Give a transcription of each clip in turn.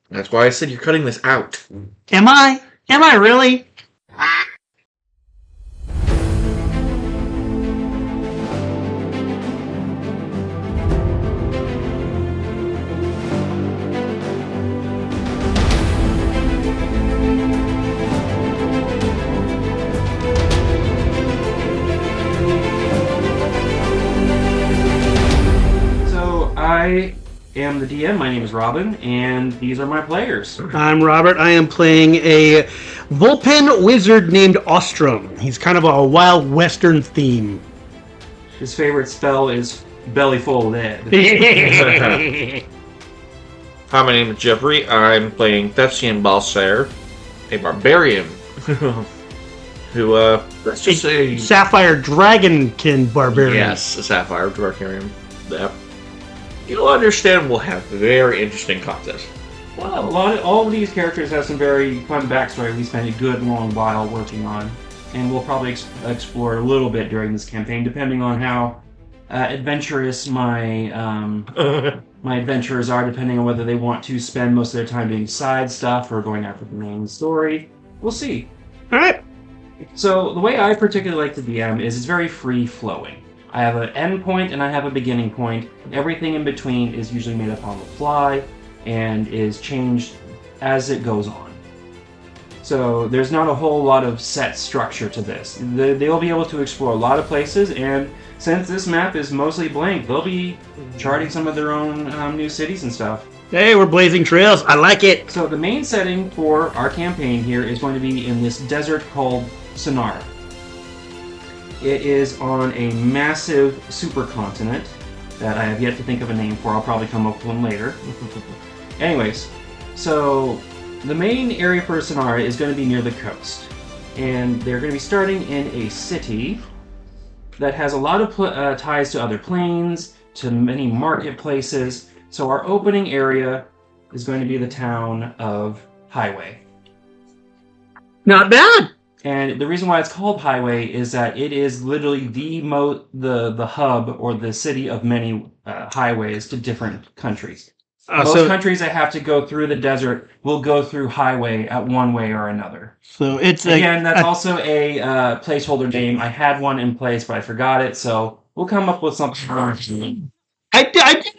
That's why I said you're cutting this out. Am I? Am I really? I am the DM. My name is Robin, and these are my players. I'm Robert. I am playing a Vulpine wizard named Austrum. He's kind of a wild western theme. His favorite spell is belly full of lead. Hi, my name is Jeffrey. I'm playing Thesian Balasar, a Barbarian. Who, let's just say... Sapphire Dragonkin Barbarian. Yes, a Sapphire Barbarian. Yep. You'll understand we'll have a very interesting contest. Well, all of these characters have some very fun backstory we spent a good long while working on. And we'll probably explore a little bit during this campaign, depending on how adventurous my my adventurers are, depending on whether they want to spend most of their time doing side stuff or going after the main story. We'll see. Alright. So, the way I particularly like to DM is it's very free-flowing. I have an end point and I have a beginning point. Everything in between is usually made up on the fly and is changed as it goes on. So there's not a whole lot of set structure to this. They'll be able to explore a lot of places, and since this map is mostly blank, they'll be charting some of their own new cities and stuff. Hey, we're blazing trails. I like it. So the main setting for our campaign here is going to be in this desert called Sonara. It is on a massive supercontinent that I have yet to think of a name for. I'll probably come up with one later. Anyways, so the main area for Sonara is going to be near the coast. And they're going to be starting in a city that has a lot of ties to other planes, to many marketplaces. So our opening area is going to be the town of Highway. Not bad. And the reason why it's called Highway is that it is literally the hub or the city of many highways to different countries. Most countries that have to go through the desert will go through Highway at one way or another. So it's again, that's also a placeholder name. I had one in place, but I forgot it, so we'll come up with something. I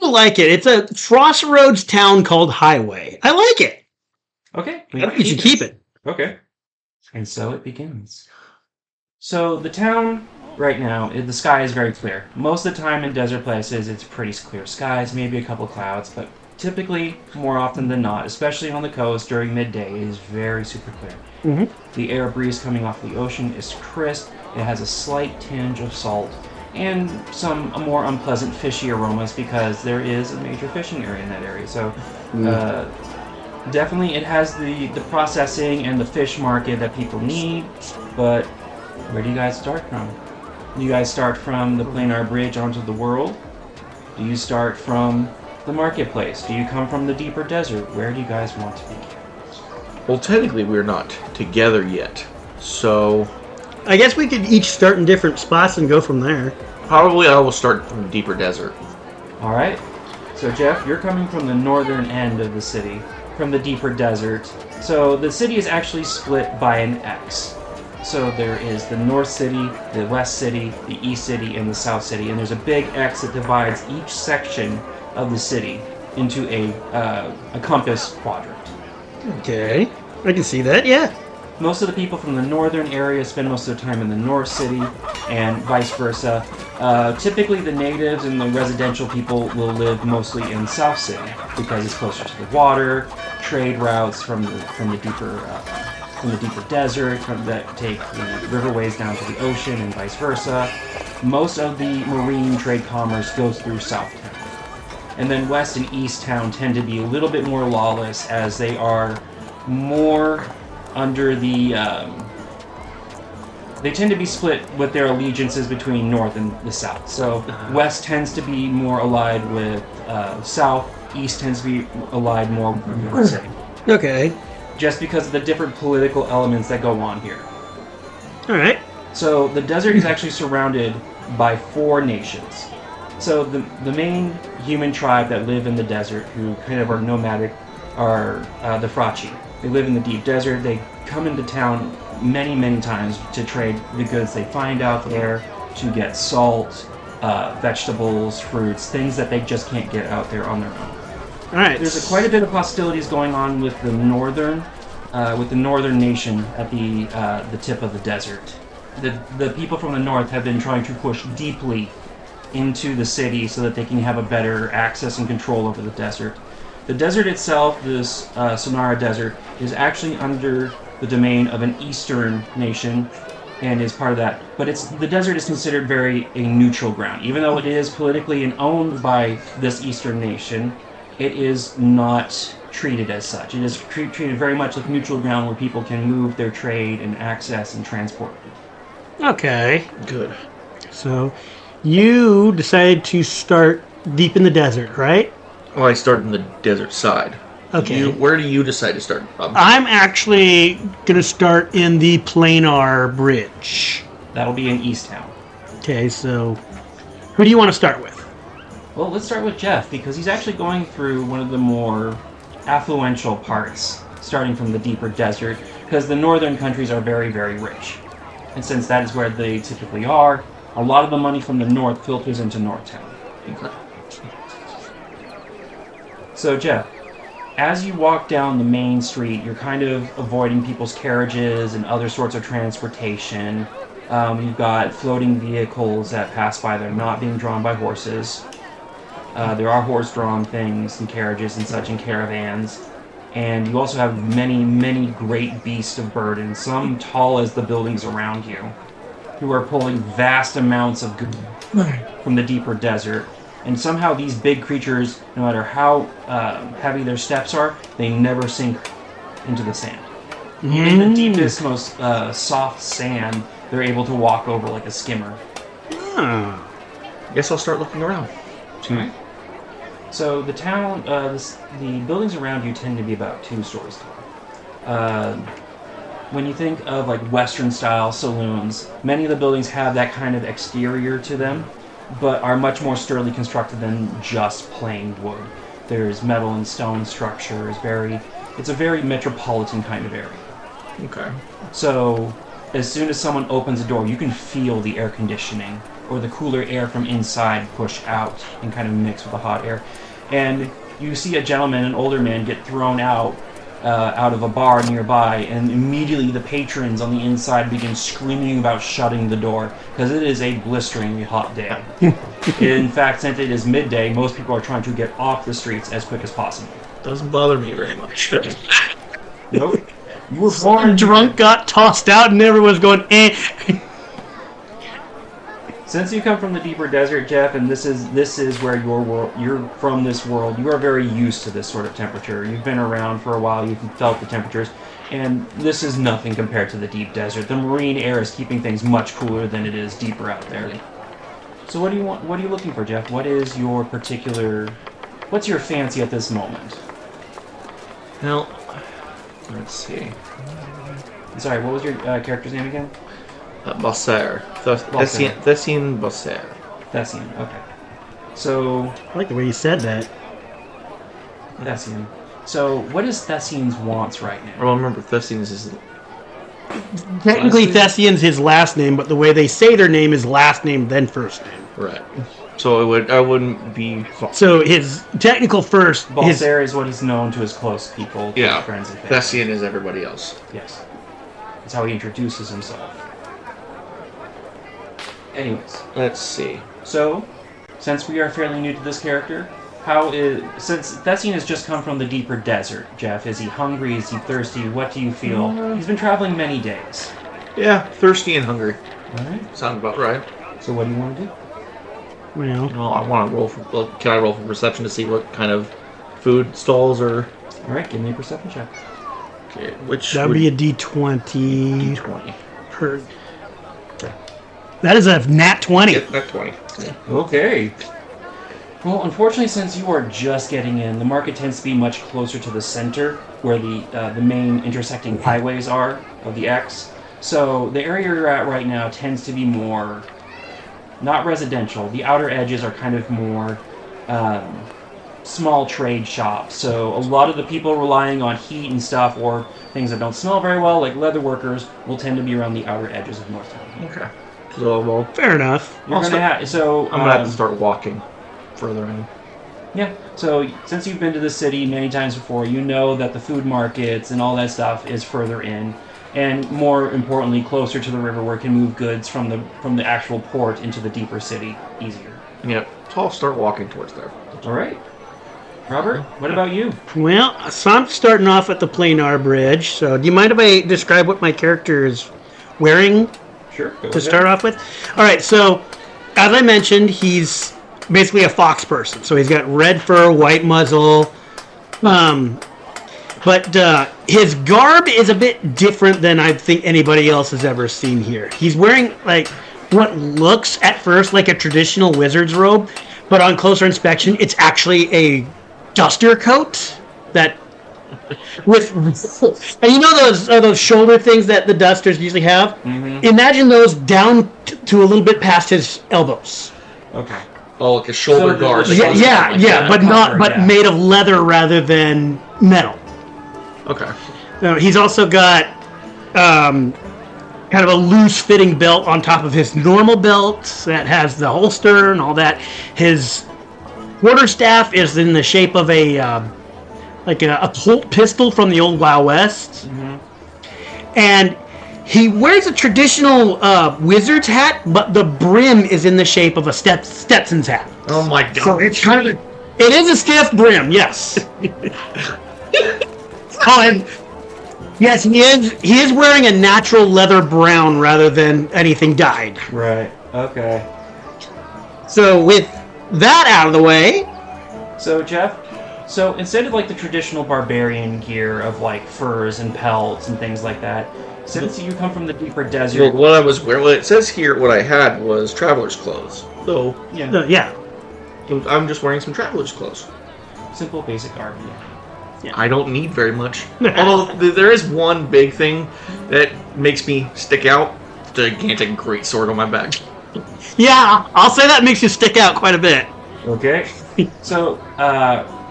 do like it. It's a crossroads town called Highway. I like it. Okay. You should keep it. Okay. And so it begins. So the town right now, the sky is very clear. Most of the time in desert places, it's pretty clear skies, maybe a couple clouds, but typically, more often than not, especially on the coast during midday, it is very super clear. Mm-hmm. The air breeze coming off the ocean is crisp. It has a slight tinge of salt and some more unpleasant fishy aromas because there is a major fishing area in that area. So definitely it has the processing and the fish market that people need, but where do you guys start from? Do you guys start from the planar bridge onto the world? Do you start from the marketplace? Do you come from the deeper desert? Where do you guys want to begin? Well, technically we're not together yet, so... I guess we could each start in different spots and go from there. Probably I will start from the deeper desert. Alright, so Jeff, you're coming from the northern end of the city, from the deeper desert. So the city is actually split by an X. So there is the North City, the West City, the East City, and the South City, and there's a big X that divides each section of the city into a compass quadrant. Okay, I can see that, yeah. Most of the people from the northern area spend most of their time in the North City, and vice versa. Typically the natives and the residential people will live mostly in South City, because it's closer to the water, trade routes from the deeper desert that take the riverways down to the ocean and vice versa. Most of the marine trade commerce goes through Southtown. And then West and East Town tend to be a little bit more lawless as they are more under the... they tend to be split with their allegiances between North and the South. So West tends to be more allied with South, East tends to be allied more with North City. Okay. Just because of the different political elements that go on here. Alright. So the desert is actually surrounded by 4 nations. So the main human tribe that live in the desert, who kind of are nomadic, are the Frachi. They live in the deep desert. They come into town many, many times to trade the goods they find out there, to get salt, vegetables, fruits, things that they just can't get out there on their own. All right. There's quite a bit of hostilities going on with the northern nation at the tip of the desert. The people from the north have been trying to push deeply into the city so that they can have a better access and control over the desert. The desert itself, this Sonara Desert, is actually under the domain of an eastern nation and is part of that. But the desert is considered very a neutral ground. Even though it is politically and owned by this eastern nation, it is not treated as such. It is treated very much like neutral ground where people can move their trade and access and transport. Okay. Good. So you decided to start deep in the desert, right? Well, I started in the desert side. Okay. Where do you decide to start, Bob? I'm actually going to start in the planar bridge. That'll be in East Town. Okay, so who do you want to start with? Well, let's start with Jeff, because he's actually going through one of the more affluential parts, starting from the deeper desert, because the northern countries are very, very rich. And since that is where they typically are, a lot of the money from the north filters into Northtown. Okay. So, Jeff, as you walk down the main street, you're kind of avoiding people's carriages and other sorts of transportation. You've got floating vehicles that pass by. They're not being drawn by horses. There are horse-drawn things and carriages and such in caravans. And you also have many, many great beasts of burden, some tall as the buildings around you, who are pulling vast amounts of goods from the deeper desert. And somehow these big creatures, no matter how heavy their steps are, they never sink into the sand. In the deepest, most soft sand, they're able to walk over like a skimmer. Guess I'll start looking around. Right. So the town, the buildings around you tend to be about 2 stories tall. When you think of like Western-style saloons, many of the buildings have that kind of exterior to them, but are much more sturdily constructed than just plain wood. There's metal and stone structures. It's a very metropolitan kind of area. Okay. So as soon as someone opens a door, you can feel the air conditioning or the cooler air from inside push out and kind of mix with the hot air. And you see a gentleman, an older man, get thrown out of a bar nearby, and immediately the patrons on the inside begin screaming about shutting the door because it is a blisteringly hot day. In fact, since it is midday, most people are trying to get off the streets as quick as possible. Doesn't bother me very much. Nope. You were One born drunk got tossed out and everyone's going, eh. Since you come from the deeper desert, Jeff, and this is where you're from this world, you are very used to this sort of temperature. You've been around for a while, you've felt the temperatures, and this is nothing compared to the deep desert. The marine air is keeping things much cooler than it is deeper out there. So what do you want? What are you looking for, Jeff? What's your fancy at this moment? Well, let's see. Sorry, what was your character's name again? Balasar. Thesian Balasar. Thesian, okay. So, I like the way you said that. Thesian. So, what is Thesian's wants right now? Well, remember, Thesian is his... Technically, last Thesian's his last name, but the way they say their name is last name, then first name. Right. So I wouldn't be... So his technical first... Balasar is what he's known to his close people, to Yeah. his friends and family. Thesian is everybody else. Yes. That's how he introduces himself. Anyways, Let's see. so, since we are fairly new to this character, since Thesian has just come from the deeper desert, Jeff, is he hungry? Is he thirsty? What do you feel? He's been traveling many days. Yeah, thirsty and hungry. Alright. Sounds about right. So what do you want to do? Well, Well, I want to roll for... Well, can I roll for perception to see what kind of food stalls are... Alright, give me a perception check. Okay, which that would be a D20. D20. Per... That is a nat 20. Yeah, not 20. Yeah. Okay. Well, unfortunately, since you are just getting in, the market tends to be much closer to the center, where the main intersecting highways are of the X. So the area you're at right now tends to be more, not residential. The outer edges are kind of more small trade shop. So a lot of the people relying on heat and stuff, or things that don't smell very well, like leather workers, will tend to be around the outer edges of Northtown. Okay. So, well, Fair enough. I'm gonna have to start walking further in. Yeah, so since you've been to the city many times before, you know that the food markets and all that stuff is further in, and more importantly, closer to the river where it can move goods from the actual port into the deeper city easier. Yep. So I'll start walking towards there. All right. Robert, what about you? Well, so I'm starting off at the Planar Bridge. So do you mind if I describe what my character is wearing? Sure. To start off with? All right, so as I mentioned, he's basically a fox person. So he's got red fur, white muzzle. But his garb is a bit different than I think anybody else has ever seen here. He's wearing like what looks at first like a traditional wizard's robe, but on closer inspection, it's actually a duster coat that with, and you know those shoulder things that the dusters usually have. Mm-hmm. Imagine those down to a little bit past his elbows. Okay. Oh, like a shoulder guard. But made of leather rather than metal. Okay. So he's also got kind of a loose-fitting belt on top of his normal belt that has the holster and all that. His quarterstaff is in the shape of a Colt pistol from the old Wild West. Mm-hmm. And he wears a traditional wizard's hat, but the brim is in the shape of a Stetson's hat. Oh my god. So it's kind of it is a stiff brim, yes. Oh, and yes, he is wearing a natural leather brown rather than anything dyed. Right. Okay. So with that out of the way, so Jeff, instead of like the traditional barbarian gear of like furs and pelts and things like that, since you come from the deeper desert, Well, what I was wearing, well, it says here what I had was traveler's clothes. So yeah, I'm just wearing some traveler's clothes. simple basic garb. Yeah. I don't need very much. Although there is one big thing that makes me stick out: gigantic greatsword on my back. yeah, I'll say that makes you stick out quite a bit. Okay. So,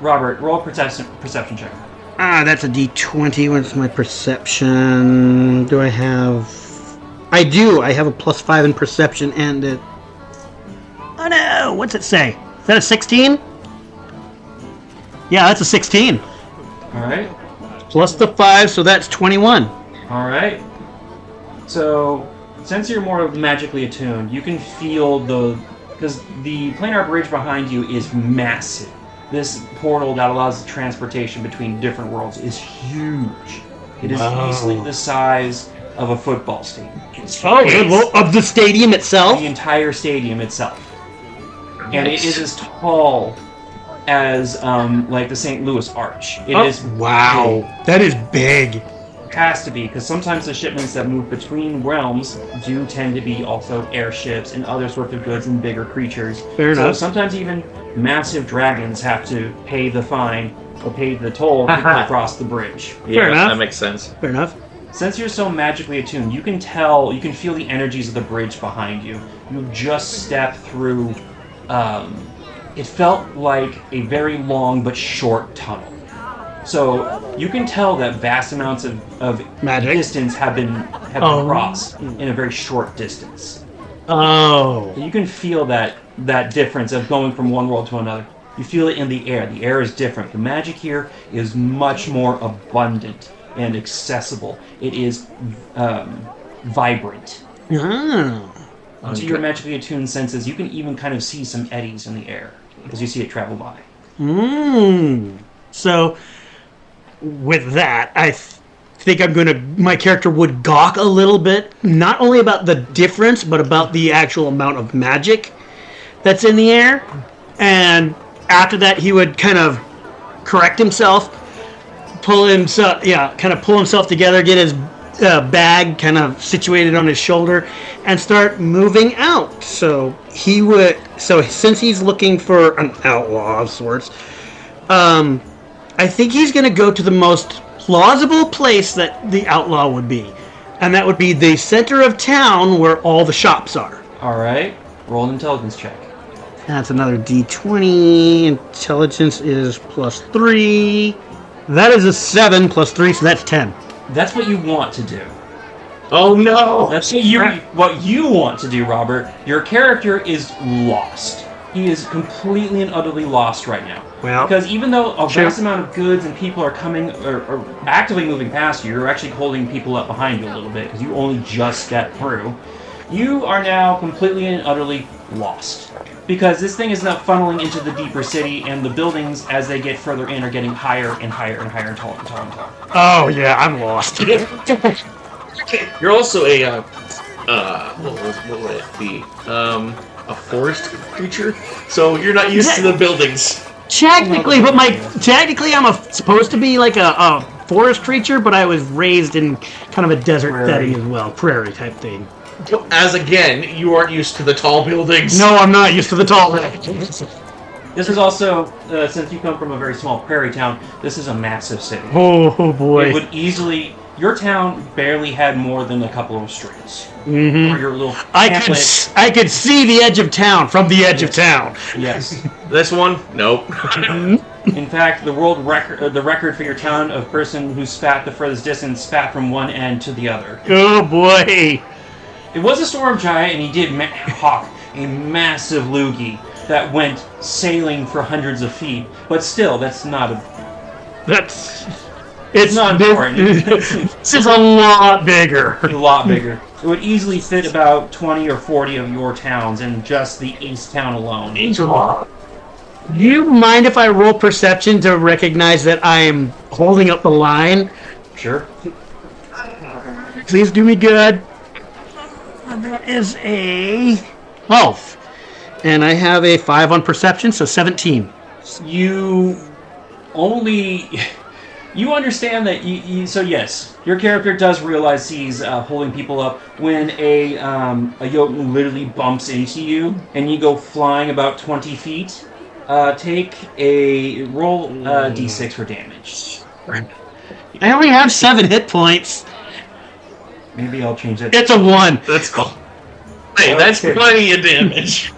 Robert, roll a perception check. That's a D20. What's my perception? Do I have... I do. I have a +5 in perception and it... Oh no! What's it say? Is that a 16? Yeah, that's a 16. Alright. Plus the 5, so that's 21. Alright. So, since you're more magically attuned, you can feel because the planar bridge behind you is massive. This portal that allows the transportation between different worlds is huge. It is easily the size of a football stadium. Of the stadium itself? The entire stadium itself. Nice. And it is as tall as like the St. Louis Arch. It is wow. big. That is big. It has to be, because sometimes the shipments that move between realms do tend to be also airships and other sorts of goods and bigger creatures. Fair enough. So sometimes even massive dragons have to pay the fine or pay the toll to get across the bridge. Yeah, Fair enough. That makes sense. Fair enough. Since you're so magically attuned, you can feel the energies of the bridge behind you. You just stepped through, it felt like a very long but short tunnel. So you can tell that vast amounts of magic distance have been crossed in a very short distance. Oh. You can feel that difference of going from one world to another. You feel it in the air. The air is different. The magic here is much more abundant and accessible. It is vibrant. Oh. To your magically attuned senses, you can even kind of see some eddies in the air as you see it travel by. So, with that, I think my character would gawk a little bit, not only about the difference, but about the actual amount of magic that's in the air. And after that, he would kind of correct himself, pull himself together, get his bag kind of situated on his shoulder, and start moving out. So since he's looking for an outlaw of sorts, I think he's going to go to the most plausible place that the outlaw would be, and that would be the center of town where all the shops are. All right, roll an intelligence check. That's another D20. Intelligence is +3. That is a 7 plus 3, so that's 10. That's what you want to do. Oh no! That's what you want to do, Robert. Your character is lost. He is completely and utterly lost right now. Well, because even though a vast amount of goods and people are coming or actively moving past you, you're actually holding people up behind you a little bit because you only just got through. You are now completely and utterly lost. Because this thing is now funneling into the deeper city, and the buildings, as they get further in, are getting higher and higher and higher and taller and taller and taller. Oh, yeah, I'm lost. You're also a, what would it be? A forest creature? So you're not used to the buildings. Technically, I'm supposed to be like a forest creature, but I was raised in kind of a desert setting as well, prairie type thing. As again, you aren't used to the tall buildings. No, I'm not used to the tall buildings. This is also, since you come from a very small prairie town, this is a massive city. Oh boy. It would easily, your town barely had more than a couple of streets. Mm-hmm. Or your little I could see the edge of town from the edge of town. Yes. This one? Nope. In fact, the world record, the record for your town of person who spat the furthest distance spat from one end to the other. Oh boy. It was a storm giant, and he did hawk a massive loogie that went sailing for hundreds of feet. But still, that's not a... It's not important. This is a lot bigger. A lot bigger. It would easily fit about 20 or 40 of your towns in just the East town alone. Do you mind if I roll perception to recognize that I am holding up the line? Sure. Please do me good. That is a 12. And I have a 5 on perception, so 17. You understand that so yes, your character does realize he's holding people up when a Jotun literally bumps into you and you go flying about 20 feet. Take a roll d6 for damage. I only have 7 hit points. Maybe I'll change it. It's a 1. That's cool. Hey, that's plenty of damage.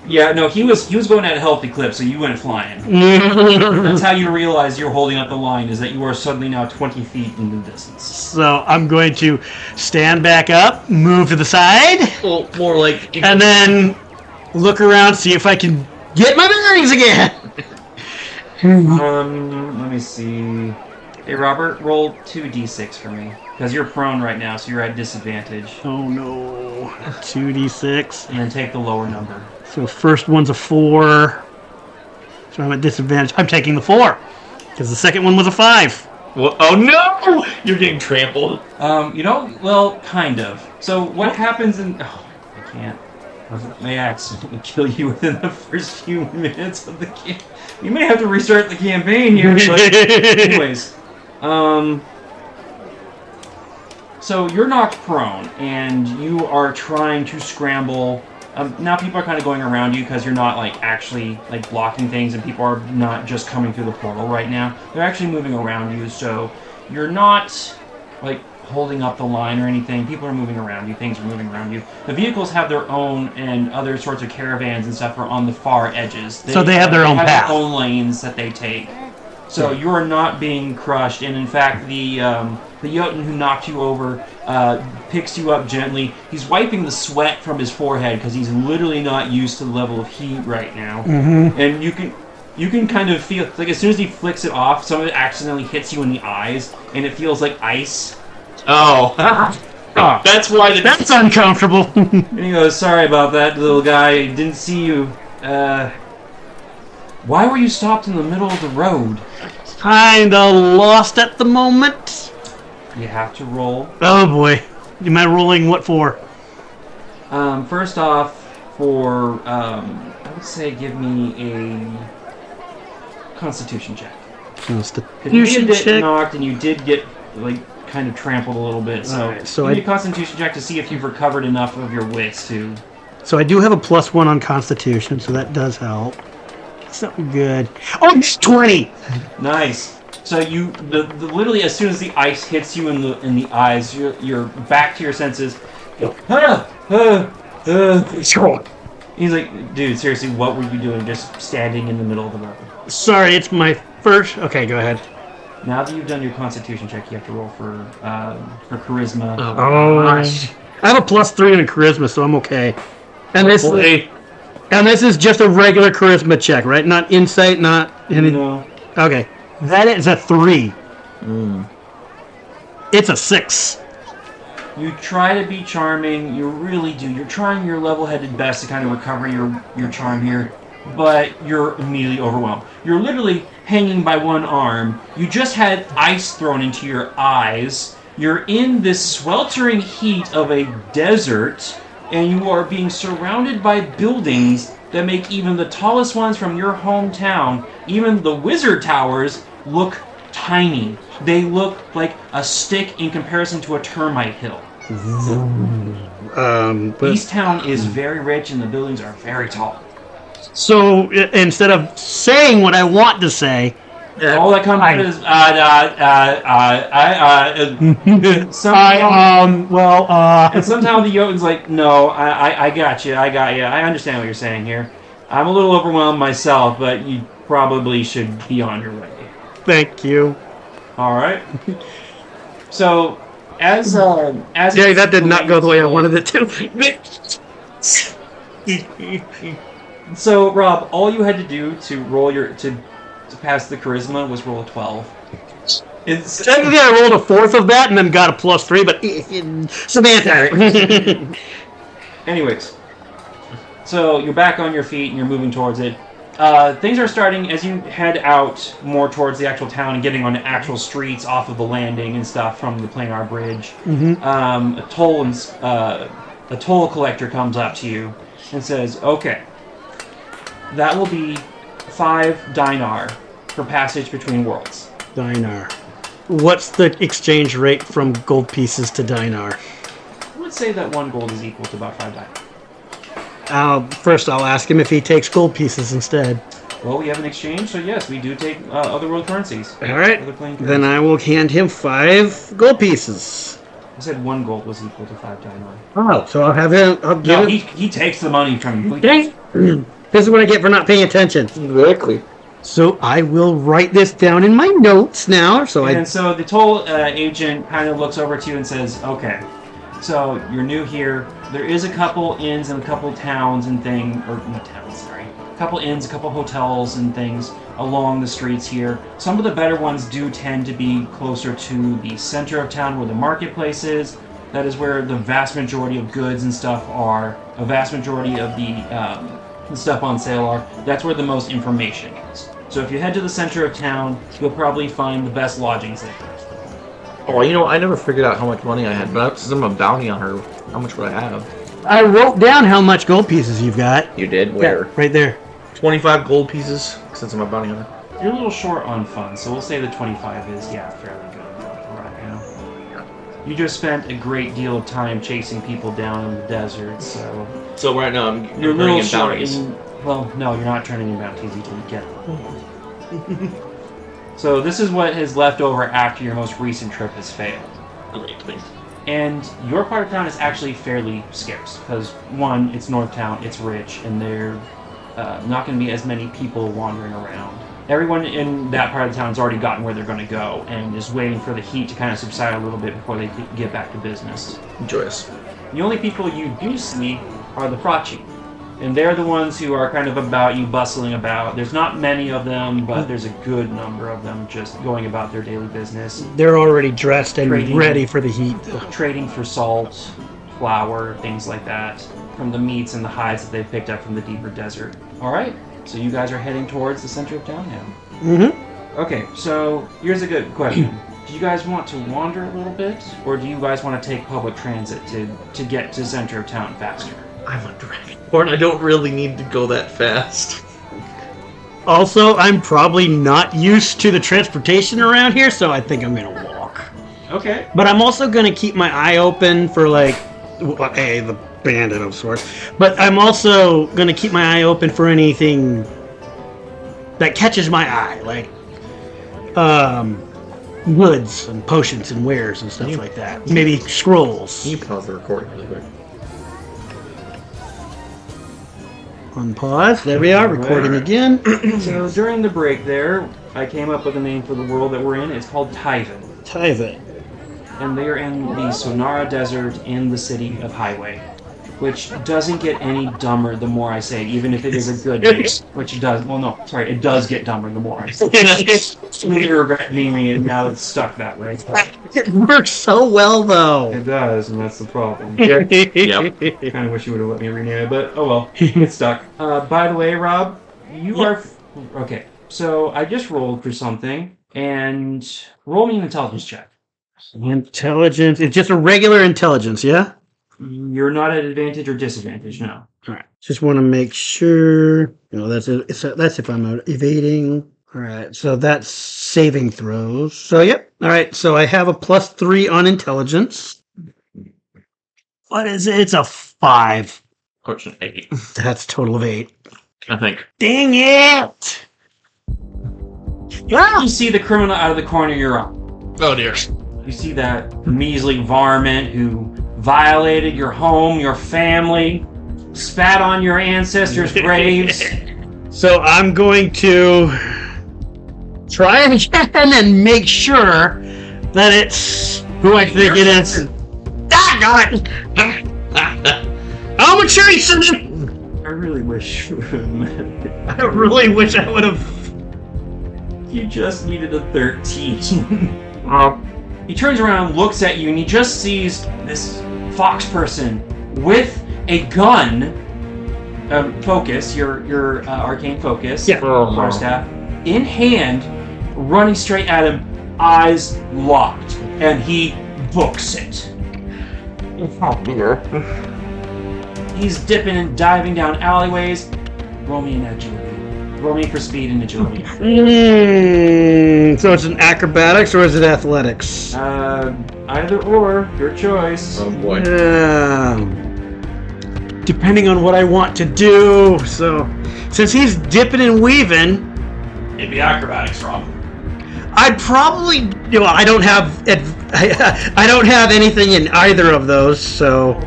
Yeah, no, he was going at a healthy clip, so you went flying. That's how you realize you're holding up the line, is that you are suddenly now 20 feet in the distance. So I'm going to stand back up, move to the side, Well, more like... and then look around, see if I can get my bearings again. Let me see. Hey, Robert, roll 2d6 for me. Because you're prone right now, so you're at disadvantage. Oh no. 2d6. And then take the lower number. So first one's a 4. So I'm at disadvantage. I'm taking the 4. Because the second one was a 5. Well, oh no! You're getting trampled. Well, kind of. So what happens in... Oh, I can't. I may accidentally kill you within the first few minutes of the game. You may have to restart the campaign here, but... Anyways. So you're knocked prone, and you are trying to scramble. Now people are kind of going around you because you're not actually blocking things, and people are not just coming through the portal right now. They're actually moving around you, so you're not holding up the line or anything. People are moving around you. Things are moving around you. The vehicles have their own, and other sorts of caravans and stuff are on the far edges. So they have their own path. Their own lanes that they take. So you are not being crushed, and in fact, the Jotun who knocked you over picks you up gently. He's wiping the sweat from his forehead because he's literally not used to the level of heat right now. Mm-hmm. And you can kind of feel as soon as he flicks it off, some of it accidentally hits you in the eyes, and it feels like ice. Oh. That's why That's uncomfortable. And he goes, "Sorry about that, little guy. Didn't see you. Why were you stopped in the middle of the road?" Kinda lost at the moment. You have to roll. Oh boy. Am I rolling what for? First off, for I would say give me a Constitution check. You did get knocked, and you did get kind of trampled a little bit. So, right, so give me a Constitution check to see if you've recovered enough of your wits to. So I do have a +1 on Constitution, so that does help. Something good. Oh, it's 20. Nice. So you, literally as soon as the ice hits you in the eyes, you're back to your senses. He's like, dude, seriously, what were you doing just standing in the middle of the road? Sorry, it's my first... Okay, go ahead. Now that you've done your constitution check, you have to roll for charisma. Oh, gosh. I have a +3 in charisma, so I'm okay. And this is just a regular charisma check, right? Not insight, not anything. No. Okay. That is a 3. It's a 6. You try to be charming, you really do. You're trying your level-headed best to kind of recover your charm here, but you're immediately overwhelmed. You're literally hanging by one arm. You just had ice thrown into your eyes. You're in this sweltering heat of a desert, and you are being surrounded by buildings that make even the tallest ones from your hometown, even the wizard towers, look tiny. They look like a stick in comparison to a termite hill. East Town is very rich and the buildings are very tall. So instead of saying what I want to say, all that comes out is and somehow the Jotun's like, no, I got you, I understand what you're saying here. I'm a little overwhelmed myself, but you probably should be on your way. Thank you. All right. So, as that did not go the way I wanted it to. So, Rob, all you had to do to roll to pass the charisma was roll a 12. Technically, I rolled a 4th of that and then got a +3, but Samantha. Anyways, so you're back on your feet and you're moving towards it. Things are starting as you head out more towards the actual town and getting on the actual streets off of the landing and stuff from the planar bridge. A toll collector comes up to you and says, "Okay, that will be 5 dinar for passage between worlds." Dinar. What's the exchange rate from gold pieces to dinar? I would say that 1 gold is equal to about 5 dinar. First, I'll ask him if he takes gold pieces instead. Well, we have an exchange, so yes, we do take other world currencies. All right. Then I will hand him 5 gold pieces. I said 1 gold was equal to 5 dinar. Oh, so I'll have him. No, he takes the money from you. This is what I get for not paying attention. Exactly. So I will write this down in my notes now. So the toll agent kind of looks over to you and says, "Okay, so you're new here. There is a couple inns and a couple towns and things, or not towns, sorry. A couple inns, a couple hotels and things along the streets here. Some of the better ones do tend to be closer to the center of town where the marketplace is. That is where the vast majority of goods and stuff are. A vast majority of the stuff on sale are. That's where the most information is. So if you head to the center of town, you'll probably find the best lodgings there. Oh, you know, I never figured out how much money I had, but since I'm a bounty on her, how much would I have? I wrote down how much gold pieces you've got. You did? Where? Yeah, right there. 25 gold pieces, since I'm a bounty hunter. You're a little short on funds, so we'll say the 25 is, fairly good right now. You just spent a great deal of time chasing people down in the desert, so... So right now, you're a little in short bounties. well, no, you're not turning in bounties until you get them. So this is what is left over after your most recent trip has failed. And your part of town is actually fairly scarce, because one, it's North Town, it's rich, and there not going to be as many people wandering around. Everyone in that part of the town has already gotten where they're going to go, and is waiting for the heat to kind of subside a little bit before they get back to business. Joyous. The only people you do see are the Frachi. And they're the ones who are kind of about you, bustling about. There's not many of them, but there's a good number of them just going about their daily business. They're already dressed and ready for the heat. Trading for salt, flour, things like that, from the meats and the hides that they've picked up from the deeper desert. All right, so you guys are heading towards the center of town now. Mm-hmm. Okay, so here's a good question. Do you guys want to wander a little bit, or do you guys want to take public transit to get to the center of town faster? I'm a Dragonborn. I don't really need to go that fast. Also, I'm probably not used to the transportation around here, so I think I'm going to walk. Okay. But I'm also going to keep my eye open for, the bandit of sorts. But I'm also going to keep my eye open for anything that catches my eye, like goods and potions and wares and stuff like that. Maybe scrolls. Can you pause the recording really quick? On pause. There we are, recording again. So during the break there, I came up with a name for the world that we're in. It's called Tyvin. Tyvin. And they are in the Sonara Desert in the city of Highway. Which doesn't get any dumber the more I say it, even if it is a good name. Which it does. Well, no, sorry, it does get dumber the more I say it. I regret naming it now it's stuck that way. It works so well, though. It does, and that's the problem. Yep. Kind of wish you would have let me rename it, but oh well, it's stuck. By the way, Rob, you are... Okay, so I just rolled for something, and roll me an intelligence check. Intelligence. It's just a regular intelligence, yeah? You're not at advantage or disadvantage, no. All right. Just want to make sure. That's if I'm evading. All right. So that's saving throws. So yep. All right. So I have a +3 on intelligence. What is it? It's a 5. Push an 8. That's a total of 8. I think. Dang it! You see the criminal out of the corner of your eye. Oh dear. You see that measly varmint who violated your home, your family, spat on your ancestors' graves. So I'm going to try again and make sure that it's who I think it is. Ah, God! I'm a Jason! I really wish you would have met it. I really wish I would have. You just needed a 13. He turns around, looks at you, and he just sees this fox person with a gun, focus, your arcane focus, staff, in hand, running straight at him, eyes locked, and he books it. Oh dear. He's dipping and diving down alleyways. Roll me an agility. Roll me for speed and agility. So it's an acrobatics or is it athletics? Either or, your choice. Oh boy. Depending on what I want to do. So, since he's dipping and weaving, It'd be acrobatics, Rob. I'd probably. I don't have. I don't have anything in either of those, so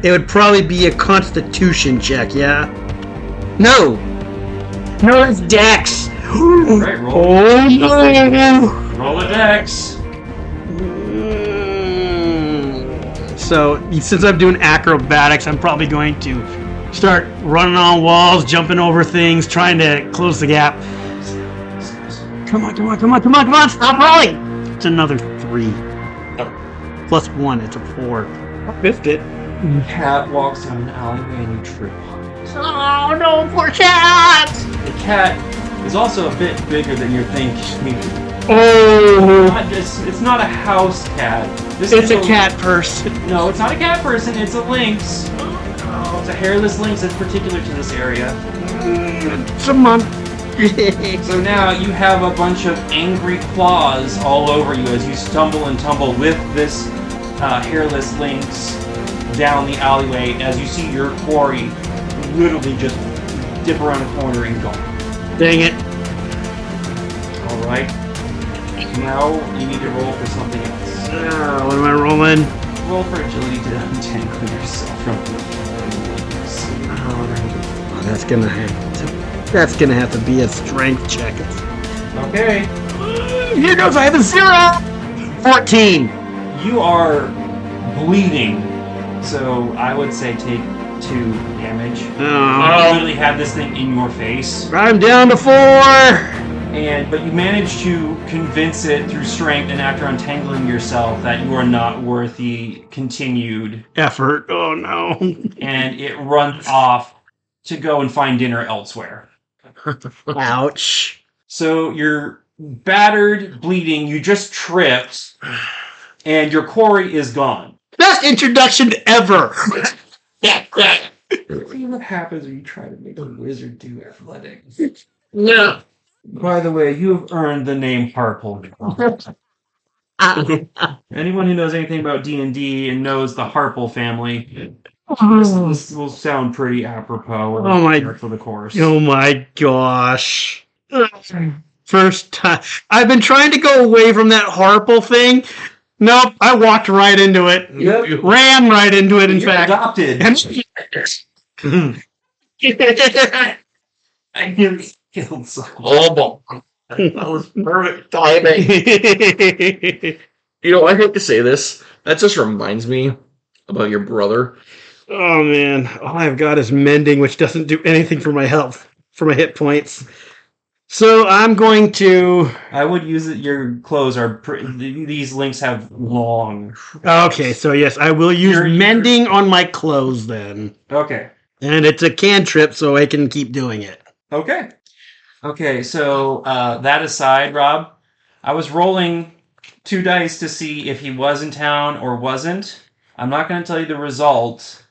it would probably be a Constitution check. Yeah. No, it's Dex. Right, roll. Oh no! Roll a dex. So, since I'm doing acrobatics, I'm probably going to start running on walls, jumping over things, trying to close the gap. Come on, stop rolling! It's another 3. Plus 1, it's a 4. I missed it. Cat walks down an alleyway and you trip. Oh no, poor cat! The cat is also a bit bigger than you're thinking. Oh! It's not a house cat. It's a cat person. No, it's not a cat person, it's a lynx. Oh, it's a hairless lynx that's particular to this area. Come on. So now you have a bunch of angry claws all over you as you stumble and tumble with this hairless lynx down the alleyway as you see your quarry literally just dip around a corner and gone. Dang it. Alright. Now you need to roll for something else. What am I rolling? Roll for agility to untangle yourself from the Oh, that's gonna have to be a strength check. Okay. Here goes, I have a 0! 14. You are bleeding, so I would say take 2 damage. You literally have this thing in your face. I'm down to 4! But you manage to convince it through strength and after untangling yourself that you are not worth the continued effort. Oh no. And it runs off to go and find dinner elsewhere. Ouch. So you're battered, bleeding, you just tripped, and your quarry is gone. Best introduction ever! See what happens when you try to make a wizard do athletics. No. By the way, you have earned the name Harple. Anyone who knows anything about D&D and knows the Harple family, this will sound pretty apropos for the course. Oh my gosh. First time. I've been trying to go away from that Harple thing. Nope, I walked right into it. Yep. Ran right into it, in You're fact. adopted. I nearly killed someone. Oh, boy. That was perfect timing. I hate to say this. That just reminds me about your brother. Oh man, all I've got is mending, which doesn't do anything for my health, for my hit points. So I'm going to. I would use it. Your clothes are. These links have long. Okay, so yes, I will use mending on my clothes then. Okay. And it's a cantrip, so I can keep doing it. Okay. Okay, so that aside, Rob, I was rolling 2 dice to see if he was in town or wasn't. I'm not going to tell you the result,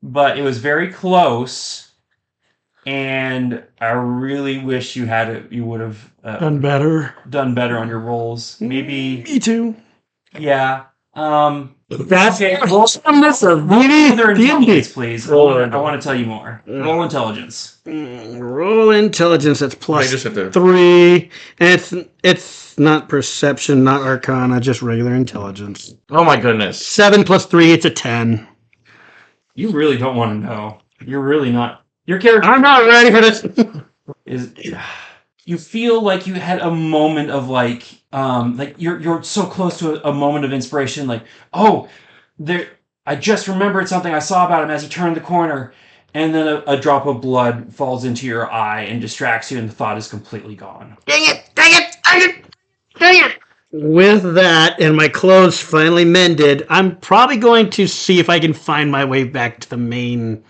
but it was very close, and I really wish you had it. You would have done better on your rolls. Maybe. Me too. Yeah. That's okay. Roll intelligence, please. I want to tell you more. Roll intelligence. Roll intelligence. That's plus I just have to... 3, and it's not perception, not arcana, just regular intelligence. Oh my goodness. 7 plus 3, it's a 10. You really don't want to know. You're really not. Your character. I'm not ready for this. You feel like you had a moment of like you're so close to a moment of inspiration, like, oh, there, I just remembered something I saw about him as he turned the corner, and then a drop of blood falls into your eye and distracts you, and the thought is completely gone. Dang it! With that, and my clothes finally mended, I'm probably going to see if I can find my way back to the main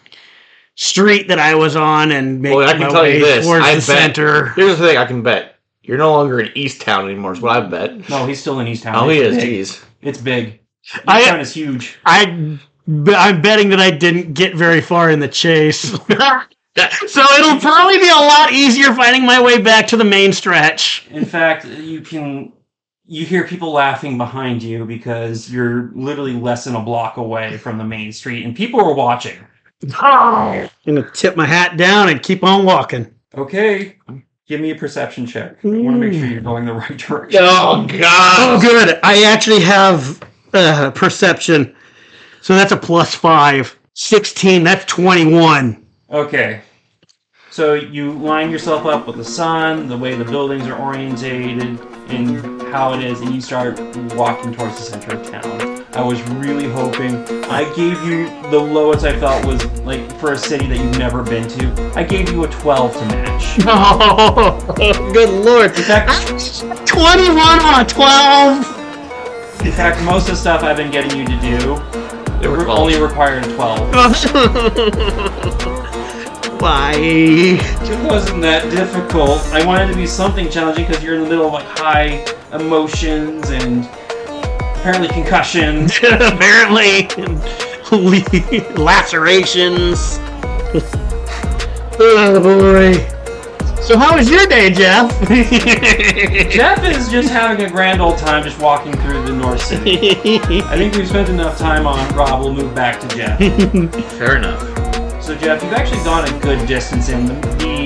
street that I was on and make I can my tell way you this. towards I the center. Here's the thing I can bet. You're no longer in East Town anymore, is what I bet. No, he's still in East Town. Oh, he is. Big. Jeez. It's big. East Town is huge. I'm betting that I didn't get very far in the chase. So it'll probably be a lot easier finding my way back to the main stretch. In fact, you hear people laughing behind you because you're literally less than a block away from the main street, and people are watching. I'm going to tip my hat down and keep on walking. Okay. Give me a perception check. I want to make sure you're going the right direction. Oh, God. Oh, good. I actually have perception. So that's a plus 5. 16, that's 21. Okay. So you line yourself up with the sun, the way the buildings are orientated, and how it is, and you start walking towards the center of town. I was really hoping. I gave you the lowest I felt was, like, for a city that you've never been to. I gave you a 12 to match. Oh, good lord. In fact, 21 on a 12. In fact, most of the stuff I've been getting you to do only required a 12. Why? It wasn't that difficult. I wanted to be something challenging because you're in the middle of like high emotions and apparently concussions. Apparently lacerations. Oh boy. So how was your day, Jeff? Jeff is just having a grand old time just walking through the North City. I think we've spent enough time on Rob. We'll move back to Jeff. Fair enough. So Jeff, you've actually gone a good distance in the...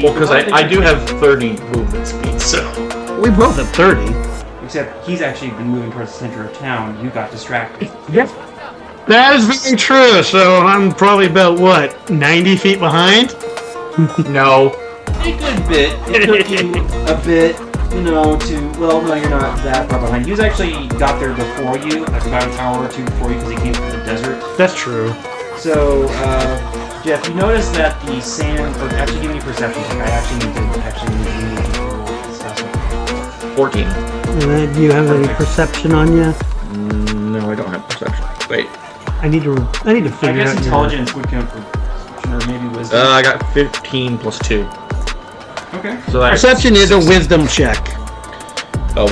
Well, because I do have 30 movement speed, so... We both have 30. Except he's actually been moving towards the center of town. You got distracted. Yep. That is very true. So I'm probably about, what, 90 feet behind? No. A good bit. It took you a bit, to... Well, no, you're not that far behind. He was actually got there before you, like about an hour or two before you, because he came through the desert. That's true. So, Jeff, you notice that the sand... Or actually, give me a perception check. I actually need to roll this stuff. 14. Do you have any perception on you? No, I don't have perception. Wait. I need to figure out. I guess intelligence would count for perception, or maybe wisdom. I got 15 plus 2. Okay. So that's Perception is a wisdom check.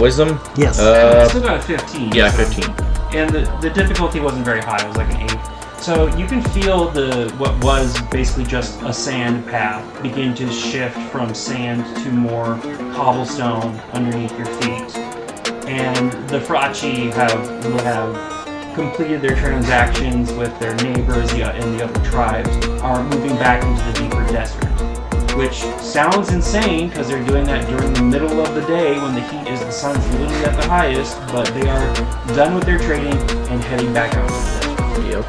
Wisdom? Yes. I still got a 15. Yeah, 15. And the difficulty wasn't very high. It was like an 8. So you can feel what was basically just a sand path begin to shift from sand to more cobblestone underneath your feet. And the Frachi have completed their transactions with their neighbors and the other tribes, are moving back into the deeper desert. Which sounds insane because they're doing that during the middle of the day when the sun's literally at the highest, but they are done with their trading and heading back out to the desert. Yep.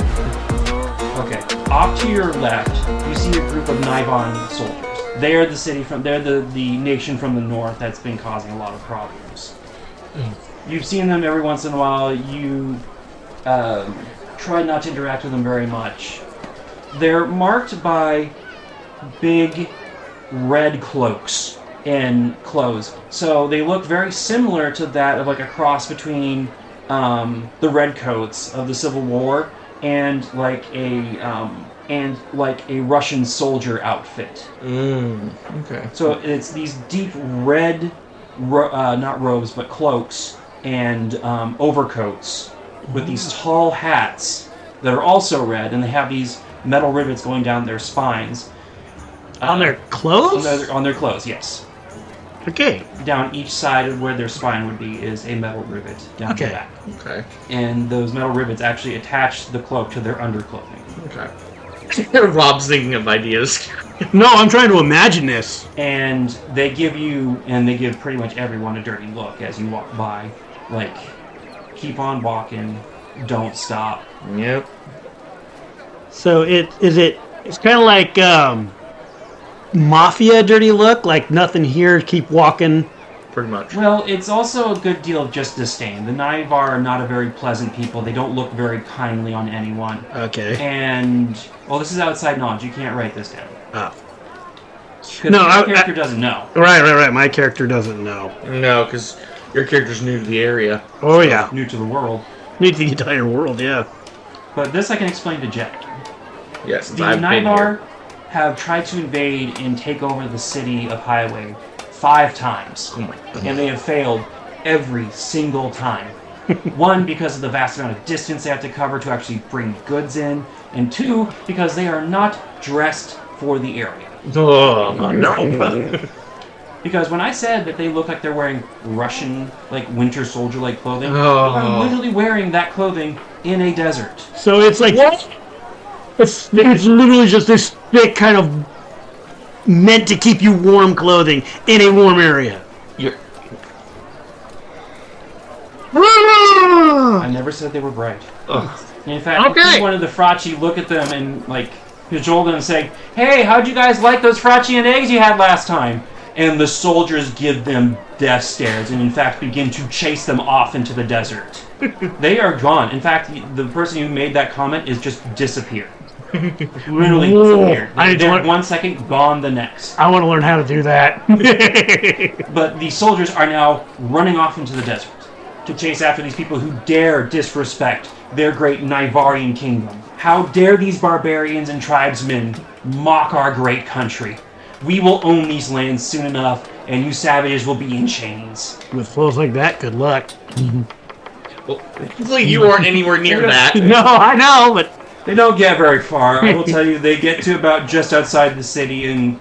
Okay. Off to your left, you see a group of Nivon soldiers. They're the nation from the north that's been causing a lot of problems. You've seen them every once in a while. You try not to interact with them very much. They're marked by big red cloaks and clothes. So they look very similar to that of like a cross between the redcoats of the Civil War and like a Russian soldier outfit. Okay. So it's these deep red, not robes, but cloaks and overcoats with these tall hats that are also red, and they have these metal rivets going down their spines. On their clothes? On their clothes, yes. Okay. Down each side of where their spine would be is a metal rivet down the back. Okay. And those metal rivets actually attach the cloak to their underclothing. Okay. Rob's thinking of ideas. No, I'm trying to imagine this. And they give pretty much everyone a dirty look as you walk by. Like, keep on walking, don't stop. Yep. So it's kind of like mafia dirty look, like nothing here, keep walking. Pretty much. Well, it's also a good deal of just disdain. The Naivar are not a very pleasant people. They don't look very kindly on anyone. Okay. And, well, this is outside knowledge. You can't write this down. Oh. Because your character doesn't know. Right. My character doesn't know. No, because your character's new to the area. Oh, yeah. New to the world. New to the entire world, yeah. But this I can explain to Jack. Yes, The I've been Naivar here. have tried to invade and take over the city of Highway 5 times. Oh my God. And they have failed every single time. One, because of the vast amount of distance they have to cover to actually bring goods in. And two, because they are not dressed for the area. Oh, no. Because when I said that they look like they're wearing Russian, like, winter soldier-like clothing, they Oh. are literally wearing that clothing in a desert. So it's like... What? It's literally just this thick kind of meant to keep you warm clothing in a warm area. I never said they were bright. Ugh. In fact, Okay. he wanted the Fracci look at them and, like, cajole them and say, "Hey, how'd you guys like those Fracci and eggs you had last time?" And the soldiers give them death stares and, in fact, begin to chase them off into the desert. They are gone. In fact, the person who made that comment is just disappeared. Literally disappeared. They're 1 second, gone the next. I want to learn how to do that. But the soldiers are now running off into the desert to chase after these people who dare disrespect their great Nivarian kingdom. How dare these barbarians and tribesmen mock our great country? We will own these lands soon enough, and you savages will be in chains. With flows like that, good luck. Well, hopefully you aren't anywhere near that. No, I know, but... They don't get very far. I will tell you, they get to about just outside the city, and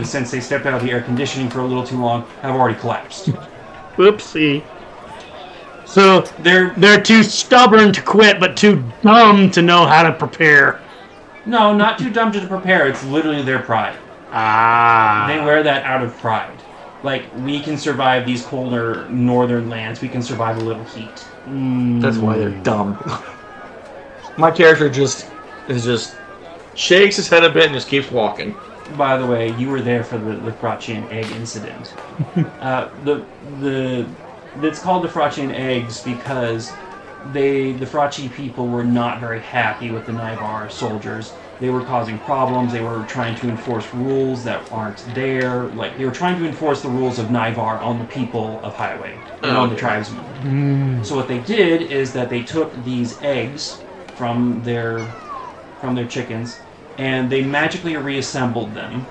since they stepped out of the air conditioning for a little too long, have already collapsed. Whoopsie. So they're too stubborn to quit, but too dumb to know how to prepare. No, not too dumb to prepare. It's literally their pride. Ah. They wear that out of pride. Like, we can survive these colder northern lands. We can survive a little heat. That's why they're dumb. My character just shakes his head a bit and just keeps walking. By the way, you were there for the Fraccian egg incident. It's called the Fraccian eggs because the Fracci people were not very happy with the Naivar soldiers. They were causing problems. They were trying to enforce rules that aren't there. Like, they were trying to enforce the rules of Naivar on the people of Highway and on the tribesmen. So what they did is that they took these eggs from their chickens, and they magically reassembled them,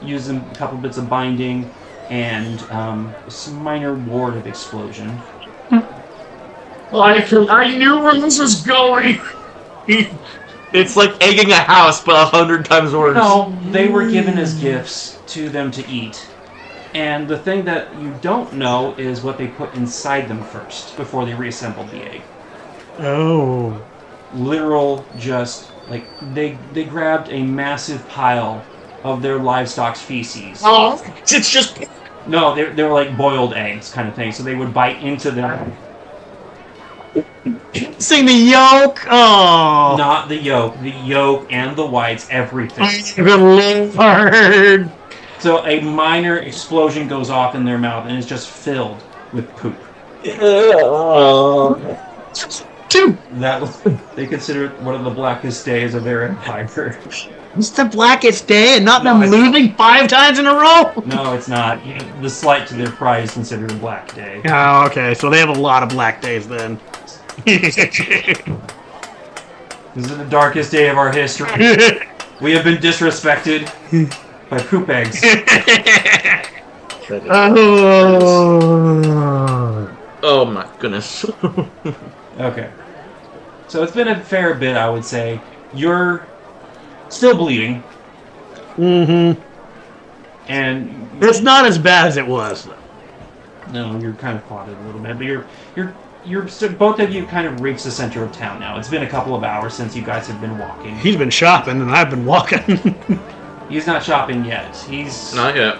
using a couple bits of binding and some minor ward of explosion. I knew where this was going. It's like egging a house, but 100 times worse. No, they were given as gifts to them to eat. And the thing that you don't know is what they put inside them first, before they reassembled the egg. Oh. Literal, just, like, they grabbed a massive pile of their livestock's feces. Oh, it's just... No, they were like boiled eggs kind of thing, so they would bite into them. Missing the yolk. Oh, Not the yolk and the whites, everything. good lord. So a minor explosion goes off in their mouth, and it's just filled with poop. Dude, They consider it one of the blackest days of their empire. it's the blackest day, and not No, them losing 5 times in a row. No, it's not. The slight to their pride is considered a black day. Oh, okay. So they have a lot of black days then. This is the darkest day of our history. We have been disrespected by poop eggs. Oh my goodness. Okay. So it's been a fair bit, I would say. You're still bleeding. Mm-hmm. And It's not as bad as it was. no, you're kind of clotted a little bit, but you're both of you kind of reached the center of town now. It's been a couple of hours since you guys have been walking. He's been shopping, and I've been walking. He's not shopping yet. He's Not yet.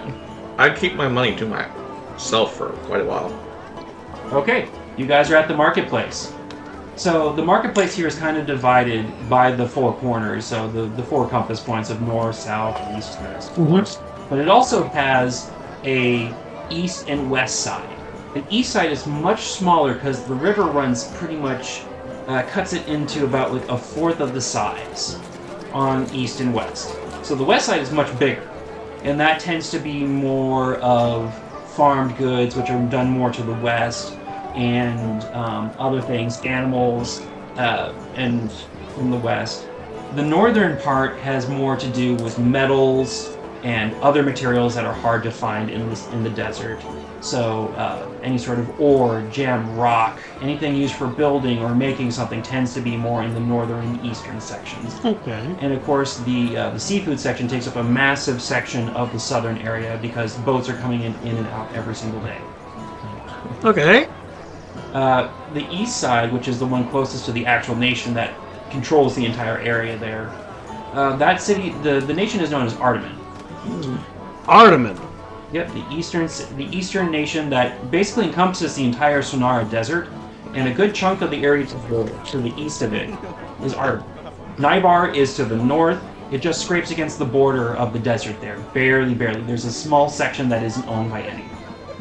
I keep my money to myself for quite a while. okay. You guys are at the marketplace. So the marketplace here is kind of divided by the 4 corners, so the 4 compass points of north, south, east, west. But it also has a east and west side. The east side is much smaller because the river runs pretty much, cuts it into about like a fourth of the size on east and west. So the west side is much bigger, and that tends to be more of farmed goods, which are done more to the west, and other things, animals, and from the west. The northern part has more to do with metals and other materials that are hard to find in the desert. So any sort of ore, gem, rock, anything used for building or making something tends to be more in the northern and eastern sections. Okay. And of course, the seafood section takes up a massive section of the southern area because boats are coming in and out every single day. Okay. The east side, which is the one closest to the actual nation that controls the entire area there, that city, the nation is known as Artemin. Artemin. Yep, the eastern nation that basically encompasses the entire Sonara Desert, and a good chunk of the area to the east of it is Artemin. Nybar is to the north. It just scrapes against the border of the desert there, barely. There's a small section that isn't owned by anyone.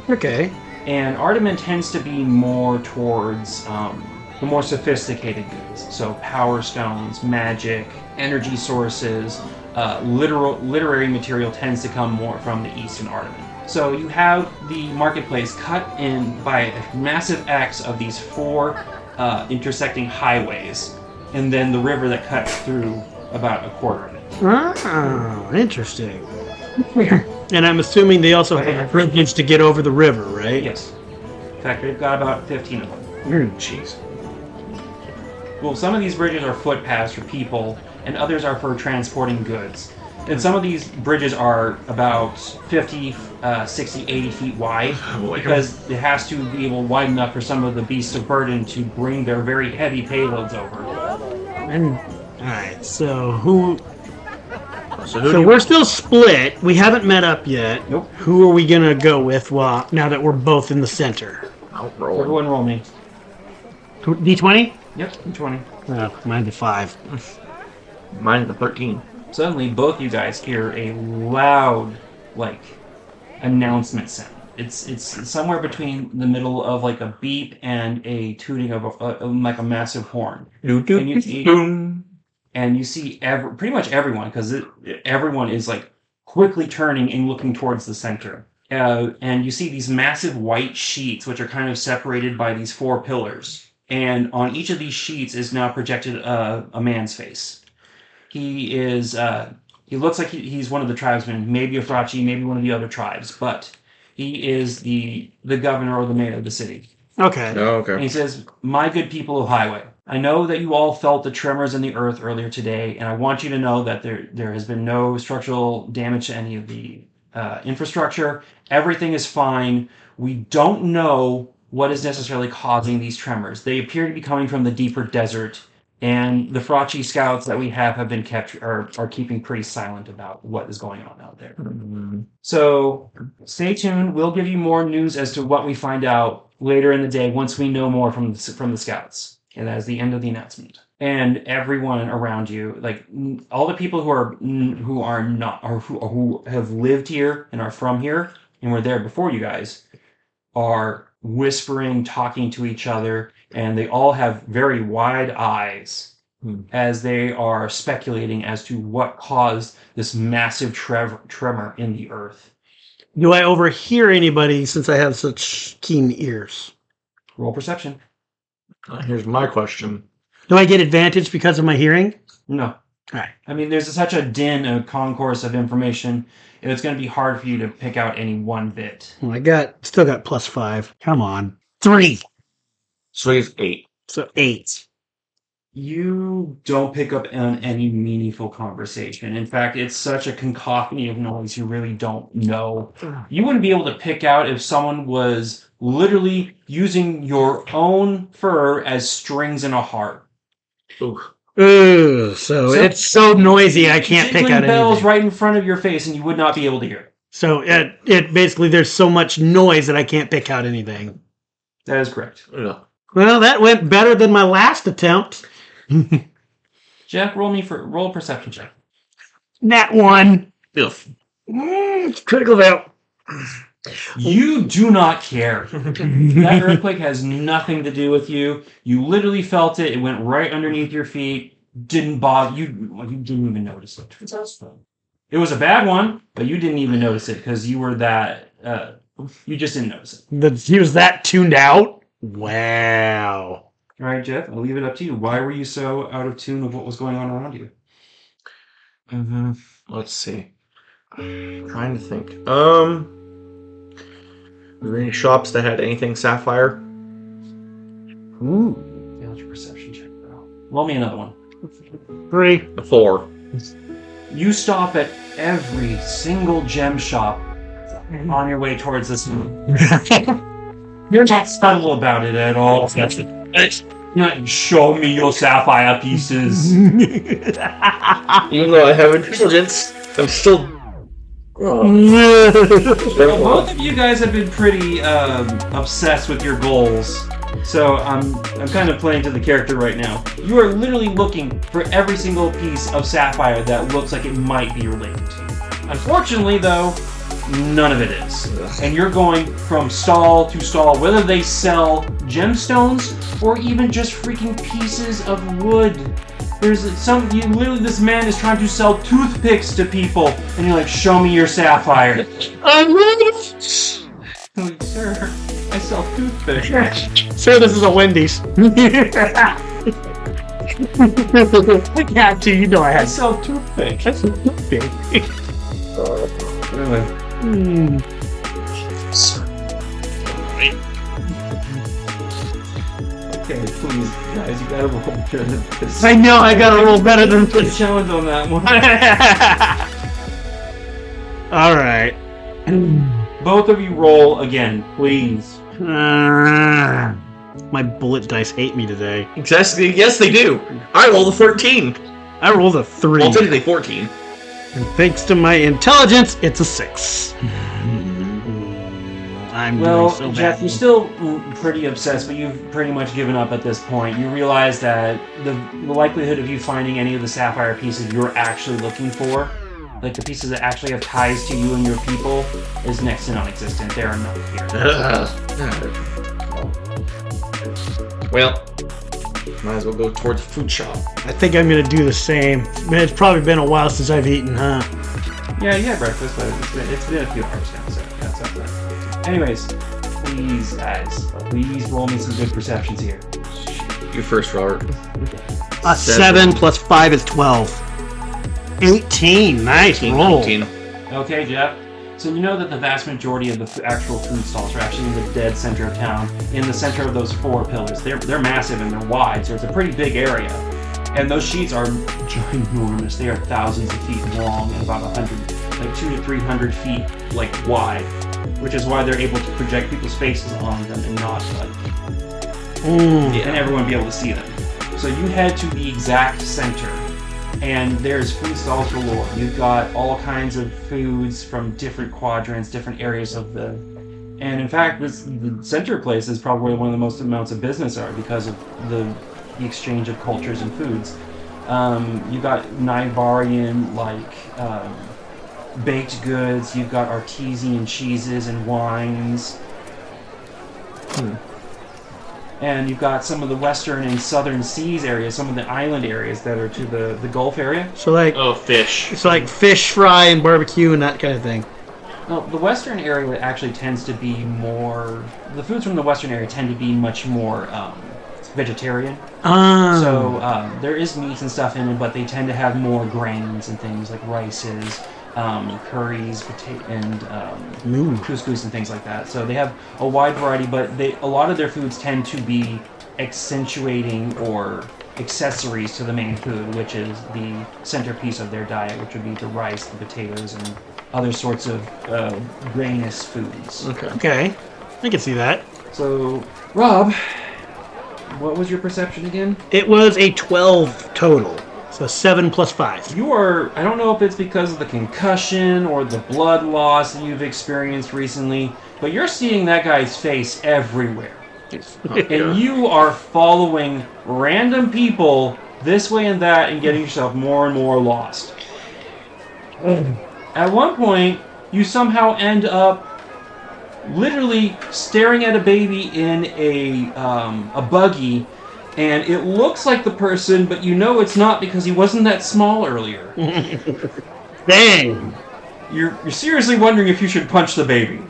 Okay. And Artemin tends to be more towards the more sophisticated goods. So power stones, magic, energy sources, literary material tends to come more from the east in Artemin. So you have the marketplace cut in by a massive X of these 4 intersecting highways, and then the river that cuts through about a quarter of it. Oh, interesting. And I'm assuming they also have bridges to get over the river, right? Yes. In fact, they've got about 15 of them. Jeez. Well, some of these bridges are footpaths for people, and others are for transporting goods. And some of these bridges are about 50, 60, 80 feet wide, because it has to be able wide enough for some of the beasts of burden to bring their very heavy payloads over. Alright, so So we're still split. We haven't met up yet. Nope. Who are we gonna go with now that we're both in the center? outroll. Everyone roll me. D20? Yep, 20. Oh, mine's a 5. Mine's a 13. Suddenly, both you guys hear a loud, announcement sound. It's somewhere between the middle of a beep and a tooting of a massive horn. And you see pretty much everyone, because everyone is quickly turning and looking towards the center. And you see these massive white sheets, which are kind of separated by these 4 pillars. And on each of these sheets is now projected a man's face. He is. He looks like he's one of the tribesmen, maybe a Frachi, maybe one of the other tribes, but he is the governor or the mayor of the city. Okay. Oh, okay. And he says, "My good people of Highway, I know that you all felt the tremors in the earth earlier today, and I want you to know that there has been no structural damage to any of the infrastructure. Everything is fine. We don't know what is necessarily causing these tremors. They appear to be coming from the deeper desert, and the Frachi scouts that we have been are keeping pretty silent about what is going on out there. Mm-hmm. So stay tuned. We'll give you more news as to what we find out later in the day once we know more from the scouts." And that is the end of the announcement. And everyone around you, like all the people who have lived here and are from here and were there before you guys, are whispering, talking to each other, and they all have very wide eyes as they are speculating as to what caused this massive tremor in the earth. Do I overhear anybody since I have such keen ears? Roll perception. Here's my question. Do I get advantage because of my hearing? No. All right. I mean, there's such a din, a concourse of information, it's going to be hard for you to pick out any one bit. Well, still got +5. Come on. 3. So he's 8. So 8. You don't pick up on any meaningful conversation. In fact, it's such a cacophony of noise you really don't know. You wouldn't be able to pick out if someone was literally using your own fur as strings in a harp. Ooh. Ooh, so it's so noisy I can't pick out bells anything. right in front of your face and you would not be able to hear it. So it basically, there's so much noise that I can't pick out anything. That is correct. Yeah. Well, that went better than my last attempt. Jeff, roll a perception check. Nat 1. Ugh. Critical fail. You do not care. That earthquake has nothing to do with you. You literally felt it. It went right underneath your feet. Didn't bother you. You didn't even notice it. It was a bad one, but you didn't even notice it because you were that. You just didn't notice it. He was that tuned out? Wow. All right, Jeff. I'll leave it up to you. Why were you so out of tune of what was going on around you? Let's see. I'm trying to think. Were there any shops that had anything Sapphire? Ooh. Failed your perception check, bro. Roll me another one. 3. A 4. You stop at every single gem shop on your way towards this room. You're not subtle about it at all. You're not, show me your sapphire pieces. Even though I have intelligence, I'm still... Well, both of you guys have been pretty obsessed with your goals. So I'm kind of playing to the character right now. You are literally looking for every single piece of sapphire that looks like it might be related to you. Unfortunately, though, none of it is. And you're going from stall to stall, whether they sell gemstones or even just freaking pieces of wood. This man is trying to sell toothpicks to people, and you're like, show me your sapphire. I'm right. Like, sir, I sell toothpicks. Sir, this is a Wendy's. Yeah, too, you know I I had sell toothpicks. That's a toothpick. Okay, please, guys, you gotta roll better than this. I know I gotta roll better than Put a this. challenge on that one. Alright. Both of you roll again, please. My bullet dice hate me today. Exactly. Yes, they do. I rolled a 13. I rolled a 3. Well, technically 14. And thanks to my intelligence, it's a 6. I'm doing so bad. Jeff, you're still pretty obsessed, but you've pretty much given up at this point. You realize that the likelihood of you finding any of the sapphire pieces you're actually looking for, like the pieces that actually have ties to you and your people, is next to non-existent. There are none here. Well, might as well go towards the food shop. I think I'm gonna do the same. Man, it's probably been a while since I've eaten, huh? Yeah, you had breakfast, but it's been a few hours now, so that's up there. Anyways, please, guys, please roll me some good perceptions here. You first, Robert. A 7 plus 5 is 12. 18. Nice roll. 18. Okay, Jeff. So you know that the vast majority of the actual food stalls are actually in the dead center of town, in the center of those 4 pillars. They're massive and they're wide, so it's a pretty big area. And those sheets are ginormous. They are thousands of feet long and about 200 to 300 feet wide, which is why they're able to project people's faces on them and not and everyone be able to see them. So you head to the exact center, and there's food stalls galore. You've got all kinds of foods from different quadrants, different areas of the... And in fact, the center place is probably where one of the most amounts of business are because of the the exchange of cultures and foods. You've got Barbarian, like baked goods. You've got artesian cheeses and wines. And you've got some of the western and southern seas areas, some of the island areas that are to the Gulf area. So like, fish. it's like fish fry and barbecue and that kind of thing. Well, the western area actually tends to be more... The foods from the western area tend to be much more vegetarian. So there is meat and stuff in it, but they tend to have more grains and things like rices, curries, and couscous and things like that. So they have a wide variety, but a lot of their foods tend to be accentuating or accessories to the main food, which is the centerpiece of their diet, which would be the rice, the potatoes, and other sorts of grainous foods. Okay. I can see that. So, Rob, what was your perception again? It was a 12 total. So 7 plus 5. You are, I don't know if it's because of the concussion or the blood loss that you've experienced recently, but you're seeing that guy's face everywhere. And you are following random people this way and that and getting yourself more and more lost. At one point, you somehow end up literally staring at a baby in a buggy, and it looks like the person, but you know it's not because he wasn't that small earlier. Dang! You're seriously wondering if you should punch the baby.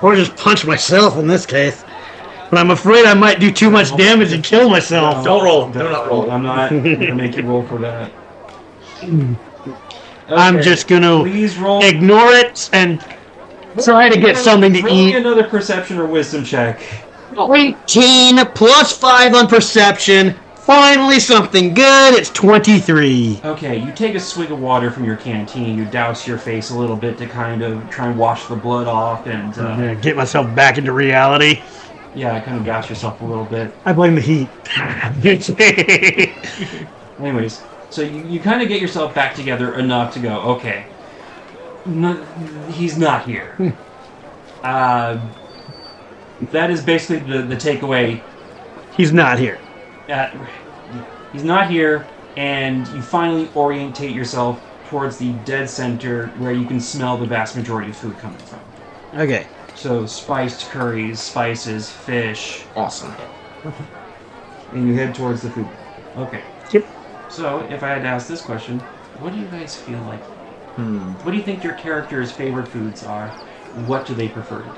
Or just punch myself in this case. But I'm afraid I might do too much damage and kill myself. Don't roll. Do not roll. I'm not going to make you roll for that. I'm just going Please roll. to ignore it and try to get something to roll eat. me another perception or wisdom check. 18 plus 5 on perception. Finally something good. It's 23. Okay, you take a swig of water from your canteen, you douse your face a little bit to kind of try and wash the blood off, and Get myself back into reality. yeah, kind of douse yourself a little bit. I blame the heat. Anyways, so you kind of get yourself back together enough to go, okay, he's not here. That is basically the takeaway. He's not here. He's not here, and you finally orientate yourself towards the dead center where you can smell the vast majority of food coming from. Okay. So spiced curries, spices, fish, Awesome. and you head towards the food. Okay. Yep. So if I had to ask this question, what do you guys feel like? What do you think your character's favorite foods are? What do they prefer to do?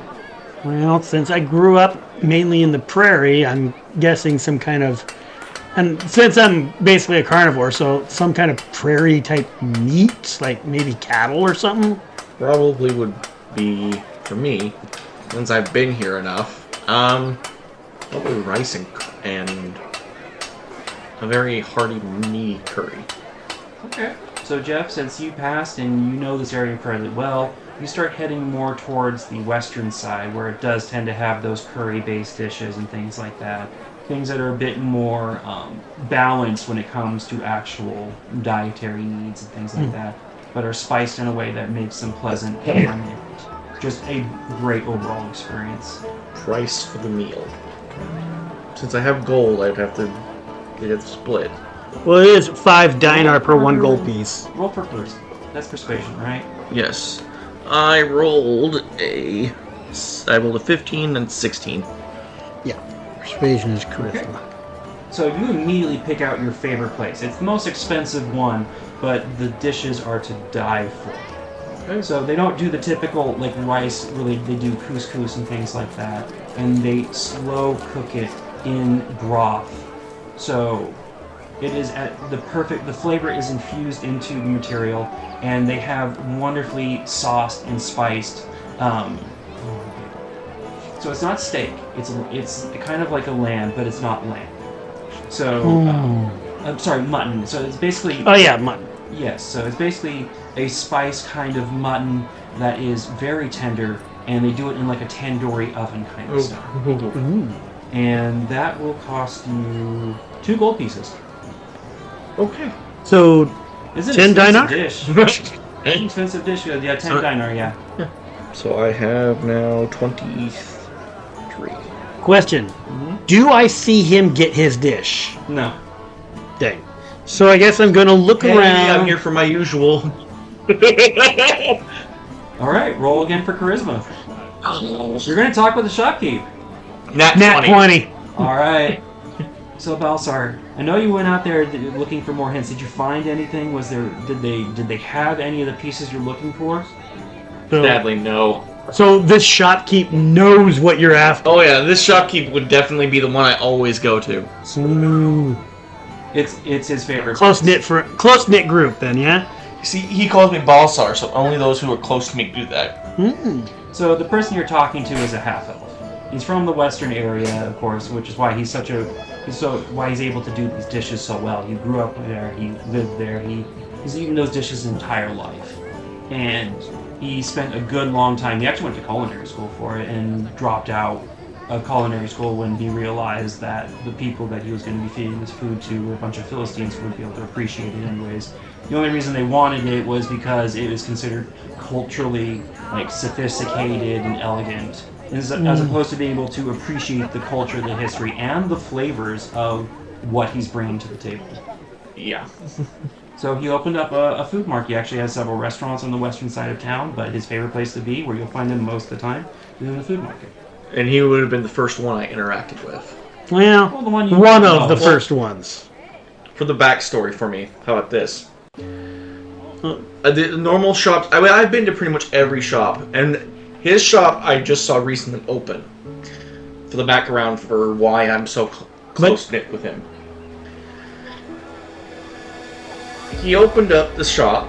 Well, since I grew up mainly in the prairie, I'm guessing some kind of... And since I'm basically a carnivore, so some kind of prairie-type meat, like maybe cattle or something? Probably would be, for me, since I've been here enough, probably rice and a very hearty, meaty curry. Okay. So Jeff, since you passed and you know this area fairly well, you start heading more towards the western side, where it does tend to have those curry-based dishes and things like that. Things that are a bit more balanced when it comes to actual dietary needs and things like that, but are spiced in a way that makes them pleasant and just a great overall experience. Price for the meal. Since I have gold, I'd have to get it split. Well, it is 5 dinar per 1 gold piece. Roll for person. That's persuasion, right? Yes. I rolled a 15 and 16. Yeah. Persuasion is charisma. Okay. So you immediately pick out your favorite place. It's the most expensive one, but the dishes are to die for. Okay. So they don't do the typical like rice, really. They do couscous and things like that, and they slow cook it in broth. So it is at the perfect. The flavor is infused into the material, and they have wonderfully sauced and spiced. So it's not steak. It's kind of like a lamb, but it's not lamb. So I'm sorry, mutton. So it's basically. Oh yeah, mutton. Yes. So it's basically a spiced kind of mutton that is very tender, and they do it in like a tandoori oven kind of stuff. And that will cost you 2 gold pieces. Okay. So, It's an 10 dinar? expensive dish. An expensive dish. Yeah, 10 dinar. Yeah. So I have now 23. question. Do I see him get his dish? No. Dang. So I guess I'm going to look Hey, around. I'm here for my usual. All right, roll again for charisma. You're going to talk with the shopkeep. Nat 20. All right. So Balasar, I know you went out there looking for more hints. Did you find anything? Did they have any of the pieces you're looking for? Sadly, no. So this shopkeep knows what you're after. Oh yeah, this shopkeep would definitely be the one I always go to. It's his favorite. Close knit group then, yeah? See, he calls me Balasar, so only those who are close to me do that. So the person you're talking to is a half elf. He's from the western area, of course, which is why he's able to do these dishes so well. He grew up there, he lived there, he's eaten those dishes his entire life. And he spent a good long time. He actually went to culinary school for it and dropped out of culinary school when he realized that the people that he was going to be feeding this food to were a bunch of Philistines who wouldn't be able to appreciate it anyways. The only reason they wanted it was because it was considered culturally sophisticated and elegant, as opposed to being able to appreciate the culture, the history, and the flavors of what he's bringing to the table. Yeah. So he opened up a food market. He actually has several restaurants on the western side of town, but his favorite place to be, where you'll find him most of the time, is in the food market. And he would have been the first one I interacted with. Well, the one of the first ones. For the backstory for me, how about this? The normal shops, I've been to pretty much every shop, and his shop I just saw recently open. For the background for why I'm so close-knit with him. He opened up the shop,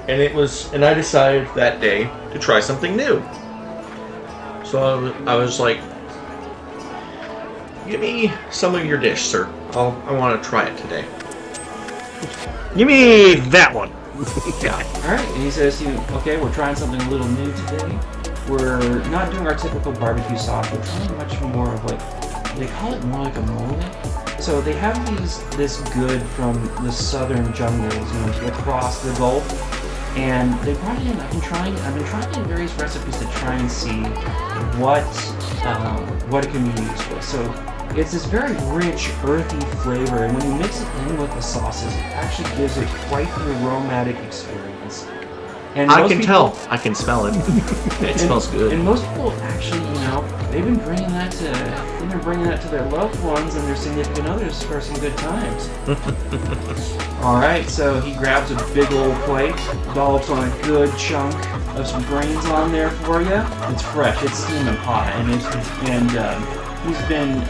and I decided that day to try something new. So I was like, give me some of your dish, sir. I want to try it today. Give me that one. Yeah. Alright, and he says to you, okay, we're trying something a little new today. We're not doing our typical barbecue sauce. We're trying much more of they call it more like a mole. So they have this good from the southern jungles, across the Gulf. And they brought it in. I've been trying in various recipes to try and see what it can be used with. So it's this very rich, earthy flavor, and when you mix it in with the sauces, it actually gives it quite the aromatic experience. And I can tell. I can smell it. It smells good. And most people actually, they've been bringing that to their loved ones and their significant others for some good times. All right, so he grabs a big old plate, dollops on a good chunk of some grains on there for you. It's fresh. It's steaming hot, he's been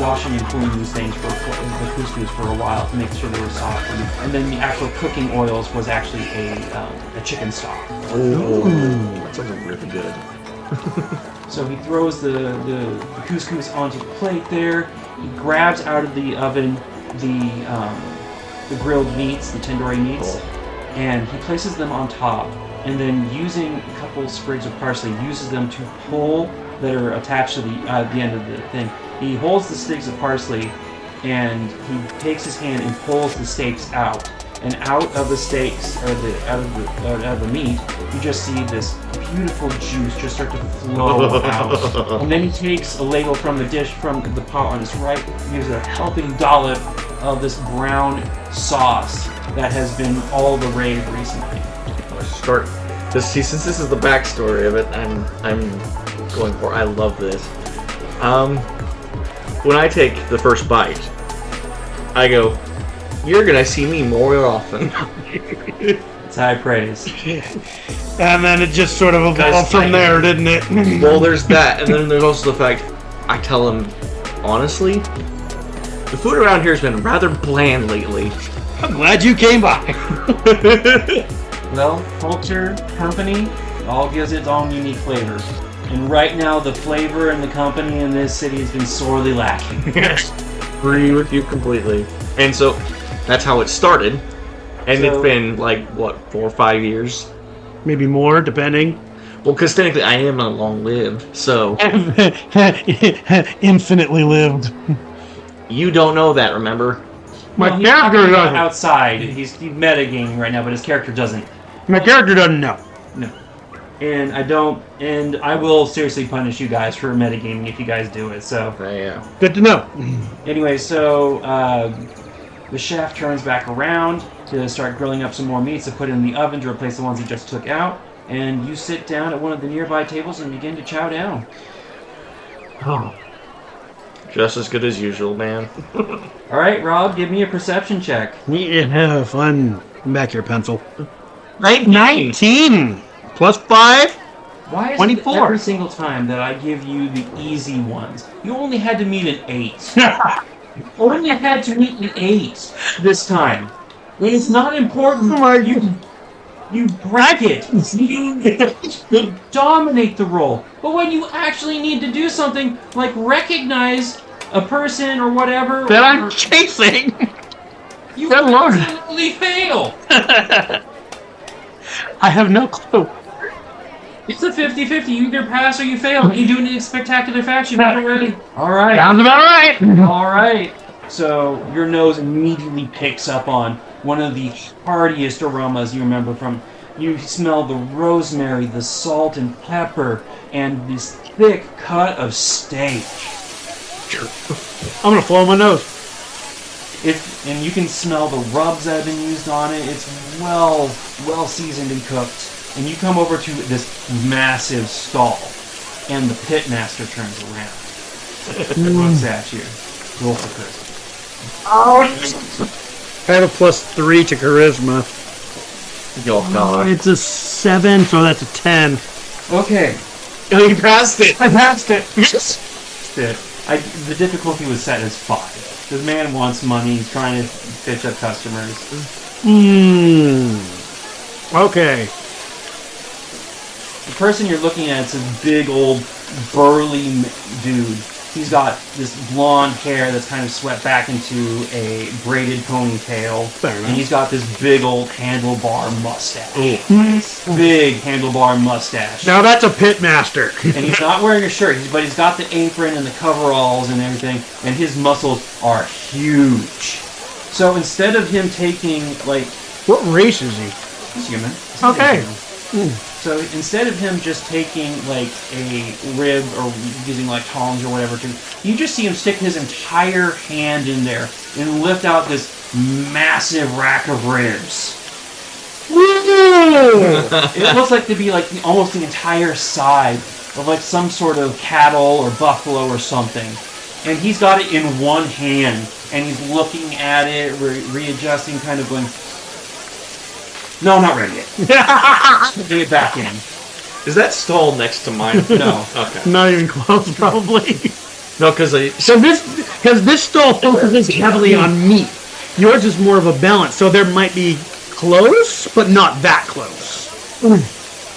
washing and cooling these things for the couscous for a while to make sure they were soft. And then the actual cooking oils was actually a chicken stock. Oh, that sounds really good. So he throws the couscous onto the plate there. He grabs out of the oven the grilled meats, the tandoori meats, and he places them on top. And then using a couple sprigs of parsley, uses them to pull that are attached to the end of the thing. He holds the sticks of parsley, and he takes his hand and pulls the steaks out. And out of the steaks, or out of the meat, you just see this beautiful juice just start to flow out. And then he takes a ladle from the dish, from the pot on his right, gives a helping dollop of this brown sauce that has been all the rave recently. Since this is the backstory of it, I'm going for. I love this. When I take the first bite, I go, "You're gonna see me more often." It's high praise. And then it just sort of evolved from there, didn't it? Well, there's that, and then there's also the fact I tell him, honestly, the food around here has been rather bland lately. I'm glad you came by. Well, culture, company, all gives its own unique flavor. And right now, the flavor and the company in this city has been sorely lacking. Agree with you completely. And so, that's how it started. And it's been, 4 or 5 years? Maybe more, depending. Well, because technically I am a long-lived, so... Infinitely lived. You don't know that, remember? My character doesn't. Outside, he's metagaming right now, but his character doesn't. My character doesn't know. No. And I will seriously punish you guys for metagaming if you guys do it. So Yeah. Good to know. anyway, so the chef turns back around to start grilling up some more meats to put in the oven to replace the ones he just took out. And you sit down at one of the nearby tables and begin to chow down. Oh. Just as good as usual, man. All right, Rob, give me a perception check. Yeah, fun. Back your pencil. 19. Plus 5. Why is 24. it every single time that I give you the easy ones, you only had to meet an 8? Only had to meet an 8 this time. When it's not important, you bracket. You dominate the role. But when you actually need to do something like recognize a person or whatever That I'm chasing. you Good Lord. absolutely fail. I have no clue. It's a 50-50. You either pass or you fail. You do a spectacular fashion. All right. Sounds about right. All right. So your nose immediately picks up on one of the heartiest aromas you remember from. You smell the rosemary, the salt and pepper, and this thick cut of steak. I'm gonna follow my nose. And you can smell the rubs that have been used on it. It's well seasoned and cooked. And you come over to this massive stall, and the pitmaster turns around, looks at you. Roll for charisma. I have a +3 to charisma. Yo, God. It's a 7, so that's a 10. Okay. Oh, you passed it. I passed it. The difficulty was set as 5. This man wants money. He's trying to fish up customers. Okay. The person you're looking at is this big old burly dude. He's got this blonde hair that's kind of swept back into a braided ponytail. Fair enough. And he's got this big old handlebar mustache. Ooh. Big handlebar mustache. Now that's a pitmaster. And he's not wearing a shirt, but he's got the apron and the coveralls and everything, and his muscles are huge. So instead of him taking, like... What race is he? He's human. Okay. So instead of him just taking, like, a rib or using, like, tongs or whatever, you just see him stick his entire hand in there and lift out this massive rack of ribs. It looks like to be, like, almost the entire side of, like, some sort of cattle or buffalo or something. And he's got it in one hand, and he's looking at it, readjusting, kind of going... No, not ready yet. Putting it back in. Is that stall next to mine? No. Okay. Not even close, probably. No, because this stall focuses heavily on meat. Yours is more of a balance, so there might be close, but not that close.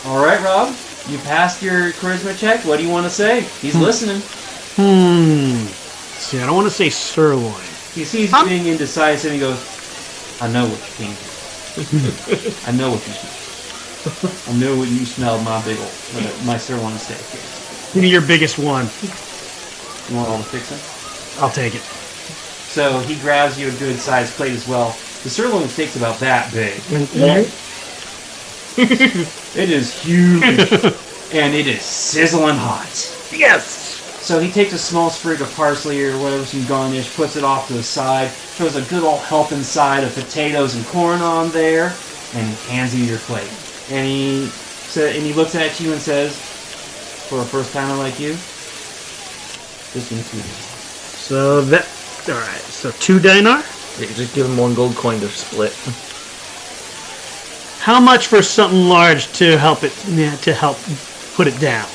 All right, Rob. You passed your charisma check. What do you want to say? He's listening. See, I don't want to say sirloin. He sees you being indecisive, and he goes, I know what you think. I know what you smell. I know what you smelled my big old, my sirloin steak. Give me your biggest one. You want all the fixing? I'll take it. So he grabs you a good sized plate as well. The sirloin steak's about that big. It is huge. And it is sizzling hot. Yes! So he takes a small sprig of parsley or whatever, some garnish, puts it off to the side, throws a good old helping side of potatoes and corn on there, and he hands you your plate. And he looks at you and says, for a first timer like you, this one's good. So that... Alright, so 2 dinar? You can just give him 1 gold coin to split. How much for something large to help it... to help put it down?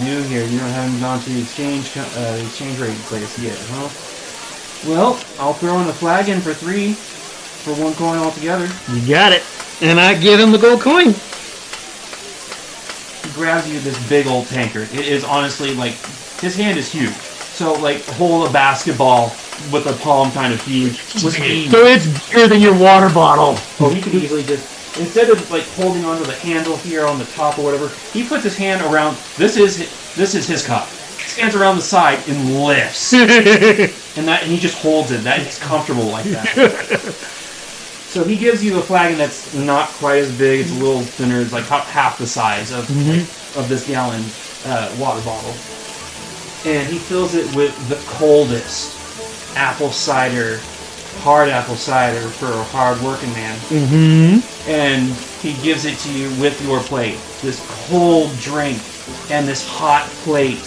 New here. You haven't gone to the exchange rate place yet, huh? Well, I'll throw in a flag in for 3 for 1 coin altogether. You got it. And I give him the gold coin. He grabs you this big old tankard. It is honestly, like, his hand is huge. So, like, hold a basketball with a palm kind of huge. So it's bigger than your water bottle. Oh, he could easily just... Instead of like holding onto the handle here on the top or whatever, he puts his hand around. This is his cup. His hands around the side and lifts, and he just holds it. That he's comfortable like that. So he gives you a flagon that's not quite as big. It's a little thinner. It's like about half the size of this gallon water bottle. And he fills it with the coldest apple cider, hard apple cider for a hard-working man. And he gives it to you with your plate. This cold drink and this hot plate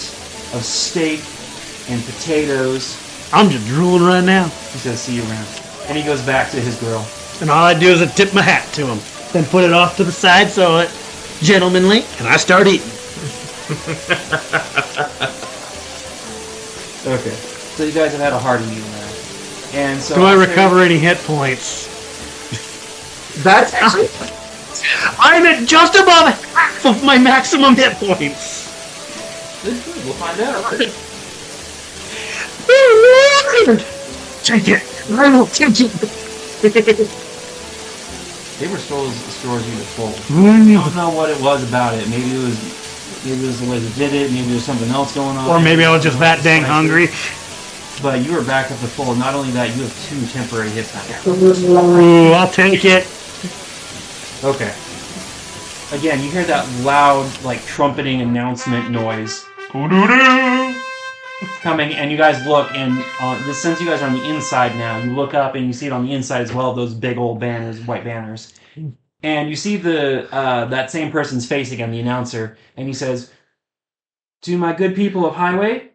of steak and potatoes. I'm just drooling right now. He says, see you around. And he goes back to his grill. And all I do is I tip my hat to him. Then put it off to the side so it's gentlemanly, and I start eating. Okay. So you guys have had a hearty meal now. And so Do I recover any hit points? That's I'm at just above half of my maximum hit points. Good. We'll find out. Take it. I will take it. They restores you to full. I don't know what it was about it. Maybe it was the way they did it. Maybe there's something else going on. Or maybe I was just that dang hungry. But you are back up to full. Not only that, you have 2 temporary hits now. Ooh, I'll take it. Okay. Again, you hear that loud, like, trumpeting announcement noise coming, and you guys look, and since you guys are on the inside now, you look up and you see it on the inside as well, those big old banners, white banners. And you see that same person's face again, the announcer, and he says, "To my good people of Highway,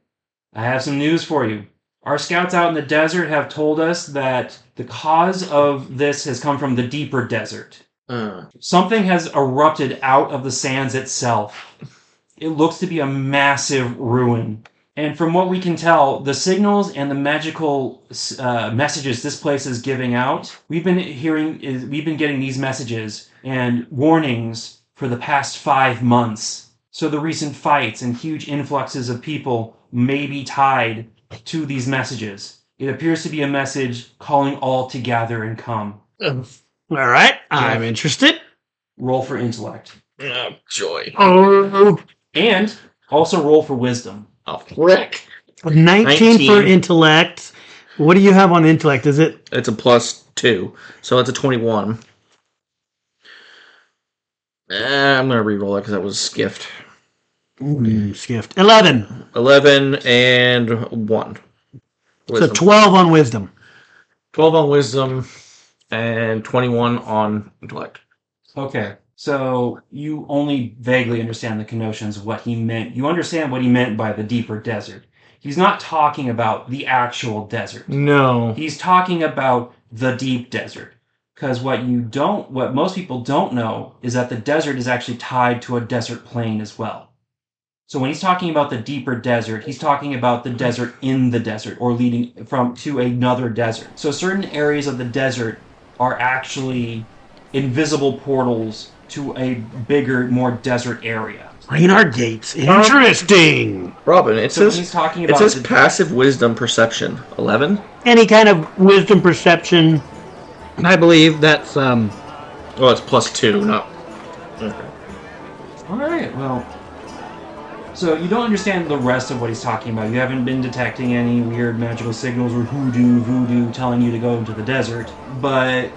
I have some news for you. Our scouts out in the desert have told us that the cause of this has come from the deeper desert. Something has erupted out of the sands itself. It looks to be a massive ruin. And from what we can tell, the signals and the magical messages this place is giving out, we've been getting these messages and warnings for the past 5 months. So the recent fights and huge influxes of people may be tied to these messages. It appears to be a message calling all to gather and come." All right, I'm interested. Roll for intellect. Oh, joy. Oh, And also roll for wisdom. Oh, frick. 19 for intellect. What do you have on intellect? Is it? It's a +2, so that's a 21. I'm going to re-roll it because that was skiffed. Skiffed. 11. 11 and 1. Wisdom. So 12 on wisdom. 12 on wisdom and 21 on intellect. Okay, so you only vaguely understand the connotations of what he meant. You understand what he meant by the deeper desert. He's not talking about the actual desert. No. He's talking about the deep desert. Because what most people don't know is that the desert is actually tied to a desert plain as well. So when he's talking about the deeper desert, he's talking about the desert in the desert, or leading to another desert. So certain areas of the desert are actually invisible portals to a bigger, more desert area. Reinhard Gates. Interesting. Robin, it So when says, he's talking about passive wisdom perception. 11? Any kind of wisdom perception, I believe that's Oh, it's +2, not... Okay. All right, well... So you don't understand the rest of what he's talking about. You haven't been detecting any weird magical signals or voodoo telling you to go into the desert. But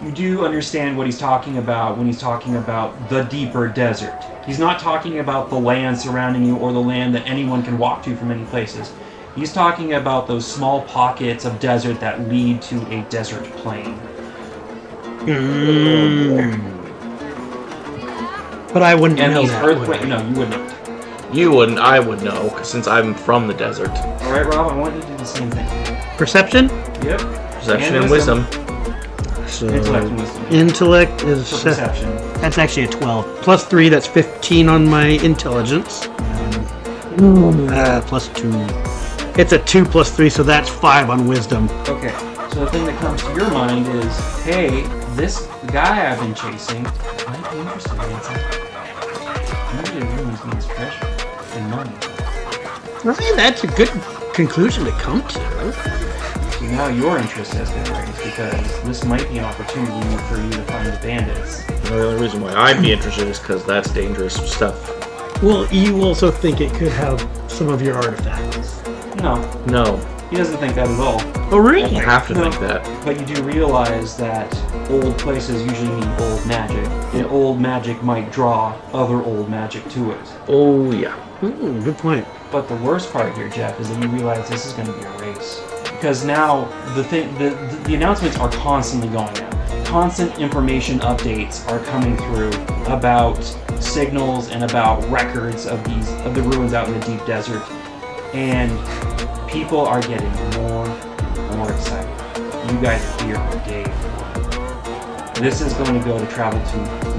you do understand what he's talking about when he's talking about the deeper desert. He's not talking about the land surrounding you or the land that anyone can walk to from many places. He's talking about those small pockets of desert that lead to a desert plain. But I wouldn't And know these that. earthquakes... No, you wouldn't. You wouldn't, I would know, since I'm from the desert. All right, Rob, I want you to do the same thing. Perception? Yep. Perception and wisdom. So Intellect and wisdom. intellect is For perception. that's actually a 12. Plus 3, that's 15 on my intelligence. Plus 2. It's a 2 plus 3, so that's 5 on wisdom. Okay, so the thing that comes to your mind is, hey, this guy I've been chasing might be interested in something. Maybe it ruins means treasure and money. Well, that's a good conclusion to come to. So now your interest has been raised because this might be an opportunity for you to find the bandits. The only reason why I'd be interested is because that's dangerous stuff. Well, you also think it could have some of your artifacts. No. No. He doesn't think that at all. Oh, really? You have to No. think that. But you do realize that old places usually mean old magic, and old magic might draw other old magic to it. Oh, yeah. Good point. But the worst part here, Jeff, is that you realize this is going to be a race. Because now the announcements are constantly going out. Constant information updates are coming through about signals and about records of the ruins out in the deep desert, and people are getting more and more excited. You guys are here on day one. This is going to go to travel to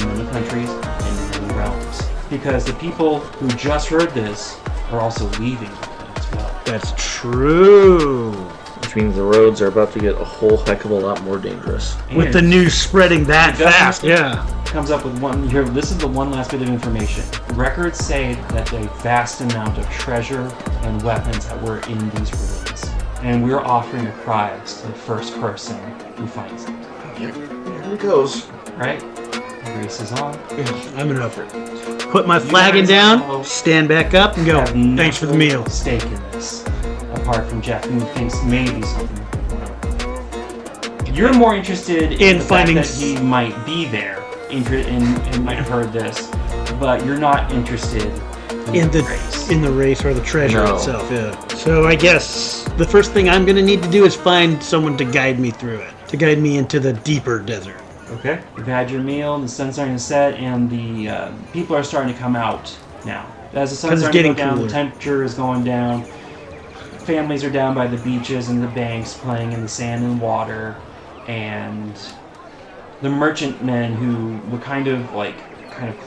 many countries and many realms, because the people who just heard this are also leaving as well. That's true. Which means the roads are about to get a whole heck of a lot more dangerous. With the news spreading that fast, yeah. Comes up with one here. This is the one last bit of information. Records say that a vast amount of treasure and weapons that were in these ruins, and we're offering a prize to the first person who finds it. Here it goes. Right? The race is on. I'm gonna put my flagon down, stand back up, and go. Have Thanks for the no meal. Stake in this, apart from Jeff, who thinks maybe something. You're more interested in the finding fact that he might be there, and might have heard this, but you're not interested in the race. In the race or the treasure No. itself, yeah. So I guess the first thing I'm gonna need to do is find someone to guide me through it, to guide me into the deeper desert. Okay. You've had your meal, the sun's starting to set, and the people are starting to come out now. As the sun's 'Cause it's starting to go getting down, cooler. the temperature is going down. Families are down by the beaches and the banks playing in the sand and water, and the merchantmen who were kind of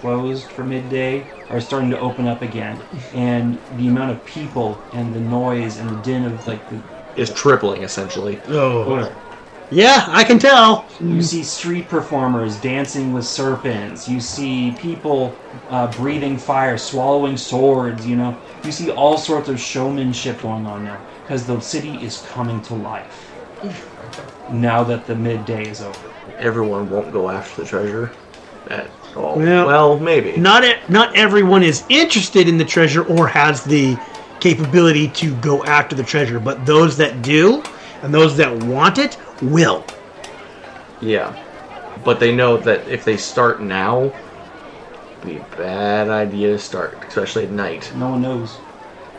closed for midday are starting to open up again, and the amount of people and the noise and the din of Is tripling, essentially. Oh. Yeah, I can tell. You see street performers dancing with serpents. You see people breathing fire, swallowing swords. You see all sorts of showmanship going on now, because the city is coming to life now that the midday is over. Everyone won't go after the treasure at all. Well, Well, maybe. Not everyone is interested in the treasure or has the capability to go after the treasure, but those that do and those that want it will. Yeah. But they know that if they start now, it'd be a bad idea to start, especially at night. No one knows.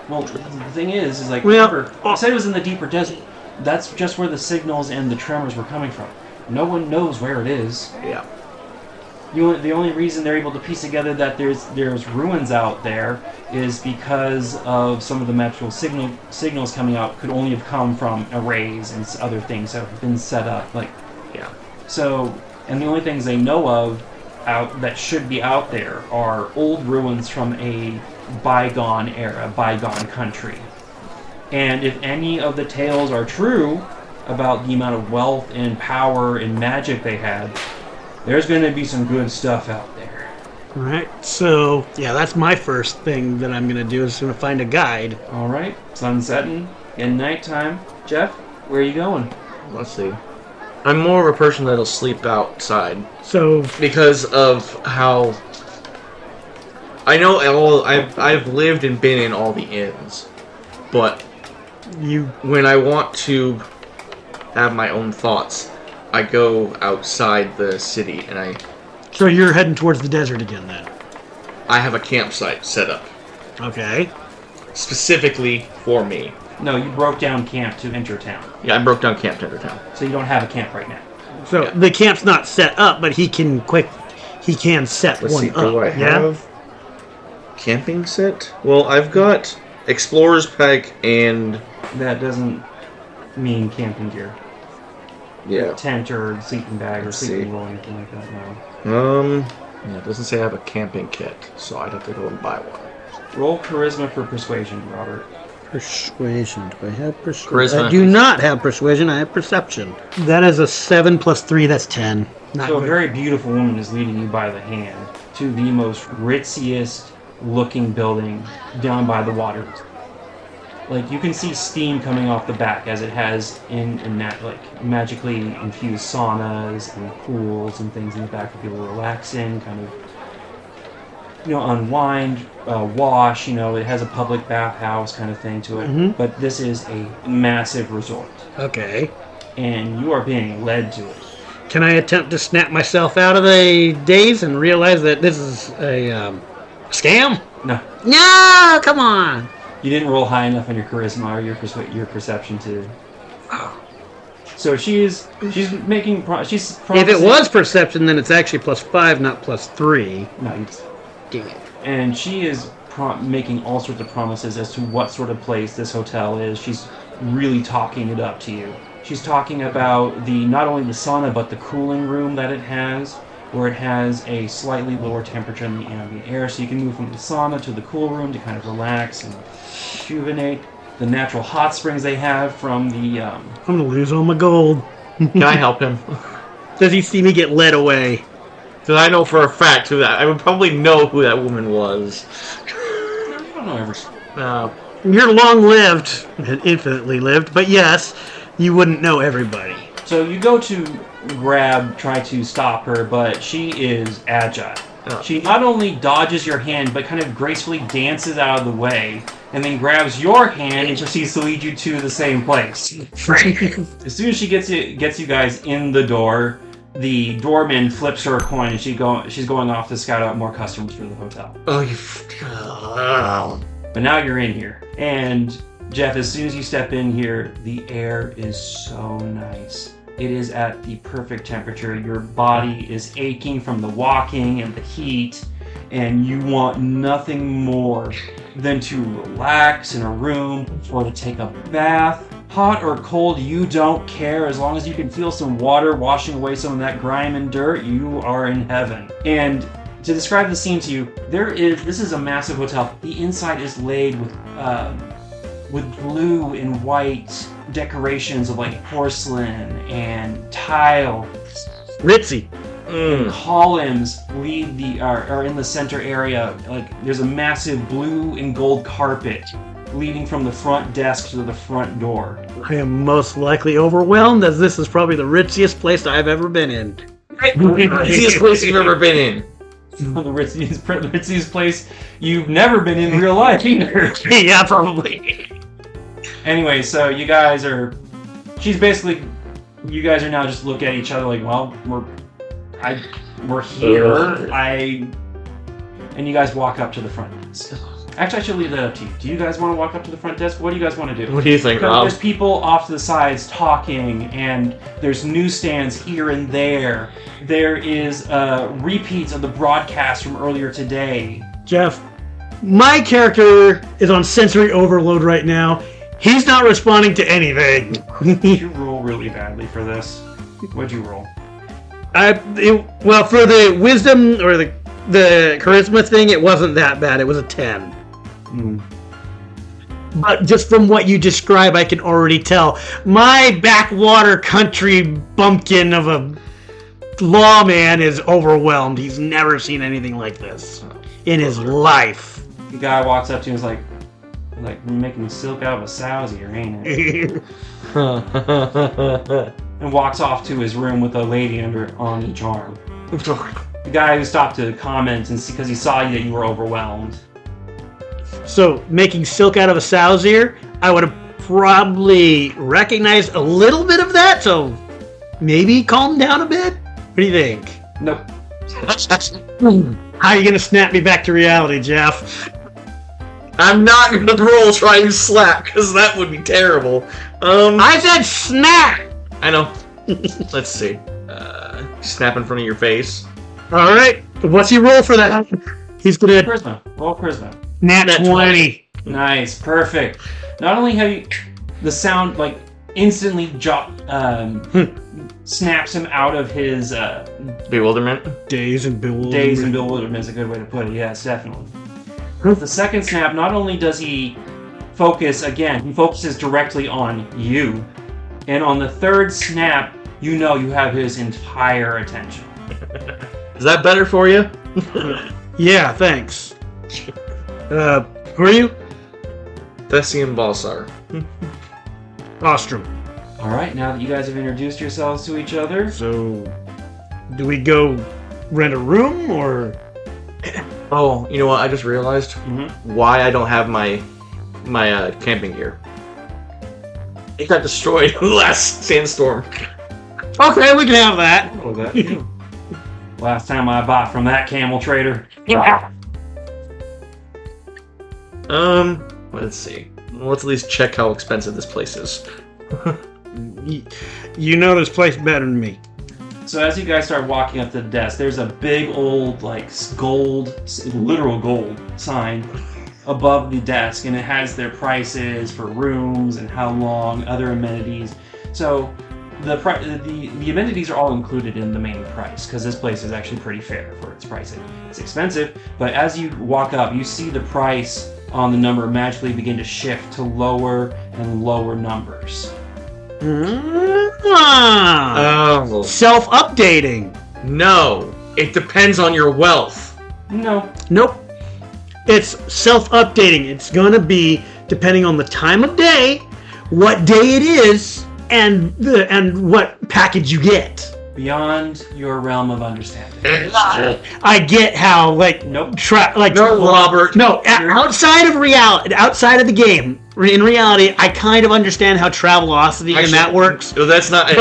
Well, the thing is Well, remember, I said it was in the deeper desert. That's just where the signals and the tremors were coming from. No one knows where it is. Yeah. The only reason they're able to piece together that there's ruins out there is because of some of the magical signals coming out could only have come from arrays and other things that have been set up. Yeah. So, and the only things they know of that should be out there are old ruins from a bygone era, bygone country. And if any of the tales are true about the amount of wealth and power and magic they had, there's going to be some good stuff out there. All right. So, yeah, that's my first thing that I'm going to do is going to find a guide. All right, sun's setting, and nighttime. Jeff, where are you going? Let's see. I'm more of a person that'll sleep outside So, because of how I know I've lived and been in all the inns, but when I want to have my own thoughts, I go outside the city and So you're heading towards the desert again then? I have a campsite set up Okay. specifically for me. No, you broke down camp to enter town, Yeah, I broke down Camp Tender Town. so you don't have a camp right now. So Yeah. the camp's not set up, but he can set Let's one see, up. do I yeah. have camping set? Well, I've got Explorer's Pack and That doesn't mean camping gear. yeah. Tent or sleeping bag or Let's sleeping see. roll or anything like that, no. Yeah, it doesn't say I have a camping kit, so I'd have to go and buy one. Roll charisma for persuasion, Robert. Persuasion. Do I have persuasion? Charisma. I do not have persuasion. I have perception. That is a 7 plus 3. That's 10. Not So a good. very beautiful woman is leading you by the hand to the most ritziest looking building down by the water. Like, you can see steam coming off the back as it has in that, magically infused saunas and pools and things in the back for people to relax in, kind of unwind, wash. It has a public bathhouse kind of thing to it. Mhm. But this is a massive resort, Okay. and you are being led to it. Can I attempt to snap myself out of the daze and realize that this is a scam? No, No, come on. you didn't roll high enough on your charisma or your perception to. So she's making she's. If it was perception, then it's actually +5, not +3. No, Dang it. and she is making all sorts of promises as to what sort of place this hotel is. She's really talking it up to you. She's talking about not only the sauna, but the cooling room that it has, where it has a slightly lower temperature in the ambient air, so you can move from the sauna to the cool room to kind of relax and rejuvenate. The natural hot springs they have from the... I'm going to lose all my gold. Can I help him? Does he see me get led away? Because I know for a fact who that... I would probably know who that woman was. I don't know every... You're long-lived, infinitely lived, but yes, you wouldn't know everybody. So you go to try to stop her, but she is agile. Oh. She not only dodges your hand, but kind of gracefully dances out of the way, and then grabs your hand and proceeds to lead you to the same place. As soon as she gets you guys in the door, the doorman flips her a coin, and she's going off to scout out more customers for the hotel. Oh, you... But now you're in here, and Jeff, as soon as you step in here, the air is so nice. It is at the perfect temperature. Your body is aching from the walking and the heat, and you want nothing more than to relax in a room or to take a bath. Hot or cold, you don't care. As long as you can feel some water washing away some of that grime and dirt, you are in heaven. And to describe the scene to you, this is a massive hotel. The inside is laid with blue and white decorations of like porcelain and tile. Ritzy. Columns are in the center area. Like there's a massive blue and gold carpet leading from the front desk to the front door. I am most likely overwhelmed, as this is probably the ritziest place I've ever been in. Easiest place you've ever been in. The ritziest place you've never been in real life either. Yeah, probably. Anyway, so you guys are now just look at each other like, well, we're here. And you guys walk up to the front desk. Actually, I should leave that up to you. Do you guys want to walk up to the front desk? What do you guys want to do? What do you think, Rob? There's people off to the sides talking, and there's newsstands here and there. There is repeats of the broadcast from earlier today. Jeff, my character is on sensory overload right now. He's not responding to anything. Did you roll really badly for this? What'd you roll? Well, for the wisdom or the charisma thing, it wasn't that bad. It was a 10. But just from what you describe, I can already tell. My backwater country bumpkin of a lawman is overwhelmed. He's never seen anything like this in his life. The guy walks up to you and is like making silk out of a sow's ear, ain't it? And walks off to his room with a lady on each arm. The guy who stopped to comment and because he saw that you were overwhelmed. So, making silk out of a sow's ear, I would have probably recognized a little bit of that, so maybe calm down a bit? What do you think? Nope. How are you going to snap me back to reality, Jeff? I'm not going to roll try and slap, because that would be terrible. I said snap! I know. Let's see. Snap in front of your face. Alright, what's he roll for that? He's going to... Charisma. Roll charisma. Nat 20. Nice. Perfect. Not only have you... The sound, like, instantly snaps him out of his... Bewilderment? Daze and bewilderment. Daze and bewilderment is a good way to put it. Yes, definitely. The second snap, not only does he focus, again, he focuses directly on you. And on the third snap, you know you have his entire attention. Is that better for you? Yeah, thanks. Who are you? Thesian Balasar. Austrum. Alright, now that you guys have introduced yourselves to each other... So, do we go rent a room, or...? Oh, you know what? I just realized why I don't have my camping gear. It got destroyed in the last sandstorm. Okay, we can have that. Oh, that too. Last time I bought from that camel trader. Let's see. Let's at least check how expensive this place is. You know this place better than me. So as you guys start walking up to the desk, there's a big old, like, gold, literal gold sign above the desk, and it has their prices for rooms and how long, other amenities. So the amenities are all included in the main price, because this place is actually pretty fair for its pricing. It's expensive, but as you walk up, you see the price on the number magically begin to shift to lower and lower numbers. Oh. Self-updating. No. It depends on your wealth. No. Nope. It's self-updating. It's going to be depending on the time of day, what day it is, and what package you get. Beyond your realm of understanding. I get how, like, Nope. No, Robert. No, outside of reality, outside of the game, in reality, I kind of understand how Travelocity and that works. No, that's not.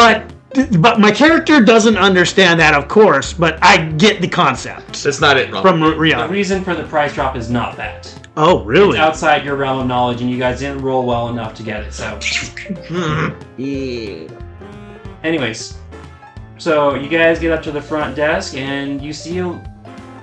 But my character doesn't understand that, of course. But I get the concept. That's not it, Robert. From The reality. reason for the price drop is not that. Oh, really? It's outside your realm of knowledge, and you guys didn't roll well enough to get it. So, Yeah. anyways, so you guys get up to the front desk, and you see a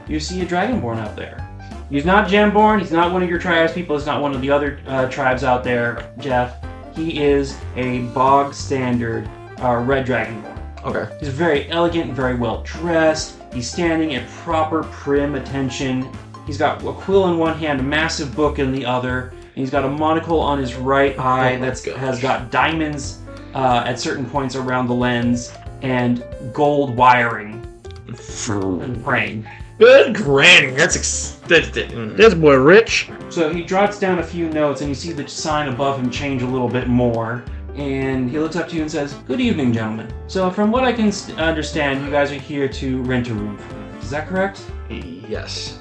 Dragonborn out there. He's not Gemborn. He's not one of your tribes people. He's not one of the other tribes out there, Jeff. He is a bog standard red Dragonborn. Okay. He's very elegant, very well dressed. He's standing in proper prim attention. He's got a quill in one hand, a massive book in the other, and he's got a monocle on his right eye that has got diamonds at certain points around the lens and gold wiring and frame. Good granny. That's This boy rich. So he jots down a few notes, and you see the sign above him change a little bit more. And he looks up to you and says, "Good evening, gentlemen. So from what I can understand, you guys are here to rent a room for me. Is that correct?" Yes.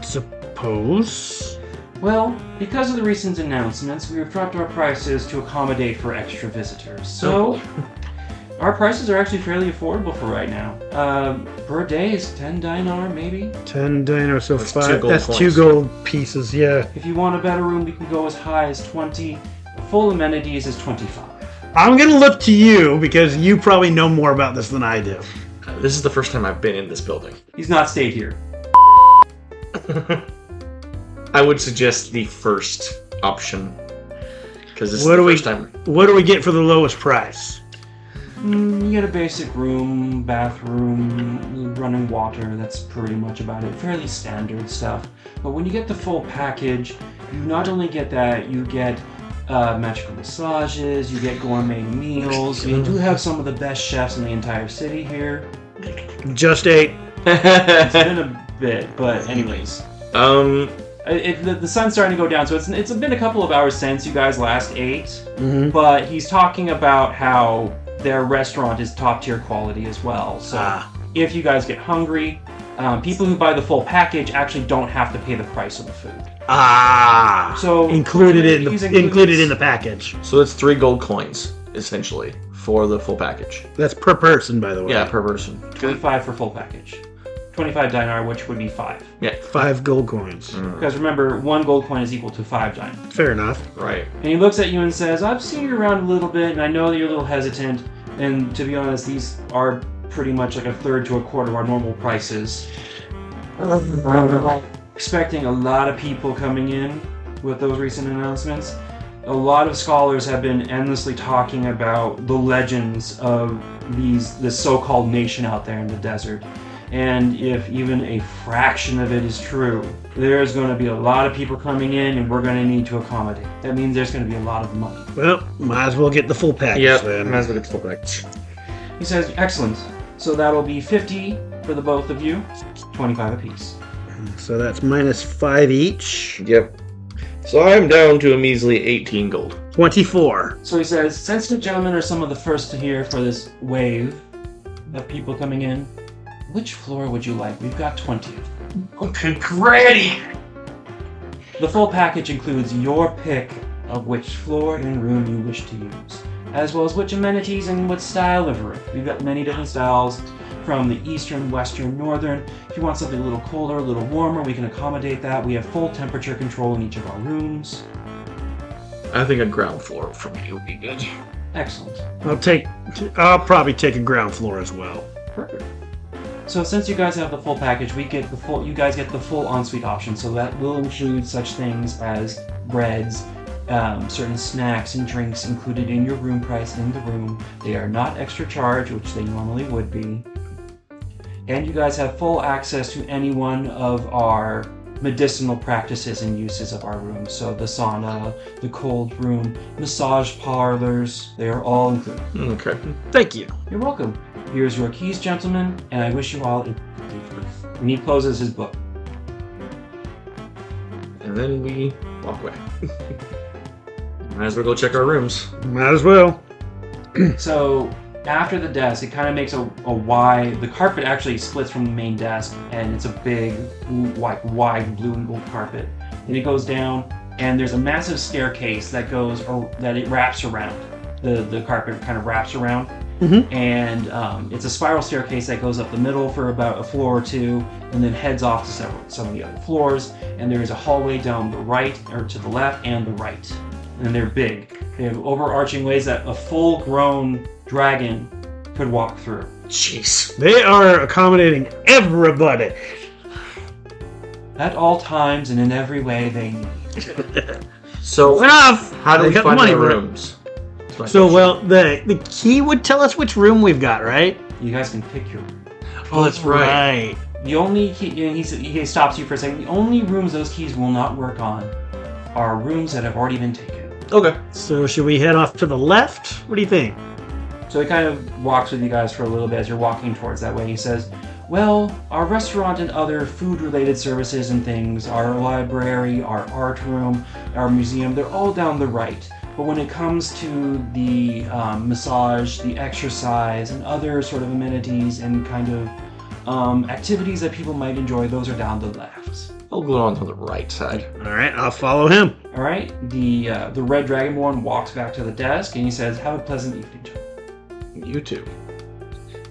Suppose. Well, because of the recent announcements, we have dropped our prices to accommodate for extra visitors. So, our prices are actually fairly affordable for right now. Per day is 10 dinar, maybe. 10 dinar, so That's 5. 2 gold That's coins. 2 gold pieces, yeah. If you want a better room, we can go as high as 20. Full amenities is 25. I'm going to look to you because you probably know more about this than I do. This is the first time I've been in this building. He's not stayed here. I would suggest the first option. Because this is What the do we- first time. What do we get for the lowest price? You get a basic room, bathroom, running water. That's pretty much about it. Fairly standard stuff. But when you get the full package, you not only get that, you get magical massages, you get gourmet meals. We do have some of the best chefs in the entire city here. Just 8. It's been a bit, but anyways. The sun's starting to go down, so it's been a couple of hours since you guys last ate. Mm-hmm. But he's talking about how their restaurant is top tier quality as well. So if you guys get hungry, people who buy the full package actually don't have to pay the price of the food. So included in he's the package. So it's 3 gold coins, essentially, for the full package. That's per person, by the way. Yeah, per person. 25 for full package. 25 dinar, which would be 5. Yeah. 5 gold coins. Because remember, 1 gold coin is equal to 5 dinar. Fair enough. Right. And he looks at you and says, "I've seen you around a little bit, and I know that you're a little hesitant. And to be honest, these are pretty much like a third to a quarter of our normal prices. Expecting a lot of people coming in with those recent announcements. A lot of scholars have been endlessly talking about the legends of this so-called nation out there in the desert. And if even a fraction of it is true, there's going to be a lot of people coming in, and we're going to need to accommodate. That means there's going to be a lot of money." Well, might as well get the full package then. Might as well get the full package. He says, "Excellent. So that'll be 50 for the both of you, 25 apiece." So that's minus 5 each. Yep. So I'm down to a measly 18 gold. 24. So he says, "Since the gentlemen are some of the first to hear for this wave of people coming in, which floor would you like? We've got 20 of them." Okay, ready. The full package includes your pick of which floor and room you wish to use, as well as which amenities and what style of room. We've got many different styles, from the eastern, western, northern. If you want something a little colder, a little warmer, we can accommodate that. We have full temperature control in each of our rooms. I think a ground floor for me would be good. Excellent. I'll probably take a ground floor as well. Perfect. So since you guys have the full package, you guys get the full ensuite option. So that will include such things as breads, certain snacks and drinks included in your room price in the room. They are not extra charge, which they normally would be. And you guys have full access to any one of our medicinal practices and uses of our rooms. So the sauna, the cold room, massage parlors, they are all included. Okay. Thank you. You're welcome. Here's your keys, gentlemen, and I wish you all a... And he closes his book. And then we walk away. Might as well go check our rooms. Might as well. So after the desk, it kind of makes a wide... The carpet actually splits from the main desk, and it's a big, wide blue and gold carpet. And it goes down, and there's a massive staircase that goes, or that it wraps around. The carpet kind of wraps around. Mm-hmm. And it's a spiral staircase that goes up the middle for about a floor or two, and then heads off to some of the other floors. And there is a hallway down the right, or to the left and the right. And they're big. They have overarching ways that a full-grown dragon could walk through. Jeez. They are accommodating everybody. At all times and in every way they need. So, Enough! how do They we got find money our for it. rooms? That's my So, question. well, the key would tell us which room we've got, right? You guys can pick your... Oh, that's right. The only key, he stops you for a second. The only rooms those keys will not work on are rooms that have already been taken. Okay. So should we head off to the left? What do you think? So he kind of walks with you guys for a little bit as you're walking towards that way. He says, well, our restaurant and other food-related services and things, our library, our art room, our museum, they're all down the right. But when it comes to the massage, the exercise, and other sort of amenities and kind of activities that people might enjoy, those are down the left. I'll go on to the right side. All right, I'll follow him. All right, the red Dragonborn walks back to the desk and he says, have a pleasant evening, gentlemen. You too.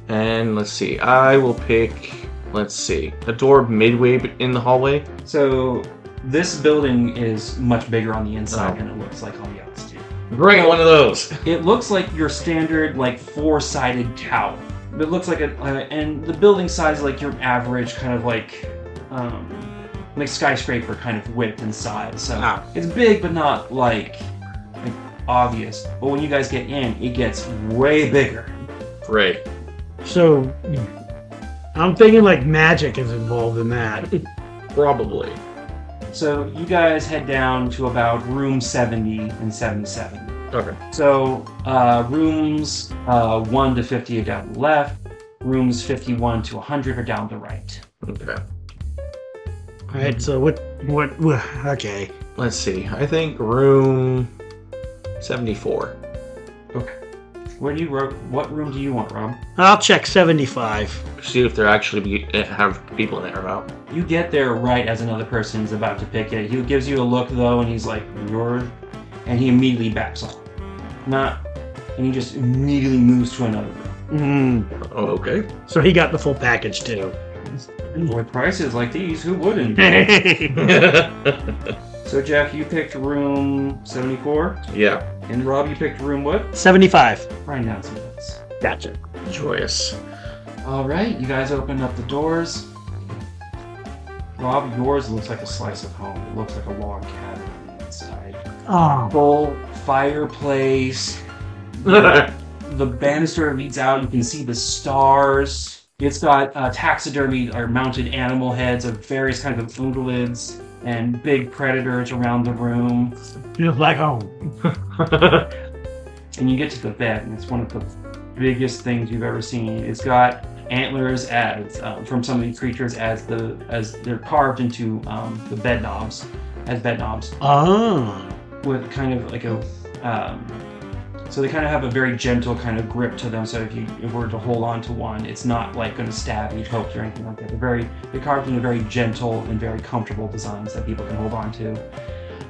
And let's see. I will pick, a door midway in the hallway. So this building is much bigger on the inside than it looks like on the outside. Bring one of those. It looks like your standard, like, four-sided tower. It looks like and the building size is like your average kind of like skyscraper kind of width and size. So it's big, but not like obvious. But when you guys get in, it gets way bigger. Great. So I'm thinking like magic is involved in that. Probably. So you guys head down to about room 70 and 77. Okay. So rooms 1 to 50 are down the left. Rooms 51 to 100 are down the right. Okay. All right, so what okay. Let's see. I think room 74. Okay. What room do you want, Rob? I'll check 75. See if there actually have people in there about. You get there right as another person's about to pick it. He gives you a look though, and he's like, "You're," and he immediately backs off. And he just immediately moves to another room. Oh, okay. So he got the full package too. With prices like these, who wouldn't? So Jeff, you picked room 74, Yeah. and Rob, you picked room what? 75. Write down some notes. Gotcha. Joyous. All right, you guys open up the doors. Rob, yours looks like a slice of home. It looks like a log cabin on the inside. Oh. Full fireplace. The banister leads out. You can see the stars. It's got taxidermy or mounted animal heads of various kinds of ungulates and big predators around the room. Feels like home. And you get to the bed, and it's one of the biggest things you've ever seen. It's got antlers as from some of these creatures as they're carved into the bed knobs as bed knobs. Oh. With kind of like So they kind of have a very gentle kind of grip to them. So if you were to hold on to one, it's not like going to stab you, poke you, or anything like that. They're carved into very gentle and very comfortable designs that people can hold on to.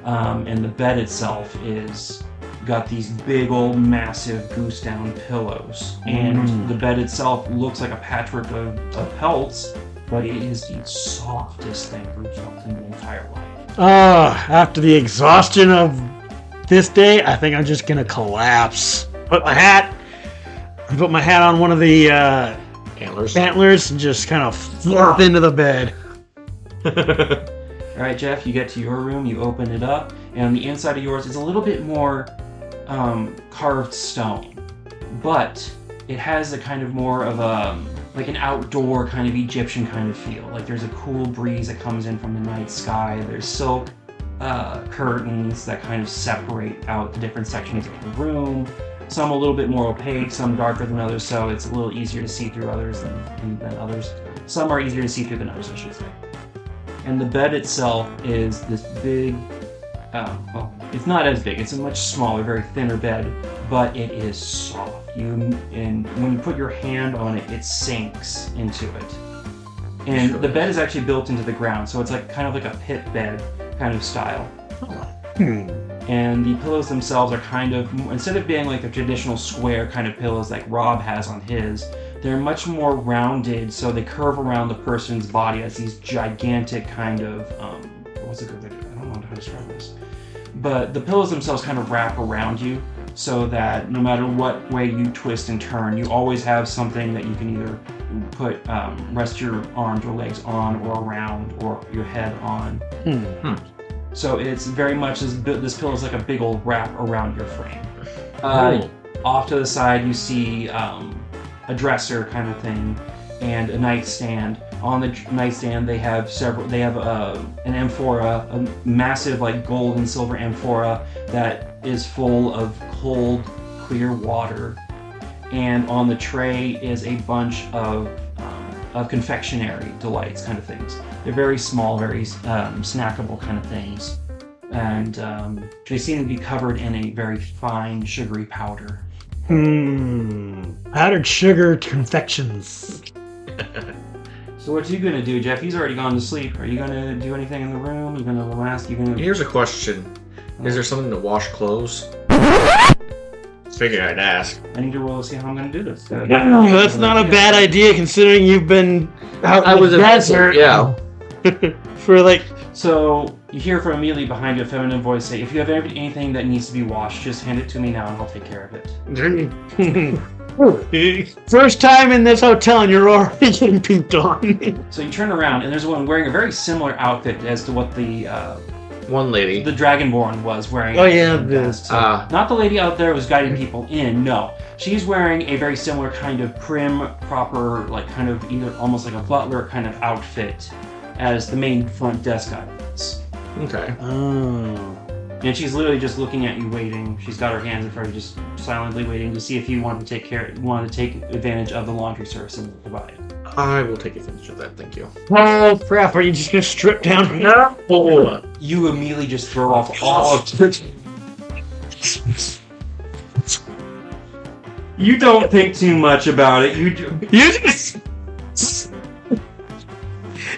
And the bed itself is got these big old massive goose down pillows. And the bed itself looks like a patchwork of pelts, but it is the softest thing Bruce felt in the entire life. After the exhaustion of this day, I think I'm just gonna collapse. Put my hat on one of the antlers and just kind of flop into the bed. All right, Jeff, you get to your room, you open it up, and on the inside of yours is a little bit more carved stone, but it has a kind of more of a like an outdoor kind of Egyptian kind of feel. Like there's a cool breeze that comes in from the night sky. There's silk curtains that kind of separate out the different sections of the room. Some a little bit more opaque, some darker than others, so it's a little easier to see through others than others. Some are easier to see through than others, I should say. And the bed itself is this big, well, it's not as big, it's a much smaller, very thinner bed, but it is soft. And when you put your hand on it, it sinks into it. And the bed is actually built into the ground, so it's like kind of like a pit bed kind of style. And the pillows themselves are kind of, instead of being like the traditional square kind of pillows like Rob has on his, they're much more rounded, so they curve around the person's body as these gigantic kind of, what's a good way to, I don't know how to describe this. But the pillows themselves kind of wrap around you, so that no matter what way you twist and turn, you always have something that you can either put, rest your arms or legs on, or around, or your head on. So it's very much, this pillow is like a big old wrap around your frame. Off to the side you see a dresser kind of thing, and a nightstand. On the nightstand they have an amphora, a massive like gold and silver amphora that is full of cold, clear water. And on the tray is a bunch of confectionery delights kind of things. They're very small, very snackable kind of things. And they seem to be covered in a very fine, sugary powder. Powdered sugar confections. So what are you gonna do, Jeff? He's already gone to sleep. Are you gonna do anything in the room? Are you gonna relax? Here's a question. Is there something to wash clothes? Figured I'd ask. I need to roll to see how I'm gonna do this. That's not a bad idea considering you've been out in the desert. Yeah. For like... So you hear from immediately behind you a feminine voice say, if you have anything that needs to be washed, just hand it to me now and I'll take care of it. First time in this hotel and you're already getting peeped on. So you turn around and there's one wearing a very similar outfit as to what the one lady, the Dragonborn, was wearing. Oh yeah, this. Not the lady out there who was guiding people in. No, she's wearing a very similar kind of prim, proper, like kind of either almost like a butler kind of outfit as the main front desk guy was. Okay. Oh. And she's literally just looking at you, waiting. She's got her hands in front of you, just silently waiting to see if you want to take advantage of the laundry service and provide. I will take advantage of that, thank you. Oh crap! Are you just gonna strip down? No. You immediately just throw off all of it. You don't think too much about it. You just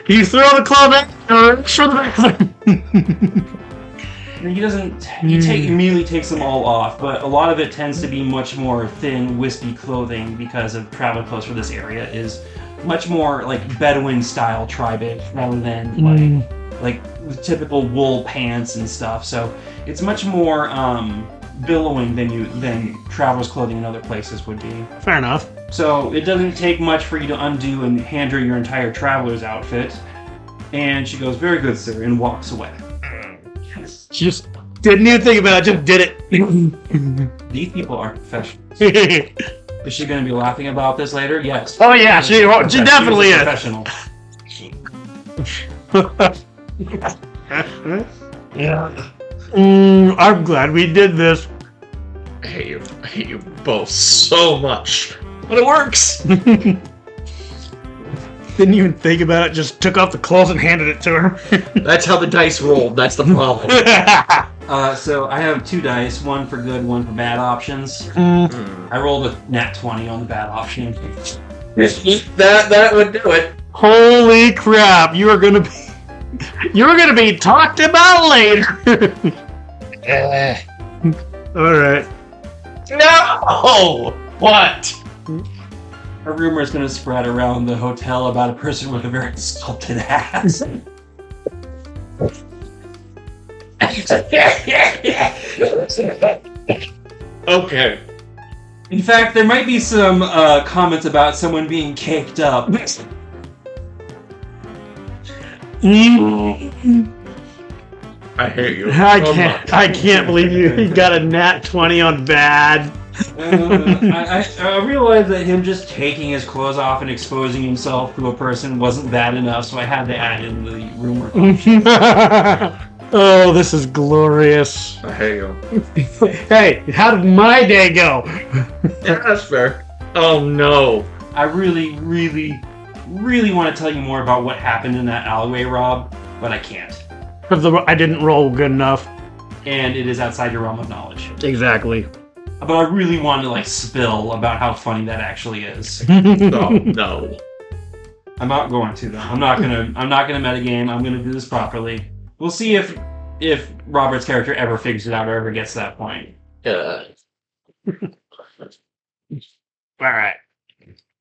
you throw the clothes back and reach for the bathroom. He doesn't. He immediately takes them all off, but a lot of it tends to be much more thin, wispy clothing because of travel clothes for this area is much more like Bedouin-style tribe rather than like typical wool pants and stuff. So it's much more billowing than traveler's clothing in other places would be. Fair enough. So it doesn't take much for you to undo and hand her your entire traveler's outfit, and she goes, "Very good, sir," and walks away. She just didn't even think about it, just did it. These people are professionals. Is she going to be laughing about this later? Yes. Oh yeah, she definitely is. Professional. Yeah. I'm glad we did this. I hate you both so much. But it works. Didn't even think about it, just took off the clothes and handed it to her. That's how the dice rolled, that's the problem. So I have 2 dice, one for good, one for bad options. Hmm. I rolled a nat 20 on the bad option. That would do it. Holy crap! You're gonna be talked about later. All right. No! What? A rumor is going to spread around the hotel about a person with a very sculpted ass. Okay. In fact, there might be some comments about someone being caked up. I hate you. I can't believe you got a nat 20 on bad. I realized that him just taking his clothes off and exposing himself to a person wasn't bad enough, so I had to add in the rumor. Oh, this is glorious. I hate you. Hey, how did my day go? Yeah, that's fair. Oh no. I really, really, really want to tell you more about what happened in that alleyway, Rob, but I can't. Because I didn't roll good enough. And it is outside your realm of knowledge. Exactly. But I really want to spill about how funny that actually is. Oh no. I'm not going to though. I'm not gonna metagame. I'm gonna do this properly. We'll see if Robert's character ever figures it out or ever gets to that point. Yeah. Alright.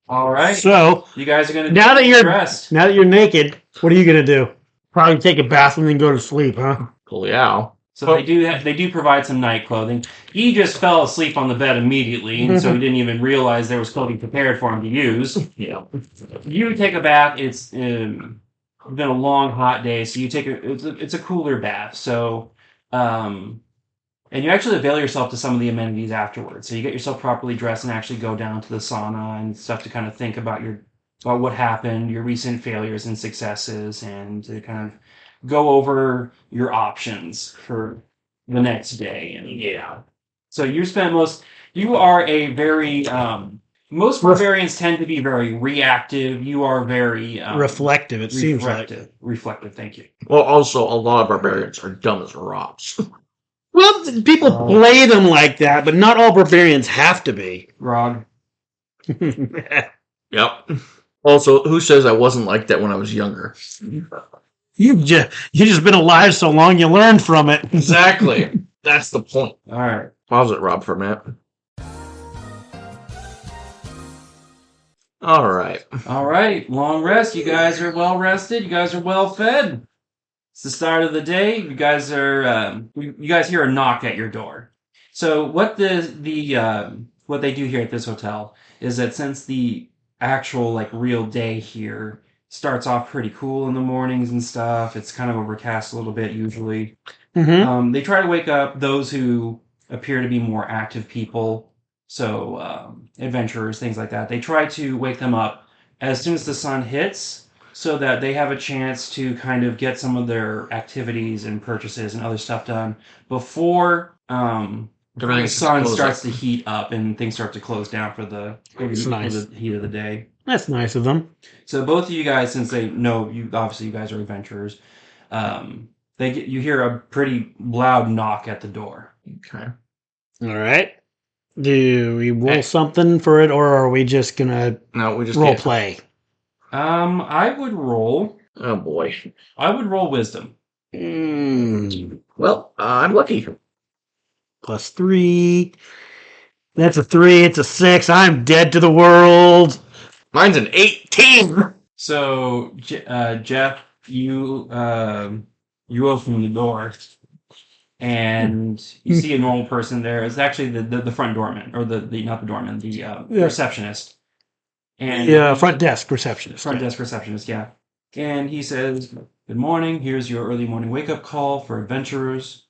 Alright. So, You guys are gonna now that you're dressed. now that you're naked, what are you gonna do? Probably take a bath and then go to sleep, huh? Cool, yeah. So they do provide some night clothing. He just fell asleep on the bed immediately, and so he didn't even realize there was clothing prepared for him to use. Yeah. You take a bath. It's been a long, hot day, so you take it's a cooler bath. So, and you actually avail yourself to some of the amenities afterwards. So you get yourself properly dressed and actually go down to the sauna and stuff to kind of think about what happened, your recent failures and successes, and to kind of go over your options for the next day. And yeah, so you are a very most barbarians tend to be very reactive. You are very Reflective, it seems like. Reflective, thank you. Well, also, a lot of barbarians are dumb as rocks. Well, people play them like that, but not all barbarians have to be. Rog. Yep. Also, who says I wasn't like that when I was younger? You've just been alive so long, you learned from it. Exactly. That's the point. All right. Pause it, Rob, for a minute. All right. All right. Long rest. You guys are well rested. You guys are well fed. It's the start of the day. You guys are. You guys hear a knock at your door. So what what they do here at this hotel is that since the actual real day here starts off pretty cool in the mornings and stuff, it's kind of overcast a little bit usually. Mm-hmm. They try to wake up those who appear to be more active people. So adventurers, things like that. They try to wake them up as soon as the sun hits so that they have a chance to kind of get some of their activities and purchases and other stuff done before the sun starts to heat up and things start to close down for the heat of the day. That's nice of them. So both of you guys, since they know you, obviously you guys are adventurers, you hear a pretty loud knock at the door. Okay. All right. Do we roll something for it, or are we just gonna role play? I would roll. Oh boy. I would roll wisdom. Well, I'm lucky. +3. That's a 3. It's a 6. I'm dead to the world. Mine's an 18. So, Jeff, you open the door, and you see a normal person there. It's actually the front doorman, or the not the doorman, the receptionist. And front desk receptionist. Front desk receptionist, yeah. And he says, "Good morning. Here's your early morning wake-up call for adventurers.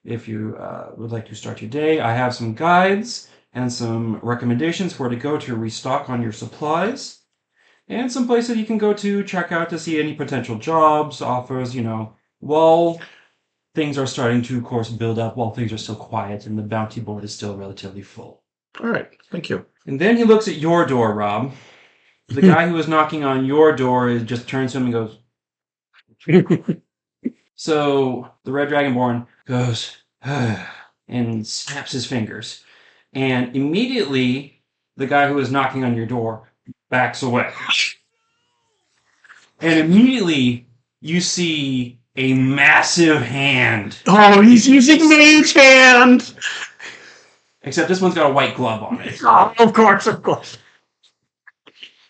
If you would like to start your day, I have some guides and some recommendations for where to go to restock on your supplies, and some places you can go to check out to see any potential jobs, offers, while things are starting to, of course, build up, while things are still quiet and the bounty board is still relatively full." All right. Thank you. And then he looks at your door, Rob. The guy who was knocking on your door just turns to him and goes... So the Red Dragonborn goes, and snaps his fingers. And immediately, the guy who is knocking on your door backs away. And immediately, you see a massive hand. Oh, he's using Mage Hand! Except this one's got a white glove on it. Oh, of course.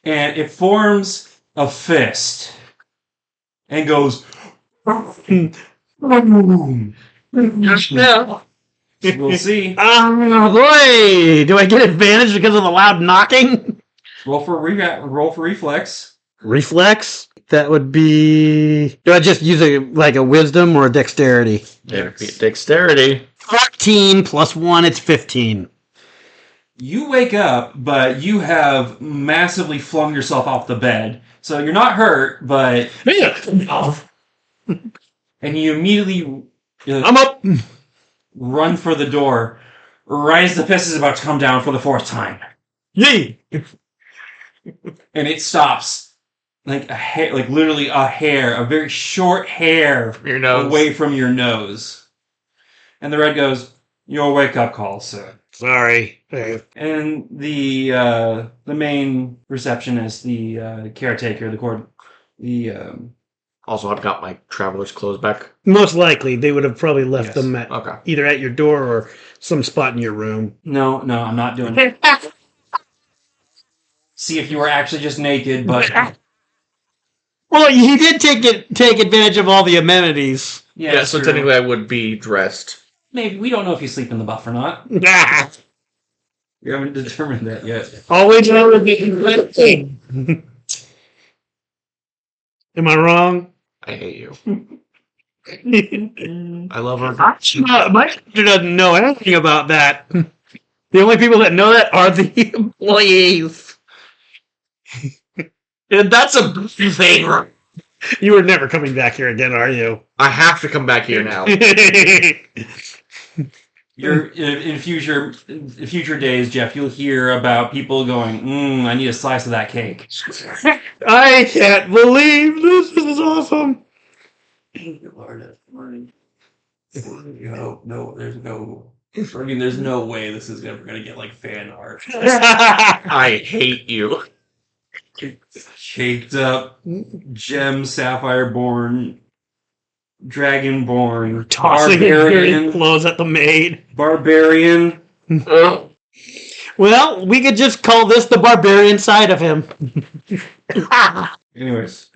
And it forms a fist. And goes... We'll see. Oh, boy! Do I get advantage because of the loud knocking? Roll for reflex. Reflex? That would be... Do I just use a wisdom or a dexterity? Dexterity. 14 plus 1, it's 15. You wake up, but you have massively flung yourself off the bed. So you're not hurt, but... And you immediately... I'm up! Run for the door. Right as the fist is about to come down for the 4th time. Yay! And it stops. Like a hair, like literally a hair, a very short hair Your nose. away from your nose. And the red goes, "Your wake-up call, sir." Sorry. And the main receptionist, the caretaker, Also, I've got my traveler's clothes back. Most likely, they would have probably left Yes. them at Okay. either at your door or some spot in your room. No, I'm not doing it. See if you were actually just naked, but Well, he did take advantage of all the amenities. Yeah, so true. technically I would be dressed. Maybe we don't know if you sleep in the buff or not. You haven't determined that yet. All we know is that Am I wrong? I hate you. I love her. My character doesn't know anything about that. The only people that know that are the employees. And that's a thing. You are never coming back here again, are you? I have to come back here now. You're in future days, Jeff. You'll hear about people going, "I need a slice of that cake." I can't believe this. This is awesome. There's no way this is ever gonna get like fan art. I hate you. Shaped up, gem, sapphire born, dragonborn, Tossing his dirty barbarian, clothes at the maid. barbarian. Well, we could just call this the barbarian side of him. Anyways.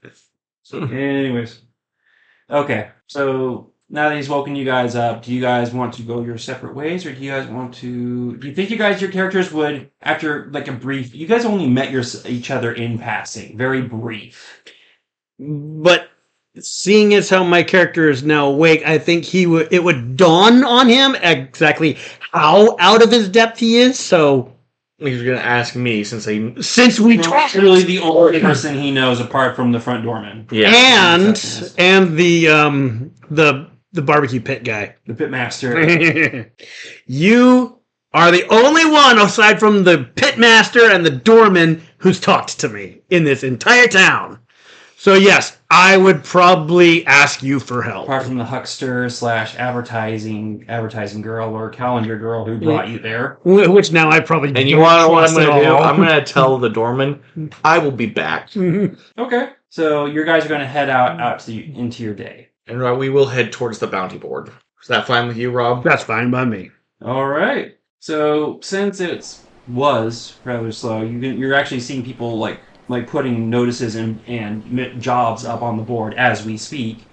Okay, so now that he's woken you guys up, do you guys want to go your separate ways, or do you guys want to... Do you think your characters would, after like a brief... You guys only met each other in passing. Very brief. But seeing as how my character is now awake, I think it would dawn on him exactly how out of his depth he is. So He's gonna ask me since we talked, Literally the only person he knows apart from the front doorman. yeah. and the barbecue pit guy. The pitmaster. You are the only one aside from the pitmaster and the doorman who's talked to me in this entire town. So yes, I would probably ask you for help. Apart from the huckster / advertising girl or calendar girl who brought you there. Which now I probably And you don't want to know what I'm trust going to at do? all. I'm going to tell the doorman I will be back. Okay. So your guys are going to head out into your day. And we will head towards the bounty board. Is that fine with you, Rob? That's fine by me. All right. So since it was rather slow, you're actually seeing people like putting notices and jobs up on the board as we speak.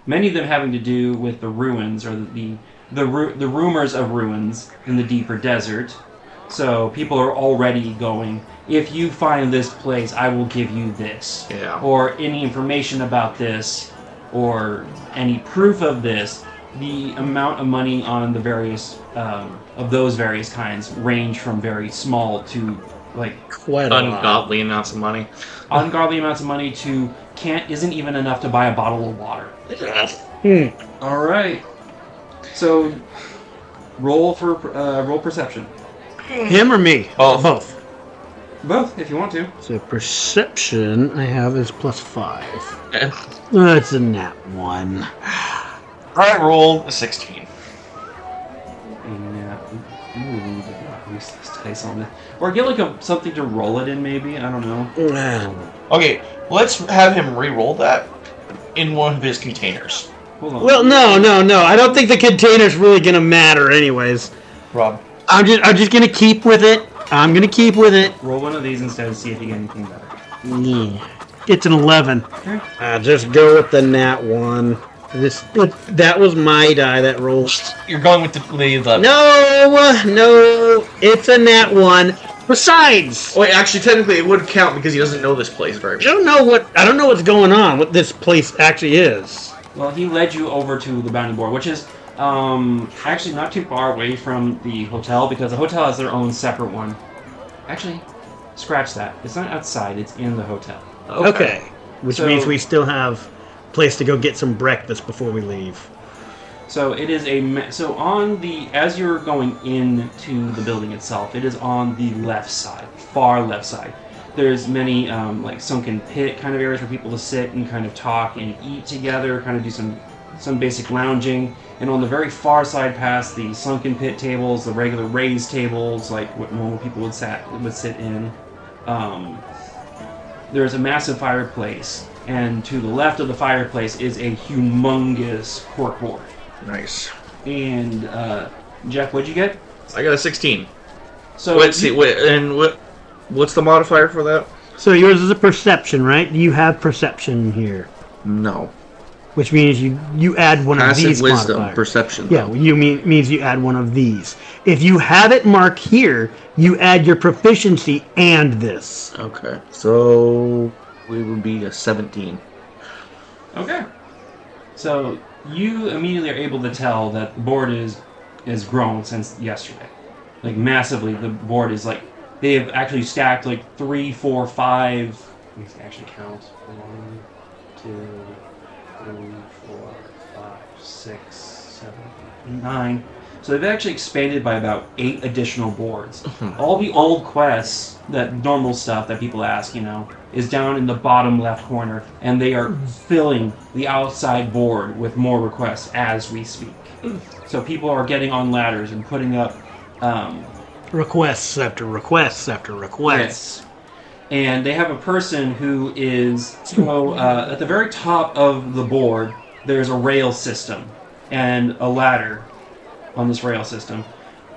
Many of them having to do with the ruins or the rumors of ruins in the deeper desert. So people are already going, if you find this place, I will give you this. Yeah. Or any information about this, or any proof of this. The amount of money on the various of those various kinds range from very small to like Quite a lot. Ungodly amounts of money. ungodly amounts of money to isn't even enough to buy a bottle of water. All right. So roll perception. Him or me? Both. Both. Both, if you want to. So perception I have is +5. That's a nat 1. I rolled a 16. place on it. Or get like something to roll it in, maybe. I don't know. Okay, let's have him re-roll that in one of his containers. Hold on. Well, no. I don't think the container's really gonna matter, anyways. Rob. I'm just gonna keep with it. I'm gonna keep with it. Roll one of these instead and see if you get anything better. Yeah. It's an 11. Okay. Just go with the nat 1. That was my die that rolled. You're going with the 11. No, it's a nat 1. Besides, Wait, actually, technically, it would count because he doesn't know this place very well. I don't know what's going on. What this place actually is. Well, he led you over to the bounty board, which is actually not too far away from the hotel, because the hotel has their own separate one. Actually, scratch that. It's not outside, it's in the hotel. Okay. Which So- means we still have a place to go get some breakfast before we leave. So it is so on the, as you're going into the building itself, it is on the left side, far left side. There's many like sunken pit kind of areas for people to sit and kind of talk and eat together, kind of do some basic lounging. And on the very far side, past the sunken pit tables, the regular raised tables, like what normal people would sit in, there's a massive fireplace. And to the left of the fireplace is a humongous corkboard. Nice. And Jeff, what'd you get? I got a 16. So Let's see. What's the modifier for that? So yours is a perception, right? You have perception here, No. which means you add one of Passive these wisdom, modifiers. perception. Yeah, means you add one of these. If you have it marked here, you add your proficiency and this. Okay. So we would be a 17. Okay. So you immediately are able to tell that the board is grown since yesterday, like massively. The board is like they have actually stacked like 3, 4, 5. Let me actually count. 1, 2, 3, 4, 5, 6, 7, 8, 9. So they've actually expanded by about 8 additional boards. All the old quests, that normal stuff that people ask, is down in the bottom left corner, and they are filling the outside board with more requests as we speak. So people are getting on ladders and putting up Requests after requests after requests. yes. And they have a person who is at the very top of the board. There's a rail system and a ladder on this rail system,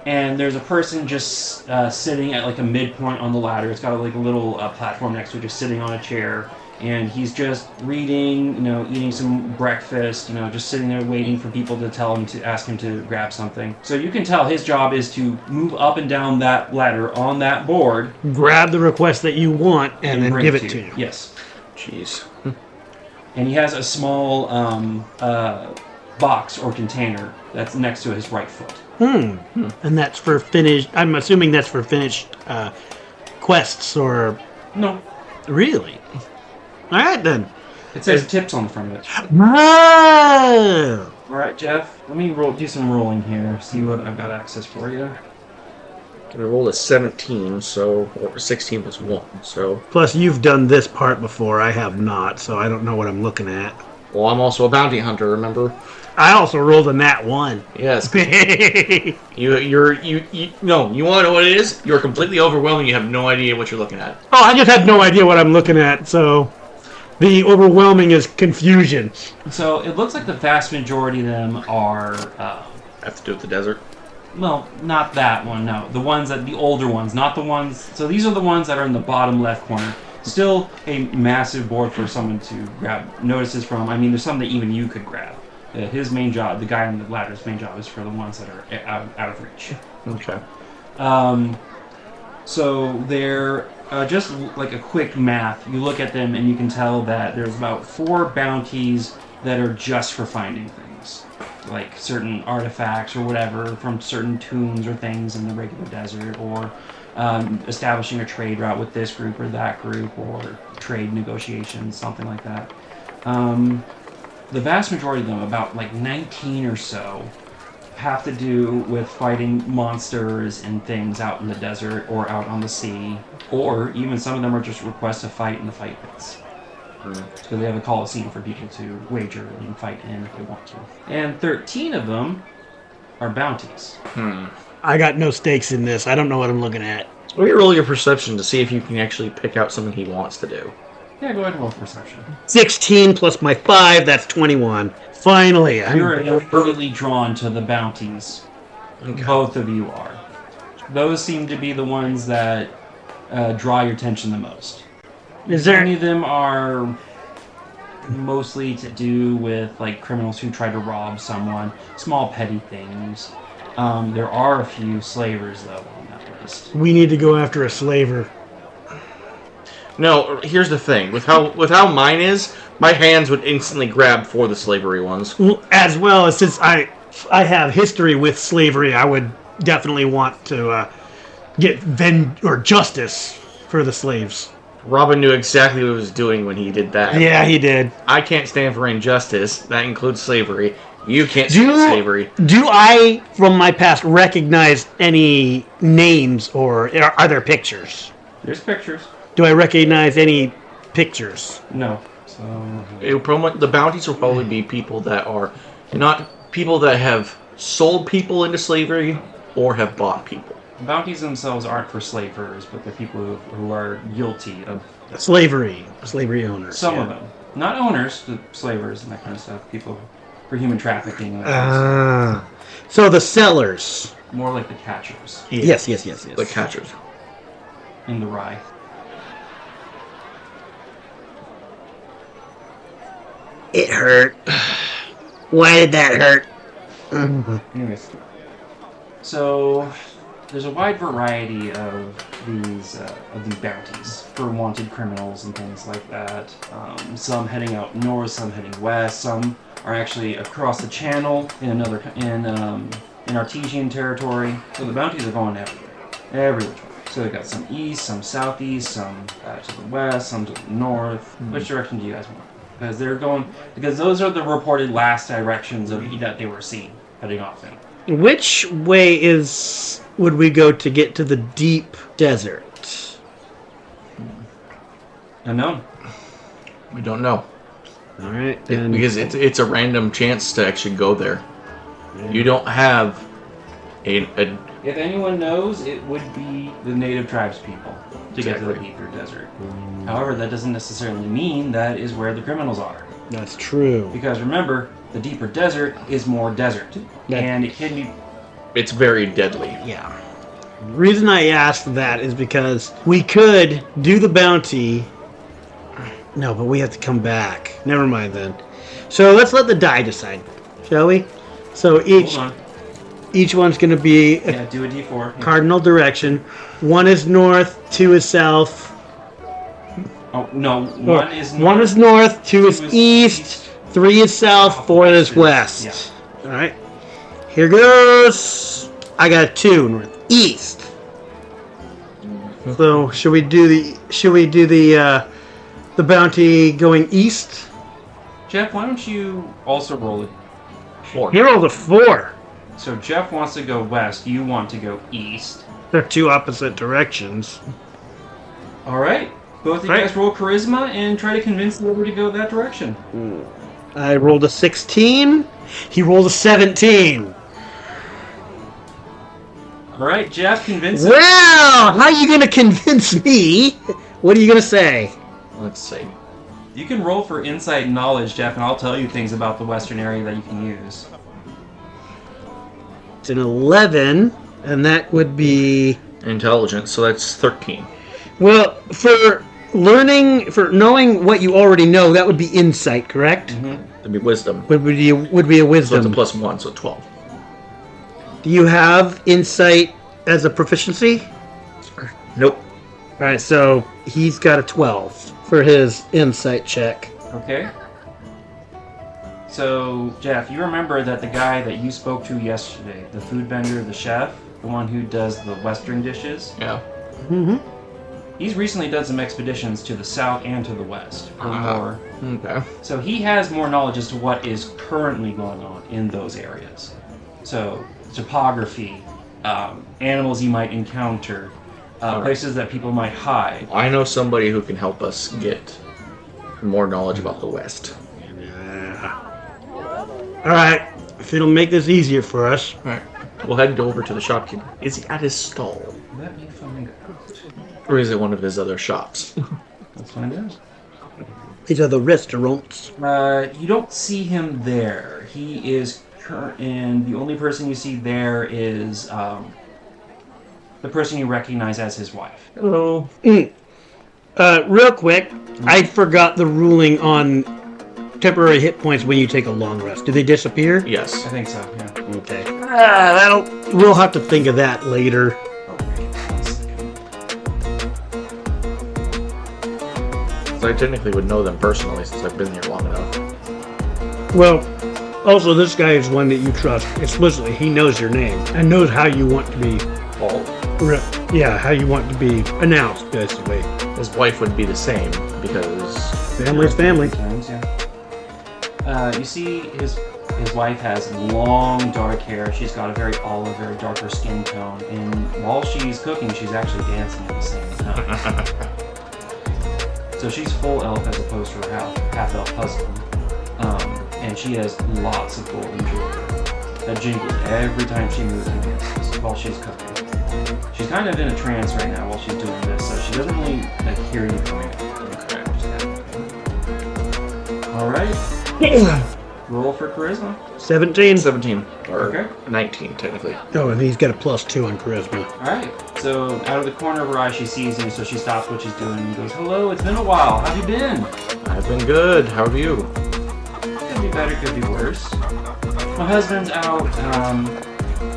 and there's a person just sitting at like a midpoint on the ladder. It's got a little platform next to it, just sitting on a chair, and he's just reading, eating some breakfast, just sitting there waiting for people to ask him to grab something. So you can tell his job is to move up and down that ladder on that board, Grab the request that you want and then bring give it to you. Yes. Jeez. And he has a small box or container that's next to his right foot. And that's for finished. I'm assuming that's for finished quests or. No. Really? All right then. It says tips on the front of it. Oh! All right, Jeff. Let me do some rolling here. See what I've got access for you. I rolled a 17, or 16 plus 1, so... Plus, you've done this part before. I have not, so I don't know what I'm looking at. Well, I'm also a bounty hunter, remember? I also rolled a nat 1. Yes. Oh, You want to know what it is? You're completely overwhelmed and you have no idea what you're looking at. I just have no idea what I'm looking at, so the overwhelming is confusion. So it looks like the vast majority of them are, Have to do with the desert. well, not that one, no. The older ones, not the ones. So these are the ones that are in the bottom left corner. Still a massive board for someone to grab notices from. I mean, there's some that even you could grab. His main job, the guy on the ladder's main job, is for the ones that are out of reach. Okay. So they're just like a quick math. You look at them and you can tell that there's about 4 bounties that are just for finding things, like certain artifacts or whatever from certain tombs or things in the regular desert, or establishing a trade route with this group or that group, or trade negotiations, something like that. The vast majority of them, about like 19 or so, have to do with fighting monsters and things out in the desert or out on the sea, or even some of them are just requests to fight in the fight pits. So they have a coliseum for people to wager and fight in if they want to. And 13 of them are bounties. I got no stakes in this. I don't know what I'm looking at. Let me roll your perception to see if you can actually pick out something he wants to do. Yeah, go ahead and roll perception. 16 plus my 5, that's 21. Finally. You're immediately drawn to the bounties. Okay. Both of you are. Those seem to be the ones that draw your attention the most. Is there Many of them are mostly to do with like criminals who try to rob someone, small petty things. There are a few slavers though on that list. We need to go after a slaver. No, here's the thing. With how mine is, my hands would instantly grab for the slavery ones. As well as since I have history with slavery, I would definitely want to get justice for the slaves. Robin knew exactly what he was doing when he did that. Yeah, he did. I can't stand for injustice. That includes slavery. You can't stand slavery. Do I, from my past, recognize any names or are there pictures? There's pictures. Do I recognize any pictures? No. So The bounties will probably be people that are not people that have sold people into slavery or have bought people. bounties themselves aren't for slavers, but the people who are guilty of Slavery owners. some of them. Not owners, the slavers and that kind of stuff. People for human trafficking. And that kind of stuff. So the sellers. More like the catchers Yes. The catchers. in the rye. It hurt. Why did that hurt? Anyways, so there's a wide variety of these bounties for wanted criminals and things like that. Some heading out north, some heading west. Some are actually across the channel in Artesian territory. So the bounties are going every which way. So they got some east, some southeast, some to the west, some to the north. Which direction do you guys want? Because those are the reported last directions that they were seen heading off in. Which way would we go to get to the deep desert? Unknown. We don't know. All right. Because it's a random chance to actually go there. Yeah. You don't have a If anyone knows, it would be the native tribes people to get to the Exactly. deeper desert. However, that doesn't necessarily mean that is where the criminals are. That's true. Because remember, the deeper desert is more desert. And it can be... it's very deadly. Yeah. The reason I asked that is because we could do the bounty. No, but we have to come back. Never mind then. So let's let the die decide, shall we? So Hold on. each one's going to be a Yeah, do a D4. Yeah. cardinal direction. 1 is north, 2 is south. Oh, no. One is north. 1 is north, 2 is two is east, 3 is south, 4 is west. Yeah. All right. Here goes. I got 2 northeast. So should we do the bounty going east? Jeff, why don't you also roll it? 4. He rolled a 4. So Jeff wants to go west. You want to go east. They're two opposite directions. All right. Both of you Right. guys roll charisma and try to convince the other to go that direction. I rolled a 16. He rolled a 17. All right, Jeff, convince him. Well, how are you going to convince me? What are you going to say? Let's see. You can roll for insight and knowledge, Jeff, and I'll tell you things about the western area that you can use. It's an 11, and that would be... Intelligence, so that's 13. Well, for knowing what you already know, that would be insight, correct? That'd be wisdom. Would be a So wisdom. it's a +1, so 12. Do you have insight as a proficiency? Nope. All right, so he's got a 12 for his insight check. Okay. So, Jeff, you remember that the guy that you spoke to yesterday, the food vendor, the chef, the one who does the western dishes, Yeah. Mm-hmm. he's recently done some expeditions to the south and to the west for more. Okay. So he has more knowledge as to what is currently going on in those areas. So, topography, animals you might encounter, places that people might hide. I know somebody who can help us get more knowledge about the West. All right, if it'll make this easier for us. Alright. We'll head over to the shopkeeper. Is he at his stall? Let me find out. Or is it one of his other shops? Let's find out. These are the restaurants. You don't see him there. He is and the only person you see there is the person you recognize as his wife. Hello. Real quick, I forgot the ruling on temporary hit points when you take a long rest. Do they disappear? Yes. I think so, yeah. Okay. We'll have to think of that later. So I technically would know them personally since I've been here long enough. Well, also this guy is one that you trust explicitly. He knows your name and knows how you want to be. Paul. Yeah, how you want to be announced, basically. His wife would be the same because Family's family. Sometimes, yeah. You see his wife has long dark hair. She's got a very olive, very darker skin tone. And while she's cooking, she's actually dancing at the same time. So she's full elf as opposed to her half elf husband. And she has lots of golden jewelry that jingles every time she moves and dances while she's cooking. She's kind of in a trance right now while she's doing this, so she doesn't really hear you coming up. Alright. Roll for charisma. 17. 17. Or Okay. 19, technically. Oh, and he's got a +2 on charisma. Alright. So out of the corner of her eye she sees you, so she stops what she's doing and goes, "Hello, it's been a while. How have you been?" I've been good. How are you? Could be better, could be worse. My husband's out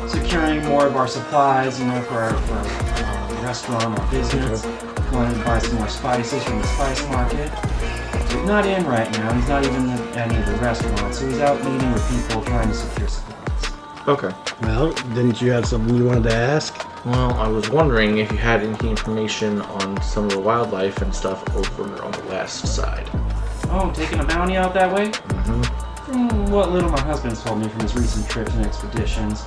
securing more of our supplies, for our restaurant, our business. Wanted to buy some more spices from the spice market. He's not in right now. He's not even at any of the restaurants, so he's out meeting with people trying to secure supplies. Okay. Well, didn't you have something you wanted to ask? Well, I was wondering if you had any information on some of the wildlife and stuff over on the west side. Oh, taking a bounty out that way? Mm-hmm. From what little my husband's told me from his recent trips and expeditions,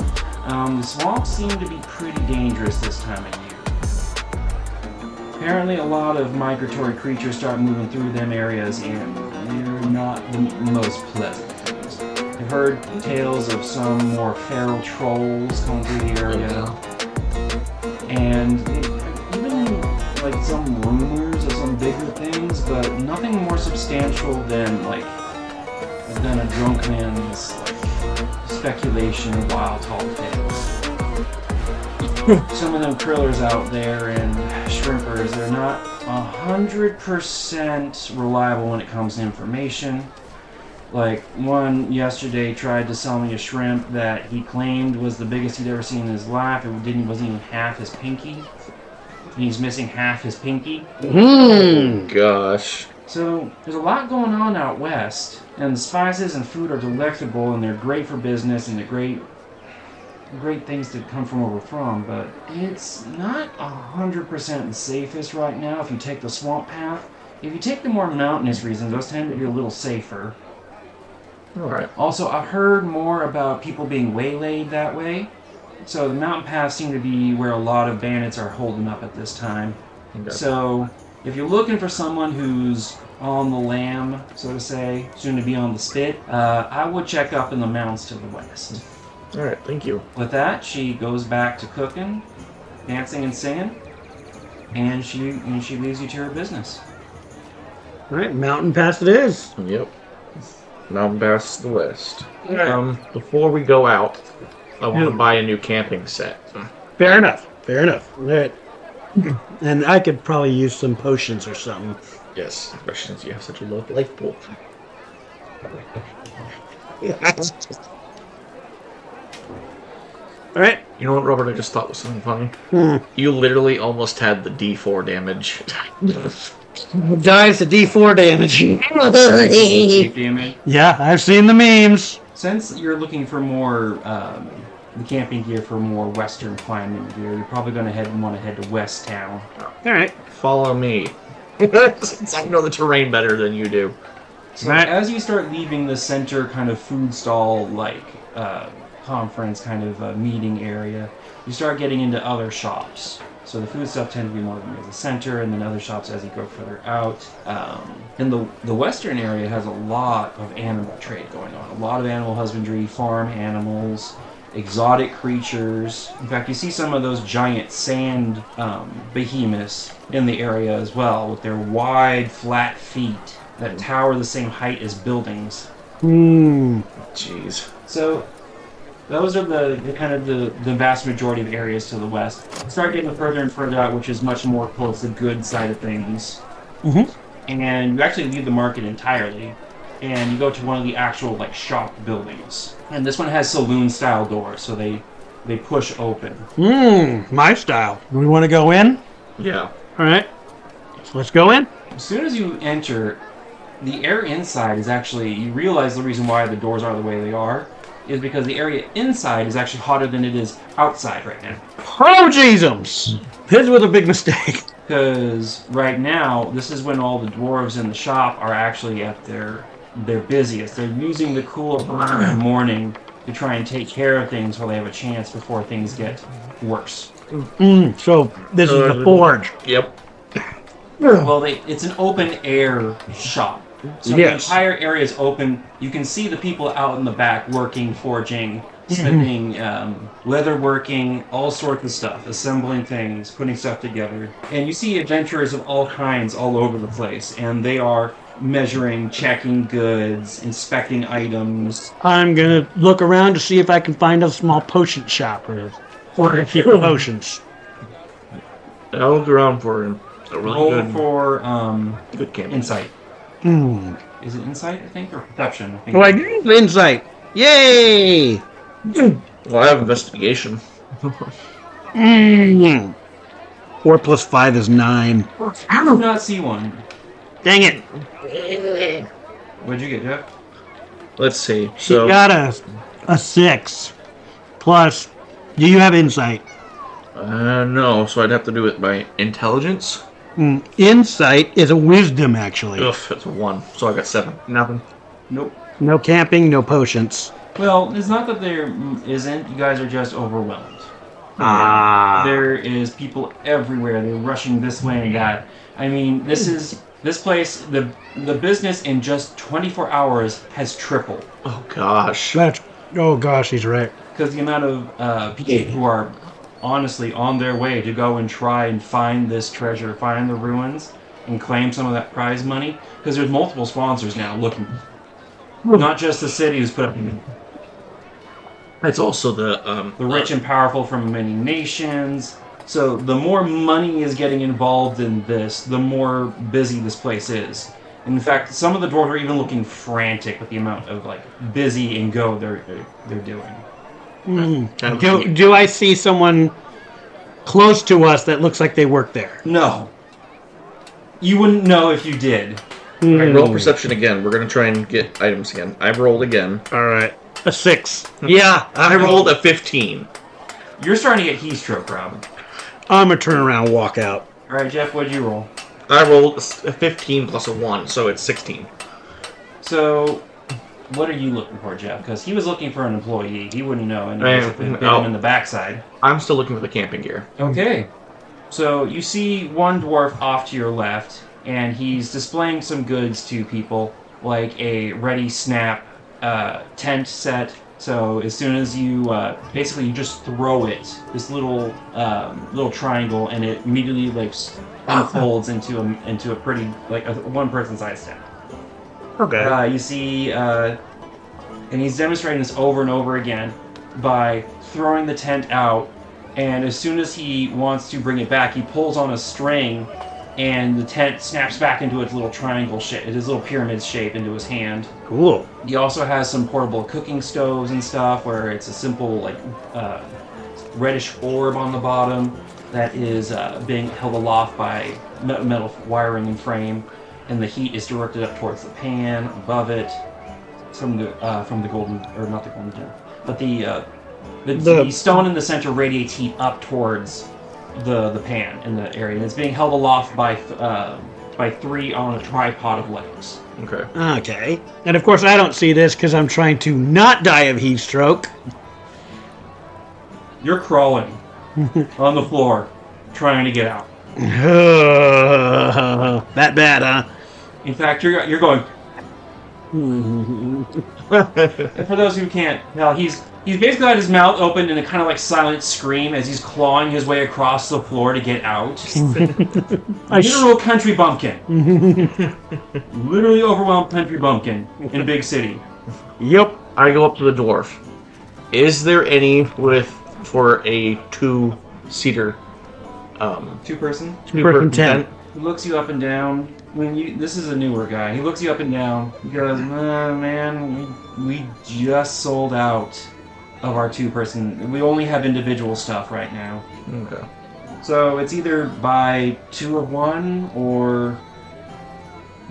the swamps seem to be pretty dangerous this time of year. Apparently a lot of migratory creatures start moving through them areas, and they're not the most pleasant things. I've heard tales of some more feral trolls coming through the area, and even some rumors of some bigger things, but nothing more substantial than a drunk man's speculation of wild tall tales. Some of them krillers out there and shrimpers, they're not 100% reliable when it comes to information. Like, one yesterday tried to sell me a shrimp that he claimed was the biggest he'd ever seen in his life. It wasn't even half his pinky. He's missing half his pinky. Gosh. So there's a lot going on out west, and the spices and food are delectable, and they're great for business, and they're great things to come from where we're from, but it's not 100% the safest right now if you take the swamp path. If you take the more mountainous regions, those tend to be a little safer. Alright. Also, I heard more about people being waylaid that way. So the mountain paths seem to be where a lot of bandits are holding up at this time. Okay. So if you're looking for someone who's on the lam, so to say, soon to be on the spit, I would check up in the mountains to the west. Alright, thank you. With that, she goes back to cooking, dancing and singing, and she leaves you to her business. All right, mountain pass it is. Yep. Mountain Pass to the west. Before we go out, I want to buy a new camping set. Fair enough. All right. And I could probably use some potions or something. Yes, especially since you have such a low life pool. All right. You know what, Robert? I just thought was something funny. You literally almost had the D4 damage. Dies to D4 damage. Take damage. Yeah, I've seen the memes. Since you're looking for more the camping gear for more western climbing gear, you're probably going to want to head to West Town. All right. Follow me. Since I know the terrain better than you do. So as you start leaving the center kind of food stall conference kind of meeting area, you start getting into other shops. So the food stuff tends to be more near the center, and then other shops as you go further out. And the western area has a lot of animal trade going on. A lot of animal husbandry, farm animals, exotic creatures. In fact, you see some of those giant sand behemoths in the area as well, with their wide, flat feet that tower the same height as buildings. Jeez. So, those are the kind of the vast majority of areas to the west. Start getting further and further out, which is much more towards the good side of things. And you actually leave the market entirely, and you go to one of the actual shop buildings. And this one has saloon-style doors, so they push open. My style. Do we want to go in? Yeah. All right. So let's go in. As soon as you enter, the air inside is actually, you realize the reason why the doors are the way they are is because the area inside is actually hotter than it is outside right now. Oh, Jesus! This was a big mistake. Because right now, this is when all the dwarves in the shop are actually at their busiest. They're using the cool of the morning to try and take care of things while they have a chance before things get worse. So this is the forge. Yep. Well, it's an open air shop. So the entire area is open. You can see the people out in the back working, forging, smithing, leatherworking, all sorts of stuff, assembling things, putting stuff together. And you see adventurers of all kinds all over the place, and they are measuring, checking goods, inspecting items. I'm going to look around to see if I can find a small potion shop or a few potions. I'll look around for a really Roll good, for good camp. insight. Is it insight, I think, or perception? I think. Insight. Yay! Well, I have investigation. 4 plus 5 is 9. I do not see one. Dang it. What'd you get, Jeff? Let's see. She So got a 6. Plus, do you have insight? no, so I'd have to do it by intelligence. Insight is a wisdom, actually. Ugh, it's a 1, so I got 7. Nothing. Nope. No camping, no potions. Well, it's not that there isn't. You guys are just overwhelmed. There is people everywhere. They're rushing this way and that. I mean, this place, the business in just 24 hours has tripled. Oh gosh. Oh gosh, he's right. Because the amount of people who are honestly on their way to go and try and find this treasure, find the ruins, and claim some of that prize money. Because there's multiple sponsors now looking. Not just the city who's put up. It's also the rich and powerful from many nations. So the more money is getting involved in this, the more busy this place is. In fact, some of the dwarves are even looking frantic with the amount of busy and go they're doing. Do I see someone close to us that looks like they work there? No. You wouldn't know if you did. I roll perception again. We're gonna try and get items again. I've rolled again. All right. A 6. Yeah. I rolled a 15. You're starting to get heat stroke, Rob. I'm going to turn around and walk out. All right, Jeff, what'd you roll? I rolled a 15 plus a 1, so it's 16. So, what are you looking for, Jeff? Because he was looking for an employee. He wouldn't know anyways if it bit him in the backside. I'm still looking for the camping gear. Okay. So, you see one dwarf off to your left, and he's displaying some goods to people, like a ready snap tent set. So as soon as you basically you just throw it, this little triangle, and it immediately unfolds into a pretty a one-person size tent. Okay. You see, and he's demonstrating this over and over again by throwing the tent out, and as soon as he wants to bring it back, he pulls on a string, and the tent snaps back into its little triangle shape, his little pyramid shape into his hand. Cool. He also has some portable cooking stoves and stuff where it's a simple, reddish orb on the bottom that is being held aloft by metal wiring and frame, and the heat is directed up towards the pan above it from the golden, or not the golden gem, but the stone in the center radiates heat up towards the pan in the area, and it's being held aloft by 3 on a tripod of legs. Okay. Okay. And of course I don't see this because I'm trying to not die of heat stroke. You're crawling on the floor, trying to get out. That bad, huh? In fact, you're going. And for those who can't tell, he's basically got his mouth open in a kind of like silent scream as he's clawing his way across the floor to get out. Literal country bumpkin. Literally overwhelmed country bumpkin in a big city. Yep. I go up to the dwarf. Is there any for a two-seater? Two-person? Two-person tent. He looks you up and down. This is a newer guy. He looks you up and down. He goes, man, we just sold out of our two-person. We only have individual stuff right now. Okay. So it's either buy two of one or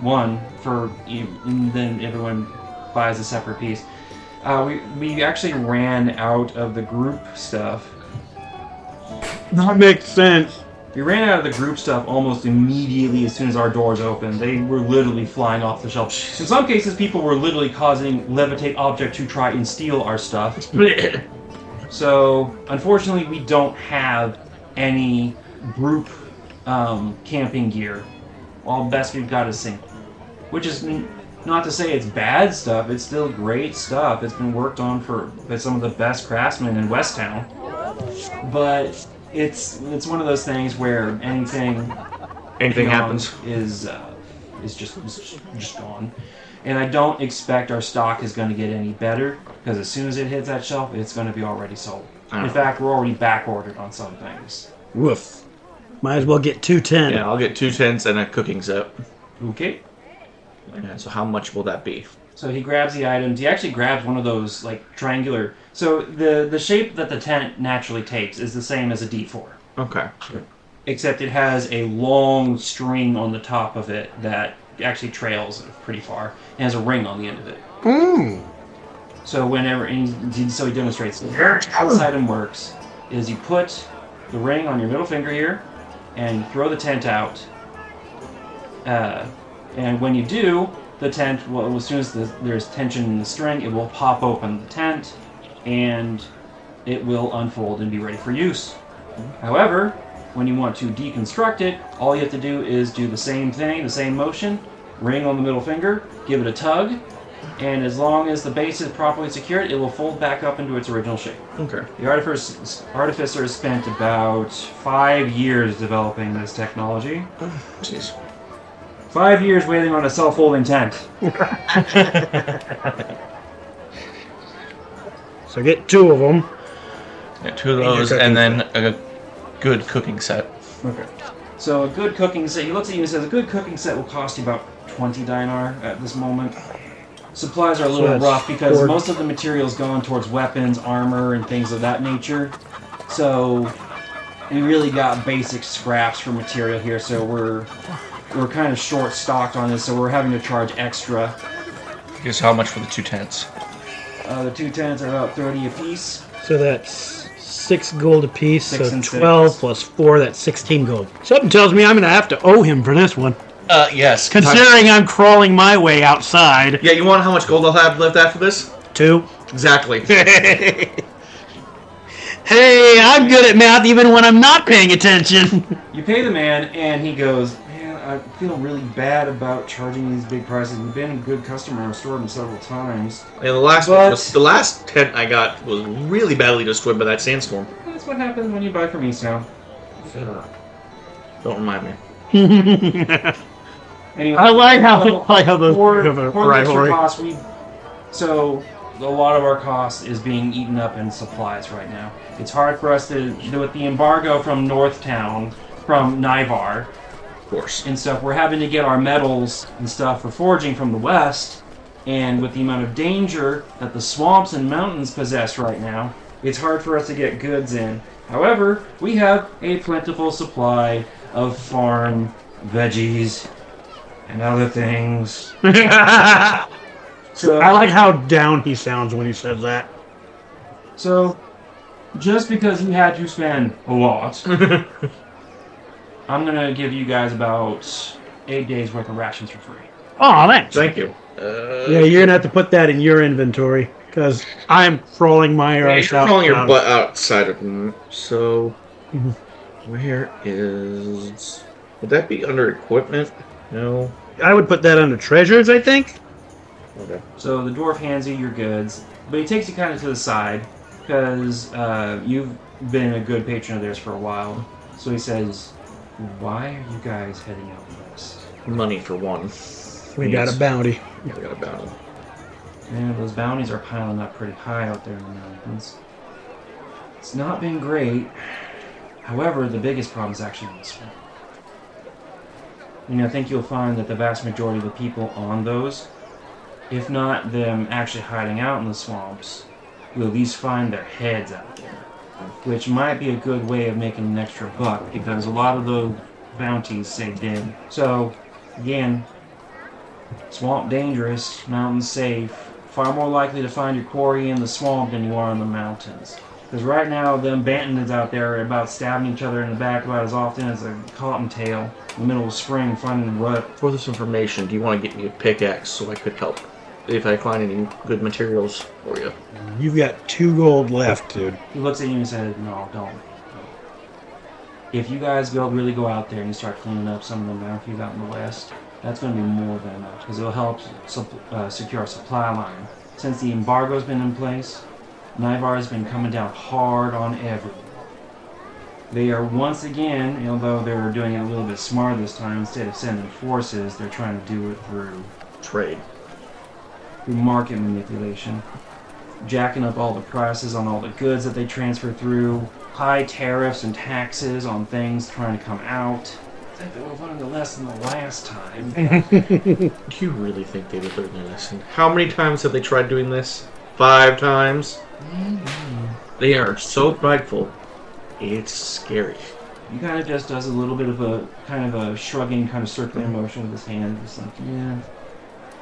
one and then everyone buys a separate piece. We actually ran out of the group stuff. That makes sense. We ran out of the group stuff almost immediately as soon as our doors opened. They were literally flying off the shelf. In some cases, people were literally causing levitate object to try and steal our stuff. So, unfortunately, we don't have any group camping gear. All best we've got is single. Which is not to say it's bad stuff. It's still great stuff. It's been worked on by some of the best craftsmen in Westtown. But it's one of those things where anything happens is just gone, and I don't expect our stock is going to get any better because as soon as it hits that shelf, it's going to be already sold. In fact, we're already back ordered on some things. Woof. Might as well get 2 tents. Yeah, I'll get 2 tents and a cooking set. Okay. Yeah, so how much will that be? So he grabs the items. He actually grabs one of those like triangular. So the shape that the tent naturally takes is the same as a D4. Okay. Except it has a long string on the top of it that actually trails pretty far and has a ring on the end of it. So he demonstrates how this item works is you put the ring on your middle finger here and you throw the tent out. And when you do, the tent, well, as soon as there's tension in the string, it will pop open the tent and it will unfold and be ready for use. However, when you want to deconstruct it, all you have to do is do the same thing, the same motion, ring on the middle finger, give it a tug, and as long as the base is properly secured, it will fold back up into its original shape. Okay. The artificer spent about 5 years developing this technology. Jeez. 5 years waiting on a self-folding tent. So get 2 of them. Yeah, 2 of those, and then a good cooking set. Okay. So a good cooking set, he looks at you and says, a good cooking set will cost you about 20 dinar at this moment. Supplies are a little rough because most of the material's gone towards weapons, armor, and things of that nature. So we really got basic scraps for material here, so we're kind of short-stocked on this, so we're having to charge extra. Guess how much for the 2 tents? The 2 tents are about 30 apiece. So that's 6 gold apiece, 6 so and 12 6. plus 4, that's 16 gold. Something tells me I'm going to have to owe him for this one. Yes. Considering I'm crawling my way outside. Yeah, you want how much gold I'll have left after this? 2. Exactly. Hey, I'm good at math even when I'm not paying attention. You pay the man, and he goes, man, I feel really bad about charging these big prices. We've been a good customer. I've stored them several times. Yeah, the last tent I got was really badly destroyed by that sandstorm. That's what happens when you buy from Easttown. Don't remind me. Anyway, I like how those for have a the rivalry. extra cost, so a lot of our cost is being eaten up in supplies right now. It's hard for us to do with the embargo from Northtown, from Nyvar, Of course. and stuff. We're having to get our metals and stuff for forging from the west, and with the amount of danger that the swamps and mountains possess right now, it's hard for us to get goods in. However, we have a plentiful supply of farm veggies and other things. So I like how down he sounds when he says that. So, just because you had to spend a lot, I'm gonna give you guys about 8 days worth of rations for free. Oh, thanks. Thank you. Yeah, you're gonna have to put that in your inventory because I'm crawling my arse You're out. calling your butt outside of them. So, where is... Would that be under equipment? No. I would put that under treasures, I think. Okay. So the dwarf hands you your goods, but he takes you kind of to the side because you've been a good patron of theirs for a while. So he says, "Why are you guys heading out west?" Money for one. We got a bounty. Yeah, we got a bounty. And those bounties are piling up pretty high out there in the mountains. It's not been great. However, the biggest problem is actually in the swamp. I think you'll find that the vast majority of the people on those, if not them actually hiding out in the swamps, you'll at least find their heads out there, which might be a good way of making an extra buck because a lot of those bounties say dead. So, again, swamp dangerous, mountains safe. Far more likely to find your quarry in the swamp than you are in the mountains. Because right now, them bantams out there are about stabbing each other in the back about as often as a cottontail in the middle of spring finding a rut. For this information, do you want to get me a pickaxe so I could help if I find any good materials for you? You've got 2 gold left, dude. He looks at you and says, "No, don't. If you guys really go out there and you start cleaning up some of the bounties out in the west, that's going to be more than enough because it'll help secure our supply line. Since the embargo's been in place, Nyvar has been coming down hard on everyone. They are once again, although they're doing it a little bit smarter this time, instead of sending forces, they're trying to do it through Trade. market manipulation, jacking up all the prices on all the goods that they transfer through, high tariffs and taxes on things trying to come out. I think they would have learned the lesson the last time. Do you really think they would learn their lesson? How many times have they tried doing this? 5 times? They are so prideful. It's scary. He kind of just does a little bit of a shrugging, kind of circular motion with his hand. Just like, yeah.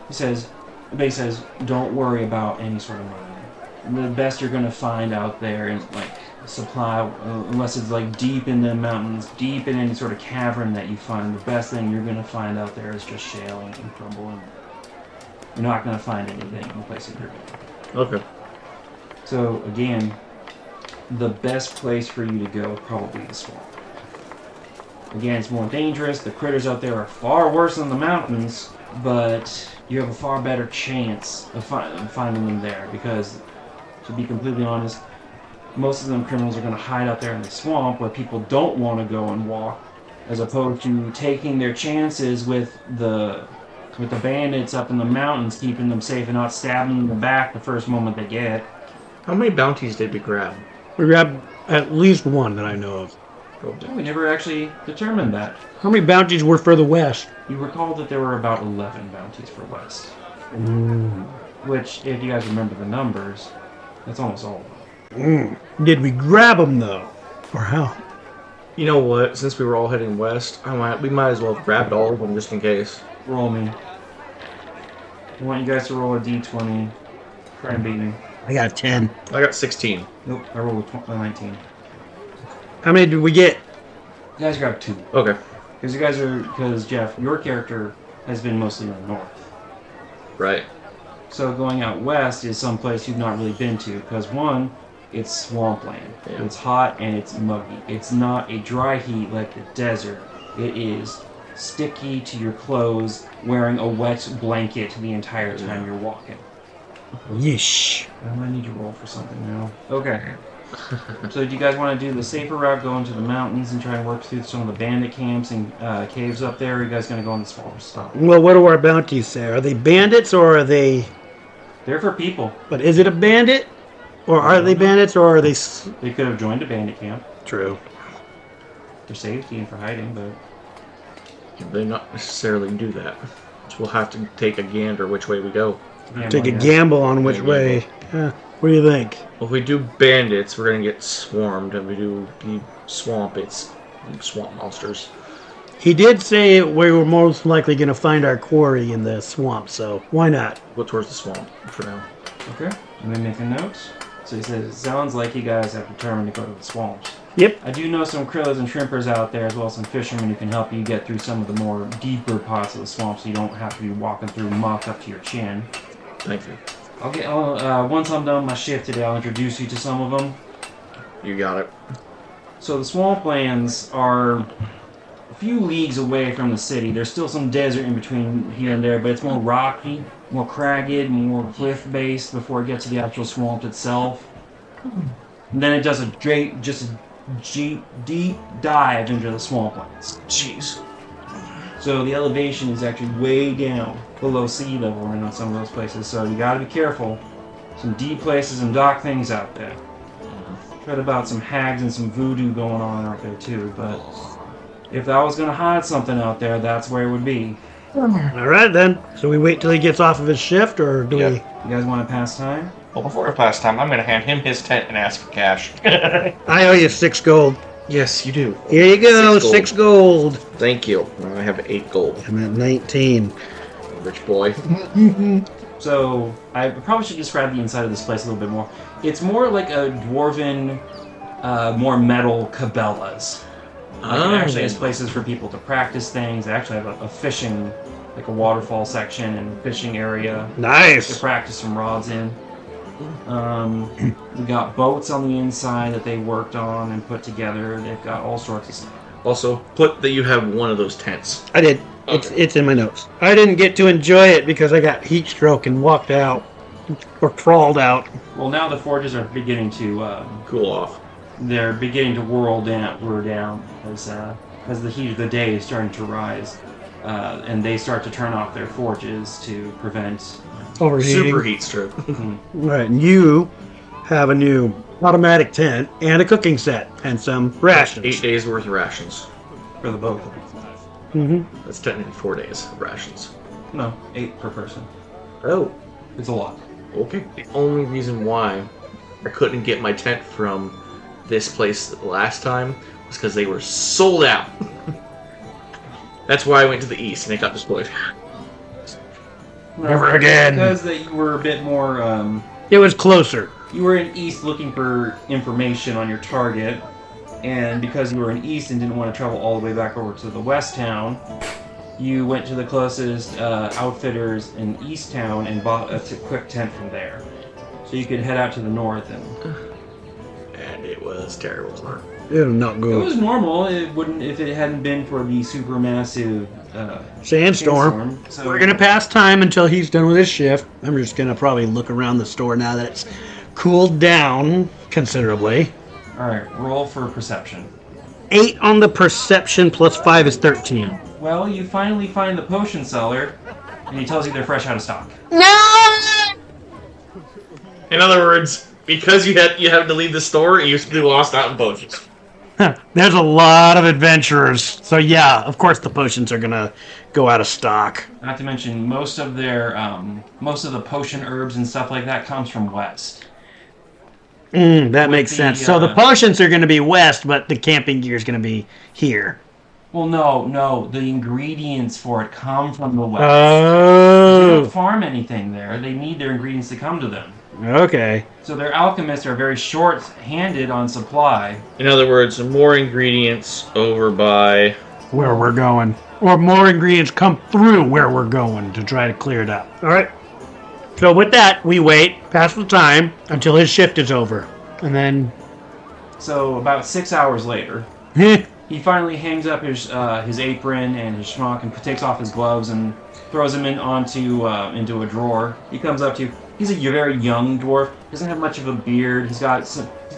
He says, don't worry about any sort of money. The best you're going to find out there is like supply, unless it's like deep in the mountains, deep in any sort of cavern that you find, the best thing you're going to find out there is just shale and crumble. And you're not going to find anything in the place that you're going. Okay. So again, the best place for you to go is probably the swamp. Again, it's more dangerous. The critters out there are far worse than the mountains, but you have a far better chance of finding them there because, to be completely honest, most of them criminals are going to hide out there in the swamp where people don't want to go and walk, as opposed to taking their chances with the bandits up in the mountains, keeping them safe and not stabbing them in the back the first moment they get. How many bounties did we grab? We grabbed at least 1 that I know of. We never actually determined that. How many bounties were for the west? You recall that there were about 11 bounties for west. Which, if you guys remember the numbers, that's almost all of them. Did we grab them, though? Or how? You know what? Since we were all heading west, we might as well have grabbed all of them just in case. Roll me. I want you guys to roll a d20. Try and beat me. I got 10. I got 16. Nope, I rolled a 19. How many did we get? You guys grab 2. Okay. Because Jeff, your character has been mostly in the north. Right. So going out west is someplace you've not really been to. Because 1, it's swampland. Yeah. It's hot and it's muggy. It's not a dry heat like the desert. It is sticky to your clothes, wearing a wet blanket the entire time you're walking. Yeesh. I might need to roll for something now. Okay. So do you guys want to do the safer route, go into the mountains and try and work through some of the bandit camps and caves up there, or are you guys going to go in the smaller stuff? Well, what do our bounties say? Are they bandits or are they... They're for people. But is it a bandit? Or are they bandits or are they... They could have joined a bandit camp True. for safety and for hiding, but... They not necessarily do that. So we'll have to take a gander which way we go. Take a gamble on which way. What do you think? Well, if we do bandits, we're going to get swarmed. If we do the swamp, it's swamp monsters. He did say we were most likely going to find our quarry in the swamp, so why not? Go towards the swamp for now. Okay. Let me make a note. So he says, it sounds like you guys have determined to go to the swamps. Yep. I do know some krillers and shrimpers out there, as well as some fishermen who can help you get through some of the more deeper parts of the swamp so you don't have to be walking through muck up to your chin. Thank you. Once I'm done with my shift today, I'll introduce you to some of them. You got it. So the swamplands are a few leagues away from the city. There's still some desert in between here and there, but it's more rocky, more cragged, more cliff-based before it gets to the actual swamp itself. And then it does a deep dive into the swamplands. Jeez. So the elevation is actually way down below sea level in some of those places. So you gotta be careful. Some deep places and dark things out there. Read about some hags and some voodoo going on out there too, but if I was gonna hide something out there, that's where it would be. All right, then. So we wait till he gets off of his shift, or do Yep. You guys want to pass time? Well, before I pass time, I'm going to hand him his tent and ask for cash. we? I owe you 6 gold. Yes, you do. Here you go, 6 6 gold. Thank you. I have 8 gold. I'm at 19. Rich boy. So I probably should describe the inside of this place a little bit more. It's more like a dwarven, more metal Cabela's. It actually has places for people to practice things. They actually have a fishing, like a waterfall section and fishing area to Nice. practice some rods in. We got boats on the inside that they worked on and put together. They've got all sorts of stuff. Also, put that you have one of those tents. I did. Okay. It's in my notes. I didn't get to enjoy it because I got heat stroke and walked out. Or crawled out. Well, now the forges are beginning to Cool off. they're beginning to whir down as the heat of the day is starting to rise, and they start to turn off their forges to prevent. Overheating. Super heat stroke. Right, and you have a new automatic tent and a cooking set and some rations. 8 days worth of rations. For the boat. That's technically 4 days of rations. No, 8 per person. Oh. It's a lot. Okay. The only reason why I couldn't get my tent from this place last time was because they were sold out. That's why I went to the east and it got destroyed. Never again. Because that you were a bit more. It was closer. You were in east looking for information on your target, and because you were in east and didn't want to travel all the way back over to the west town, you went to the closest outfitters in East Town and bought a quick tent from there. So you could head out to the north And it was terrible. It was not it good. was normal. It wouldn't if it hadn't been for the supermassive Sandstorm. So We're gonna pass time until he's done with his shift. I'm just gonna probably look around the store now that it's cooled down considerably. All right, roll for perception. 8 on the perception plus 5 is 13. Well, you finally find the potion seller, and he tells you they're fresh out of stock. In other words, because you had to leave the store, you used to be lost out in potions. There's a lot of adventurers, so yeah, of course the potions are gonna go out of stock. Not to mention, most of the potion herbs and stuff like that comes from west. That makes the, sense. So the potions are gonna be west, but the camping gear is gonna be here. Well, no, the ingredients for it come from the west. They Oh, don't farm anything there. They need their ingredients to come to them. okay. So their alchemists are very short-handed on supply. In other words, more ingredients over by... Where we're going. Or more ingredients come through where we're going to try to clear it up. Alright. So with that, we wait, pass the time, until his shift is over. And then... So about 6 hours later, he finally hangs up his apron and his schmuck and takes off his gloves and throws them into a drawer. He comes up to you. He's a very young dwarf. Doesn't have much of a beard. He's got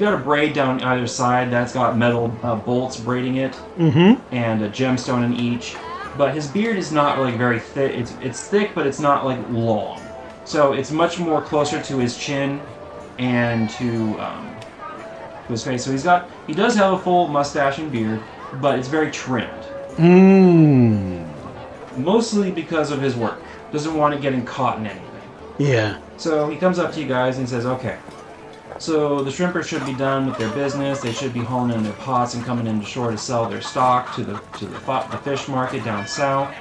a braid down either side that's got metal bolts braiding it, and a gemstone in each. But his beard is not like very thick. It's thick, but it's not like long. So it's much more closer to his chin and to his face. So he does have a full mustache and beard, but it's very trimmed. Mostly because of his work. Doesn't want it getting caught in anything. Yeah. So he comes up to you guys and says, okay, so the shrimpers should be done with their business. They should be hauling in their pots and coming into shore to sell their stock to the fish market down south.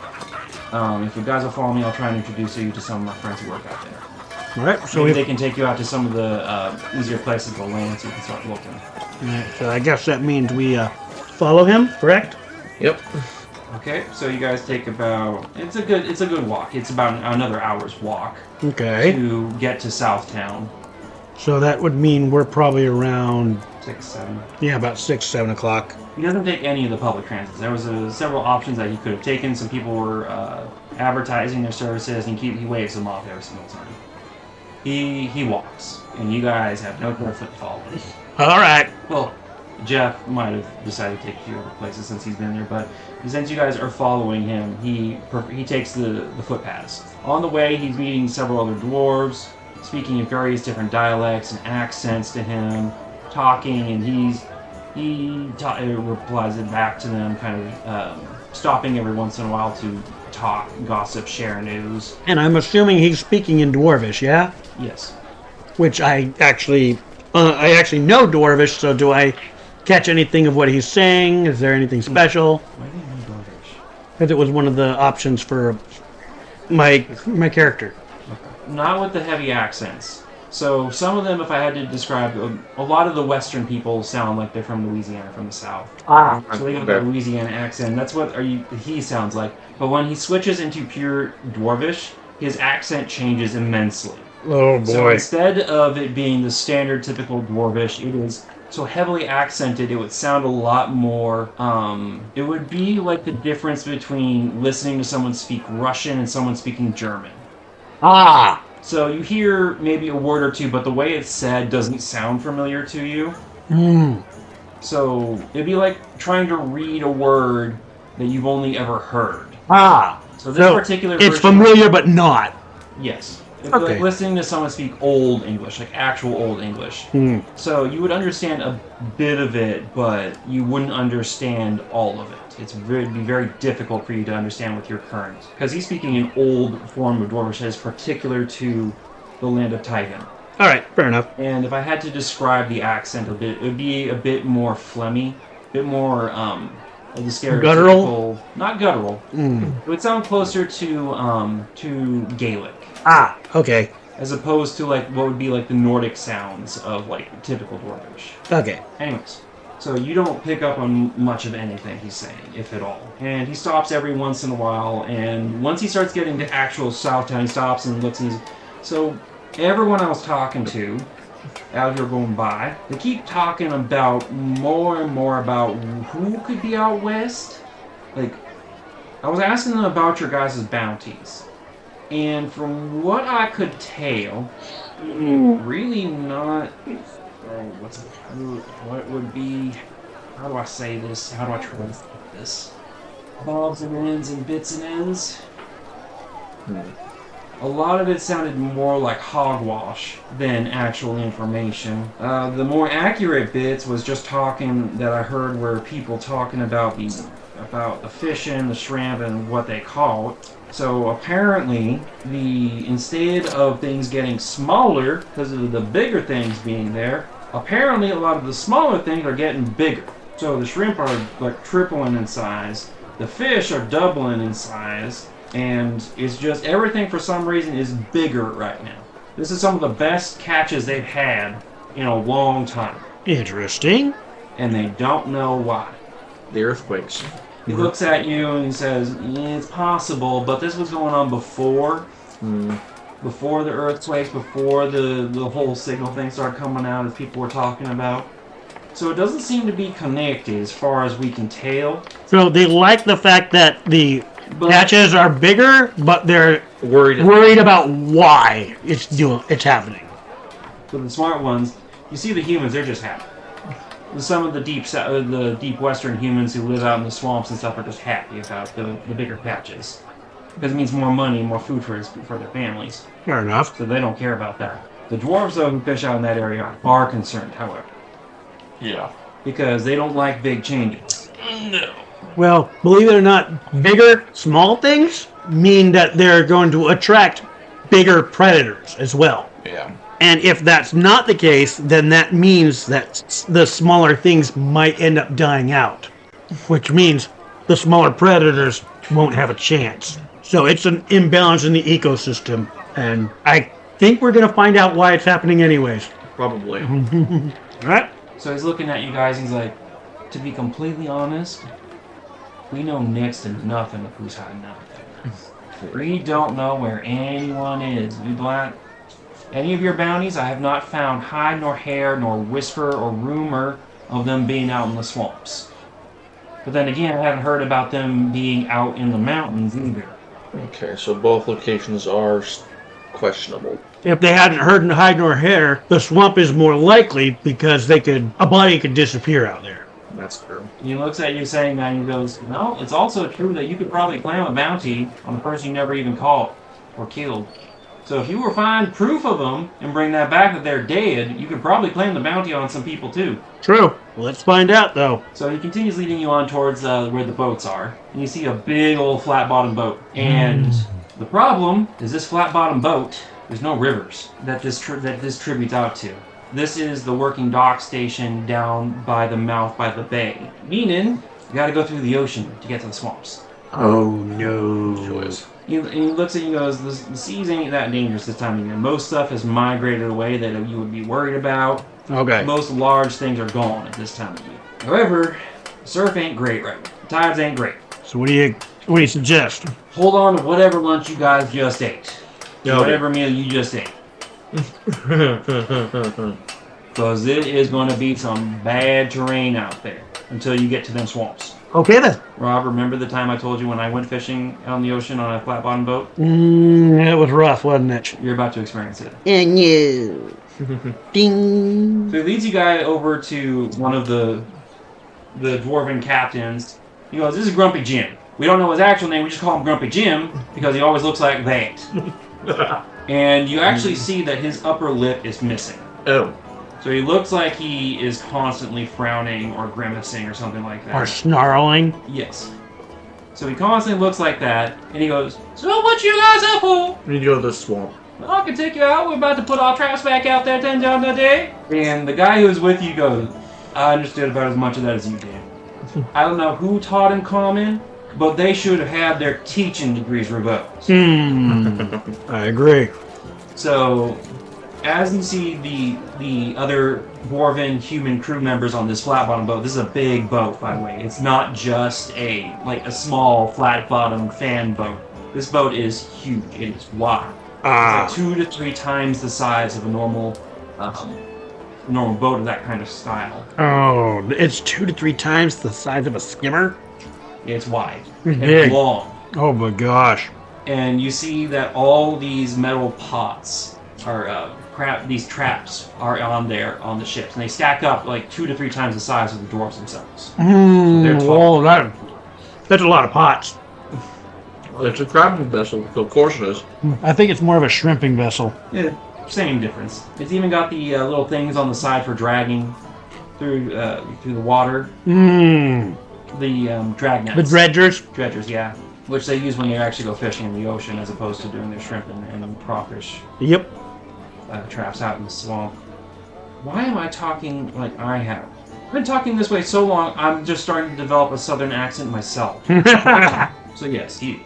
If you guys will follow me, I'll try and introduce you to some of my friends who work out there. Alright, so Maybe they can take you out to some of the easier places to land so you can start looking. so I guess that means we follow him, correct? Yep. Okay, so you guys take about it's a good walk. It's about another hour's walk Okay. to get to Southtown. So that would mean we're probably around, 6, 7. yeah, about 6, 7 o'clock. He doesn't take any of the public transit. There was several options that he could have taken. Some people were advertising their services, and he waves them off every single time. He walks, and you guys have no benefit to follow him. All right. Well, Jeff might have decided to take a few other places since he's been there, but since you guys are following him, he takes the footpaths. On the way, he's meeting several other dwarves, speaking in various different dialects and accents to him, talking, and he replies it back to them, kind of stopping every once in a while to talk, gossip, share news. And I'm assuming he's speaking in Dwarvish, yeah? Yes. Which I actually know Dwarvish, so do I catch anything of what he's saying? Is there anything special? Why do you know Dwarvish? Because it was one of the options for my character. Not with the heavy accents. So some of them, if I had to describe, a lot of the Western people sound like they're from Louisiana, from the South. Ah. So they got the Louisiana accent. That's what he sounds like. But when he switches into pure Dwarvish, his accent changes immensely. Oh boy. So instead of it being the standard typical Dwarvish, it is so heavily accented, it would sound a lot more, it would be like the difference between listening to someone speak Russian and someone speaking German. Ah. So you hear maybe a word or two, but the way it's said doesn't sound familiar to you. Hmm. So it'd be like trying to read a word that you've only ever heard. Ah. So this particular it's version, familiar but not. yes. It'd be like listening to someone speak Old English, like actual Old English. Hmm. So you would understand a bit of it, but you wouldn't understand all of it. It'd be very difficult for you to understand with your current. Because he's speaking an old form of Dwarvish that is particular to the land of Tyvin. All right, fair enough. And if I had to describe the accent a bit, it would be a bit more phlegmy, a bit more of the stereotypical... Guttural? Not guttural. Mm. It would sound closer to Gaelic. Ah, okay. As opposed to like what would be like the Nordic sounds of like typical Dwarvish. Okay. Anyways, so you don't pick up on much of anything he's saying, if at all. And he stops every once in a while, and once he starts getting to actual Southtown, he stops and looks and he's... So everyone I was talking to out here going by, they keep talking about more and more about who could be out west. Like, I was asking them about your guys' bounties. And from what I could tell, really not... what would be... How do I say this? How do I translate this? Bobs and ends and bits and ends? A lot of it sounded more like hogwash than actual information. The more accurate bits was just talking that I heard were people talking about the fishing, the shrimp, and what they caught. So apparently, instead of things getting smaller because of the bigger things being there, apparently a lot of the smaller things are getting bigger. So the shrimp are like tripling in size, the fish are doubling in size, and it's just everything for some reason is bigger right now. This is some of the best catches they've had in a long time. Interesting. And they don't know why. The earthquakes. He looks at you and he says, yeah, it's possible, but this was going on before. Before the earthquakes, before the whole signal thing started coming out as people were talking about. So it doesn't seem to be connected as far as we can tell. So they like the fact that the patches are bigger, but they're worried about why it's happening. But the smart ones, you see the humans, they're just happy. Some of the deep western humans who live out in the swamps and stuff are just happy about the bigger patches. Because it means more money, more food for their families. Fair enough. So they don't care about that. The dwarves, though, who fish out in that area are concerned, however. Yeah. Because they don't like big changes. No. Well, believe it or not, bigger, small things mean that they're going to attract bigger predators as well. Yeah. And if that's not the case, then that means that the smaller things might end up dying out. Which means the smaller predators won't have a chance. So it's an imbalance in the ecosystem. And I think we're going to find out why it's happening anyways. Probably. Alright? So he's looking at you guys and he's like, to be completely honest, we know next to nothing of who's hiding out there. We don't know where anyone is. any of your bounties, I have not found hide nor hair nor whisper or rumor of them being out in the swamps. But then again, I haven't heard about them being out in the mountains either. Okay, so both locations are questionable. If they hadn't heard hide nor hair, the swamp is more likely because a body could disappear out there. That's true. He looks at you saying that and he goes, no, it's also true that you could probably claim a bounty on the person you never even caught or killed. So if you were find proof of them and bring that back that they're dead, you could probably claim the bounty on some people too. True. Let's find out, though. So he continues leading you on towards where the boats are. And you see a big old flat-bottomed boat. And the problem is this flat-bottomed boat, there's no rivers that this tributes out to. This is the working dock station down by the mouth by the bay. Meaning, you gotta go through the ocean to get to the swamps. Oh, no. Choice. And he looks at you and goes, the seas ain't that dangerous this time of year. Most stuff has migrated away that you would be worried about. Okay. Most large things are gone at this time of year. However, surf ain't great right now. The tides ain't great. So what do you suggest? Hold on to whatever lunch you guys just ate. No. Whatever meal you just ate. Because it is going to be some bad terrain out there until you get to them swamps. Okay, then. Rob, remember the time I told you when I went fishing out in the ocean on a flat-bottom boat? It was rough, wasn't it? You're about to experience it. And you. Ding. So he leads you guys over to one of the dwarven captains. He goes, this is Grumpy Jim. We don't know his actual name, we just call him Grumpy Jim because he always looks like that. And you actually see that his upper lip is missing. Oh. So he looks like he is constantly frowning or grimacing or something like that. Or snarling. Yes. So he constantly looks like that, and he goes, so what you guys up for? We need to go to the swamp. Well, I can take you out. We're about to put our traps back out there 10 times a day. And the guy who was with you goes, I understood about as much of that as you did. I don't know who taught him common, but they should have had their teaching degrees revoked. I agree. So, as you see the other dwarven human crew members on this flat-bottom boat, this is a big boat, by the way. It's not just a small flat-bottom fan boat. This boat is huge. It is wide. It's like 2 to 3 times the size of a normal boat of that kind of style. Oh, it's 2 to 3 times the size of a skimmer? It's wide Big. and long. Oh my gosh. And you see that all these metal pots are these traps are on the ships, and they stack up like 2 to 3 times the size of the dwarves themselves. They're tall. That's a lot of pots. Well, it's a crabbing vessel, so of course it is. I think it's more of a shrimping vessel. Yeah, same difference. It's even got the little things on the side for dragging through the water. The drag nets. The dredgers. Dredgers, yeah. Which they use when you actually go fishing in the ocean as opposed to doing their shrimp and crawfish Yep. traps out in the swamp. Why am I talking like I have? I've been talking this way so long, I'm just starting to develop a southern accent myself. So yes, the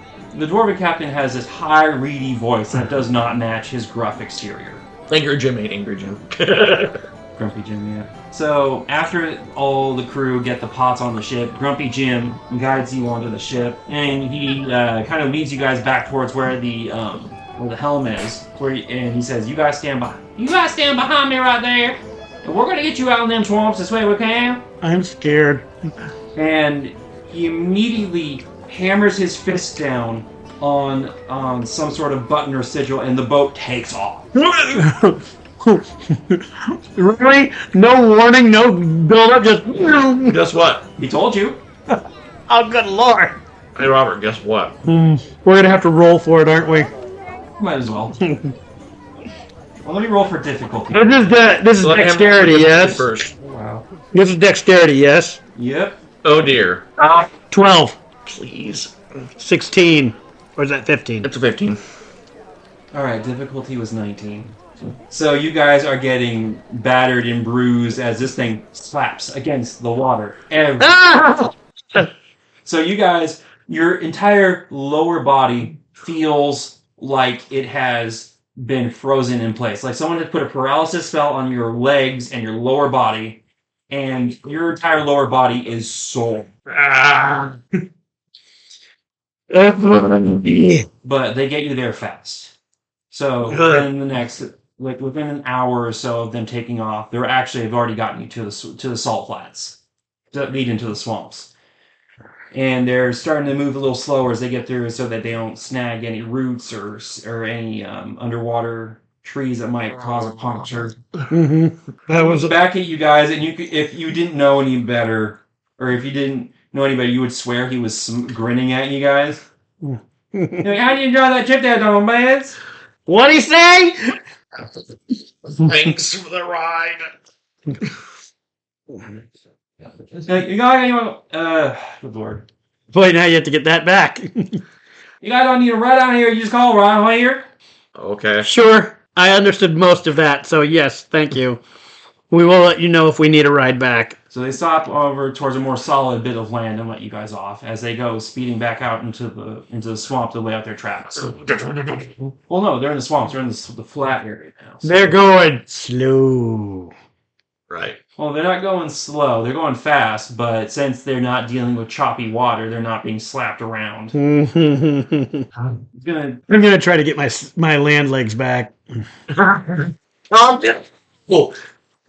dwarven captain has this high, reedy voice that does not match his gruff exterior. Angry Jim ain't Angry Jim. Grumpy Jim, yeah. So after all the crew get the pots on the ship, Grumpy Jim guides you onto the ship, and he kind of leads you guys back towards where the helm is. And he says, "You guys stand behind me right there, and we're gonna get you out in them swamps this way we can." I'm scared. And he immediately hammers his fist down on some sort of button or sigil, and the boat takes off. Really? No warning, no build-up, just... Guess what? He told you. Oh, good lord. Hey, Robert, guess what? We're going to have to roll for it, aren't we? Might as well. Well, let me roll for difficulty. This is Let him dexterity, yes? First. Wow. This is dexterity, yes? Yep. Oh dear. 12. Please. 16. Or is that 15? It's a 15. Alright, difficulty was 19. So you guys are getting battered and bruised as this thing slaps against the water. So you guys, your entire lower body feels like it has been frozen in place. Like someone had put a paralysis spell on your legs and your lower body, and your entire lower body is sore. But they get you there fast. So in the next like within an hour or so of them taking off, they're actually have already gotten you to the salt flats that lead into the swamps. And they're starting to move a little slower as they get through, so that they don't snag any roots or any underwater trees that might cause a puncture. That was Back at you guys, and if you didn't know any better, or if you didn't know any better, you would swear he was grinning at you guys. Like, how do you draw that chip there, Donald Bands? What'd he say? Thanks for the ride. You got good lord. Boy, now you have to get that back. You guys don't need to ride down here. You just call right here. Okay. Sure, I understood most of that, so yes, thank you. We will let you know if we need a ride back. So they stop over towards a more solid bit of land and let you guys off as they go speeding back out into the swamp to lay out their traps. Well, no, they're in the swamps. They're in the flat area now. So. They're going slow. Right. Well, they're not going slow. They're going fast, but since they're not dealing with choppy water, they're not being slapped around. I'm gonna try to get my land legs back. Whoa.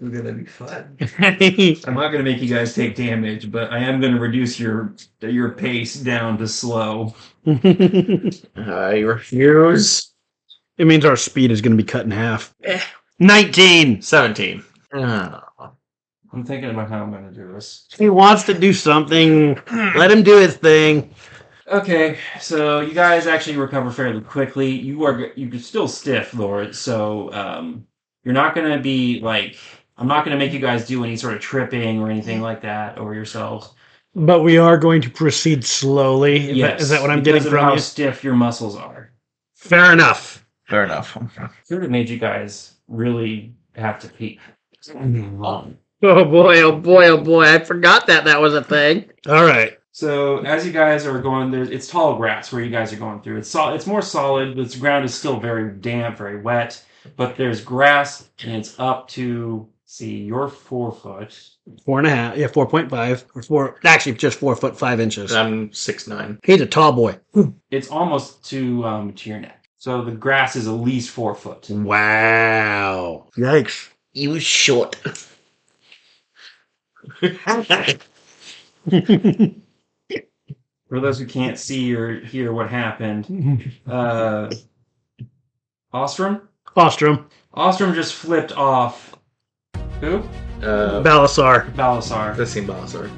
It's gonna be fun. I'm not gonna make you guys take damage, but I am gonna reduce your pace down to slow. I refuse. It means our speed is gonna be cut in half. 19. 17. I'm thinking about how I'm gonna do this. He wants to do something. Let him do his thing. Okay, so you guys actually recover fairly quickly. You're still stiff, Lord. So you're not gonna be like. I'm not going to make you guys do any sort of tripping or anything like that over yourselves. But we are going to proceed slowly. Yes, Is that what I'm getting from how you? stiff your muscles are. Fair enough. Fair enough. Should have made you guys really have to pee. Oh boy, oh boy, oh boy. I forgot that was a thing. All right. So as you guys are going, it's tall grass where you guys are going through. It's more solid. The ground is still very damp, very wet. But there's grass, and it's up to... See, you're 4 foot. 4.5. Yeah, 4.5. Or 4. Actually, just 4 foot 5 inches. I'm 6'9". He's a tall boy. It's almost to your neck. So the grass is at least 4 foot. Wow. Yikes. He was short. For those who can't see or hear what happened, Austrum? Austrum just flipped off. Who? Balasar. Balasar. Thesian Balasar.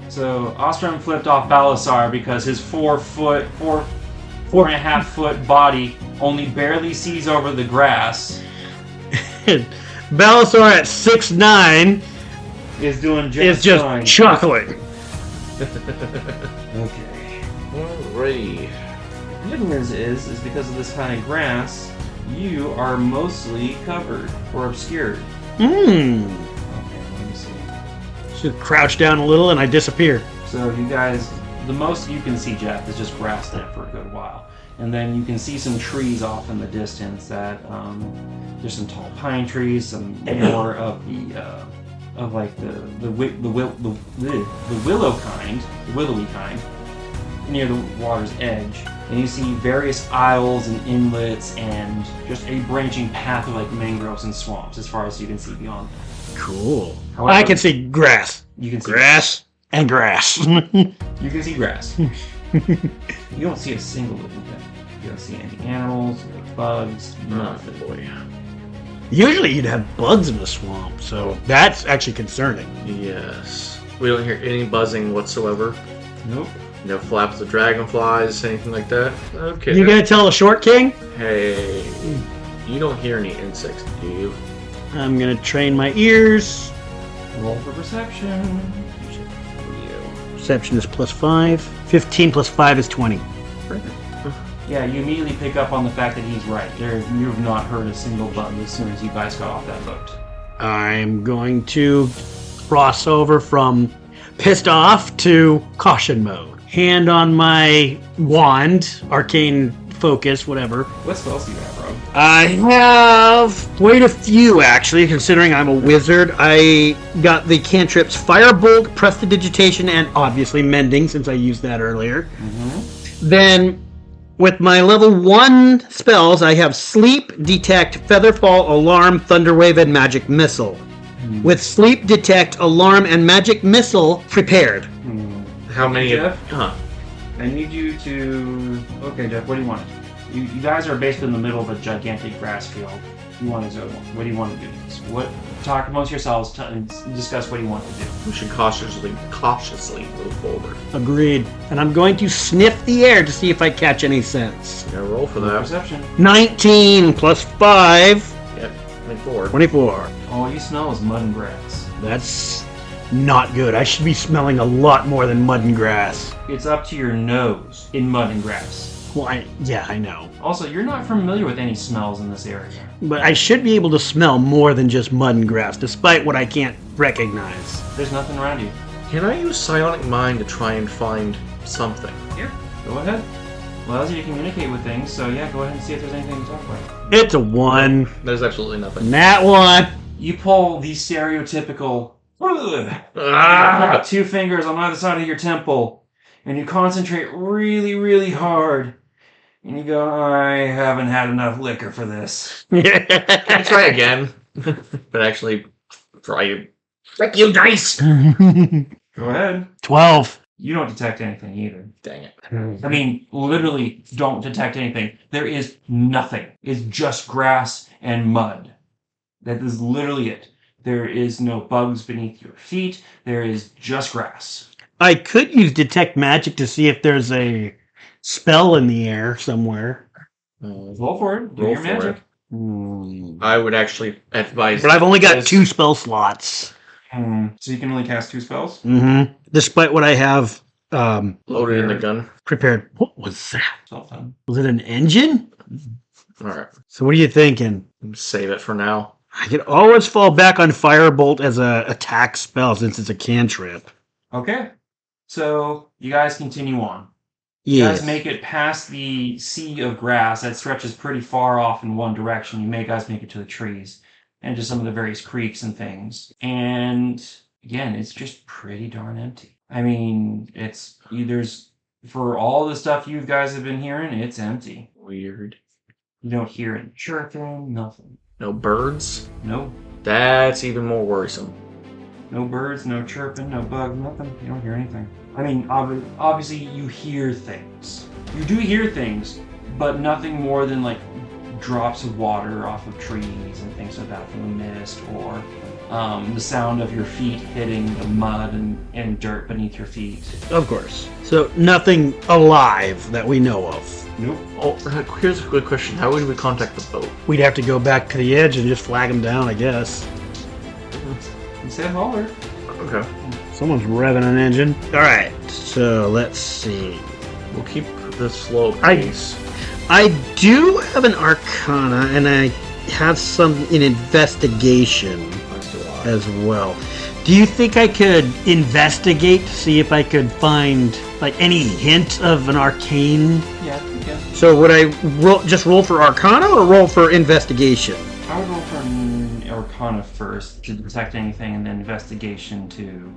So Austrum flipped off Balasar because his 4.5 foot body only barely sees over the grass. Balasar at 6'9" is doing just fine. chuckling. Okay. Alrighty. The good news is because of this high grass, you are mostly covered or obscured. Okay, let me see. Should crouch down a little and I disappear. So you guys, the most you can see, Jeff, is just grassland for a good while. And then you can see some trees off in the distance that, there's some tall pine trees, some more of the willowy kind, near the water's edge. And you see various aisles and inlets and just a branching path of like mangroves and swamps as far as you can see beyond that. Cool. However, I can see grass. You can see grass and grass. You can see grass. You don't see a single living thing. You don't see any animals, no bugs, nothing. Oh boy. Usually you'd have bugs in the swamp, so that's actually concerning. Yes. We don't hear any buzzing whatsoever. Nope. No flaps of dragonflies, anything like that? Okay. You gonna tell a short king? Hey, you don't hear any insects, do you? I'm gonna train my ears. Roll for perception. Perception is +5. 15 + 5 is 20. Yeah, you immediately pick up on the fact that he's right. You've not heard a single bug as soon as you guys got off that boat. I'm going to cross over from pissed off to caution mode. Hand on my wand, arcane focus, whatever. What spells do you have, Rob? I have quite a few, actually, considering I'm a wizard. I got the cantrips Firebolt, Prestidigitation, and obviously Mending, since I used that earlier. Mm-hmm. Then With my level 1 spells, I have Sleep, Detect, Featherfall, Alarm, Thunderwave, and Magic Missile. With Sleep, Detect, Alarm, and Magic Missile prepared. How many? Jeff? Huh. I need you to... Okay, Jeff, what do you want? You guys are basically in the middle of a gigantic grass field. You want to zone one. What do you want to do? Talk amongst yourselves and discuss what you want to do. We should cautiously move forward. Agreed. And I'm going to sniff the air to see if I catch any scents. Yeah, roll for that. Perception. 19 plus 5. Yep, 24. 24. All you smell is mud and grass. That's not good. I should be smelling a lot more than mud and grass. It's up to your nose in mud and grass. Well, I know. Also, you're not familiar with any smells in this area. But I should be able to smell more than just mud and grass, despite what I can't recognize. There's nothing around you. Can I use Psionic Mind to try and find something? Here, go ahead. Allows you to communicate with things, so yeah, go ahead and see if there's anything to talk about. It's a 1. There's absolutely nothing. Nat 1. You pull the stereotypical Ah! 2 fingers on either side of your temple, and you concentrate really, really hard. And you go, I haven't had enough liquor for this. Can I try again? But actually, try you. Frick you, dice! Go ahead. 12. You don't detect anything either. Dang it. I mean, literally don't detect anything. There is nothing. It's just grass and mud. That is literally it. There is no bugs beneath your feet. There is just grass. I could use Detect Magic to see if there's a spell in the air somewhere. Roll for it. Do Roll your for magic. I would actually advise... But I've only got 2 spell slots. So you can only cast 2 spells? Mm-hmm. Despite what I have Loaded in the gun. prepared. What was that? Something. Was it an engine? Alright. So what are you thinking? Save it for now. I could always fall back on Firebolt as a attack spell since it's a cantrip. Okay. So you guys continue on. You guys make it past the sea of grass that stretches pretty far off in one direction. You guys make it to the trees and to some of the various creeks and things. And again, it's just pretty darn empty. I mean, for all the stuff you guys have been hearing, it's empty. Weird. You don't hear any chirping, nothing. No birds? No. That's even more worrisome. No birds, no chirping, no bugs, nothing. You don't hear anything. I mean, obviously you hear things. You do hear things, but nothing more than like drops of water off of trees and things like that from the mist, or the sound of your feet hitting the mud and dirt beneath your feet. Of course. So nothing alive that we know of. Nope. Oh, here's a good question. How would we contact the boat? We'd have to go back to the edge and just flag them down, I guess. You said holler. Okay. Someone's revving an engine. Alright, so let's see. We'll keep the slow pace. I do have an Arcana, and I have some in Investigation as well. Do you think I could investigate to see if I could find like any hint of an arcane? Yeah, you can. So would I just roll for Arcana or roll for Investigation? I would roll for an Arcana first to detect anything, and then Investigation to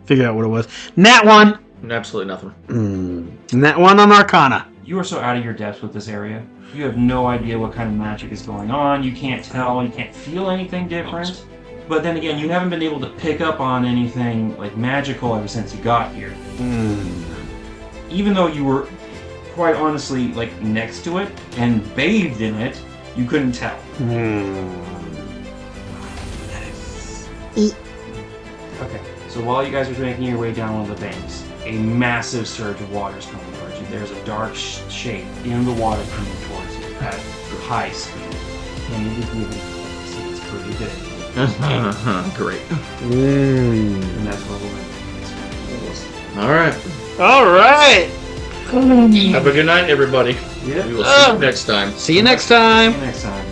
Figure out what it was. Nat 1! Absolutely nothing. Nat 1 on Arcana. You are so out of your depth with this area. You have no idea what kind of magic is going on. You can't tell. You can't feel anything different. But then again, you haven't been able to pick up on anything like magical ever since you got here. Even though you were quite honestly like next to it and bathed in it, you couldn't tell. Okay, so while you guys are making your way down one of the banks, a massive surge of water is coming towards you. There's a dark shape in the water coming towards you at high speed. And you just moving see it's pretty big. Great. And that's where we'll end. Alright. Alright! Have a good night, everybody. Yep. We will see you next time. See you next time! See you next time.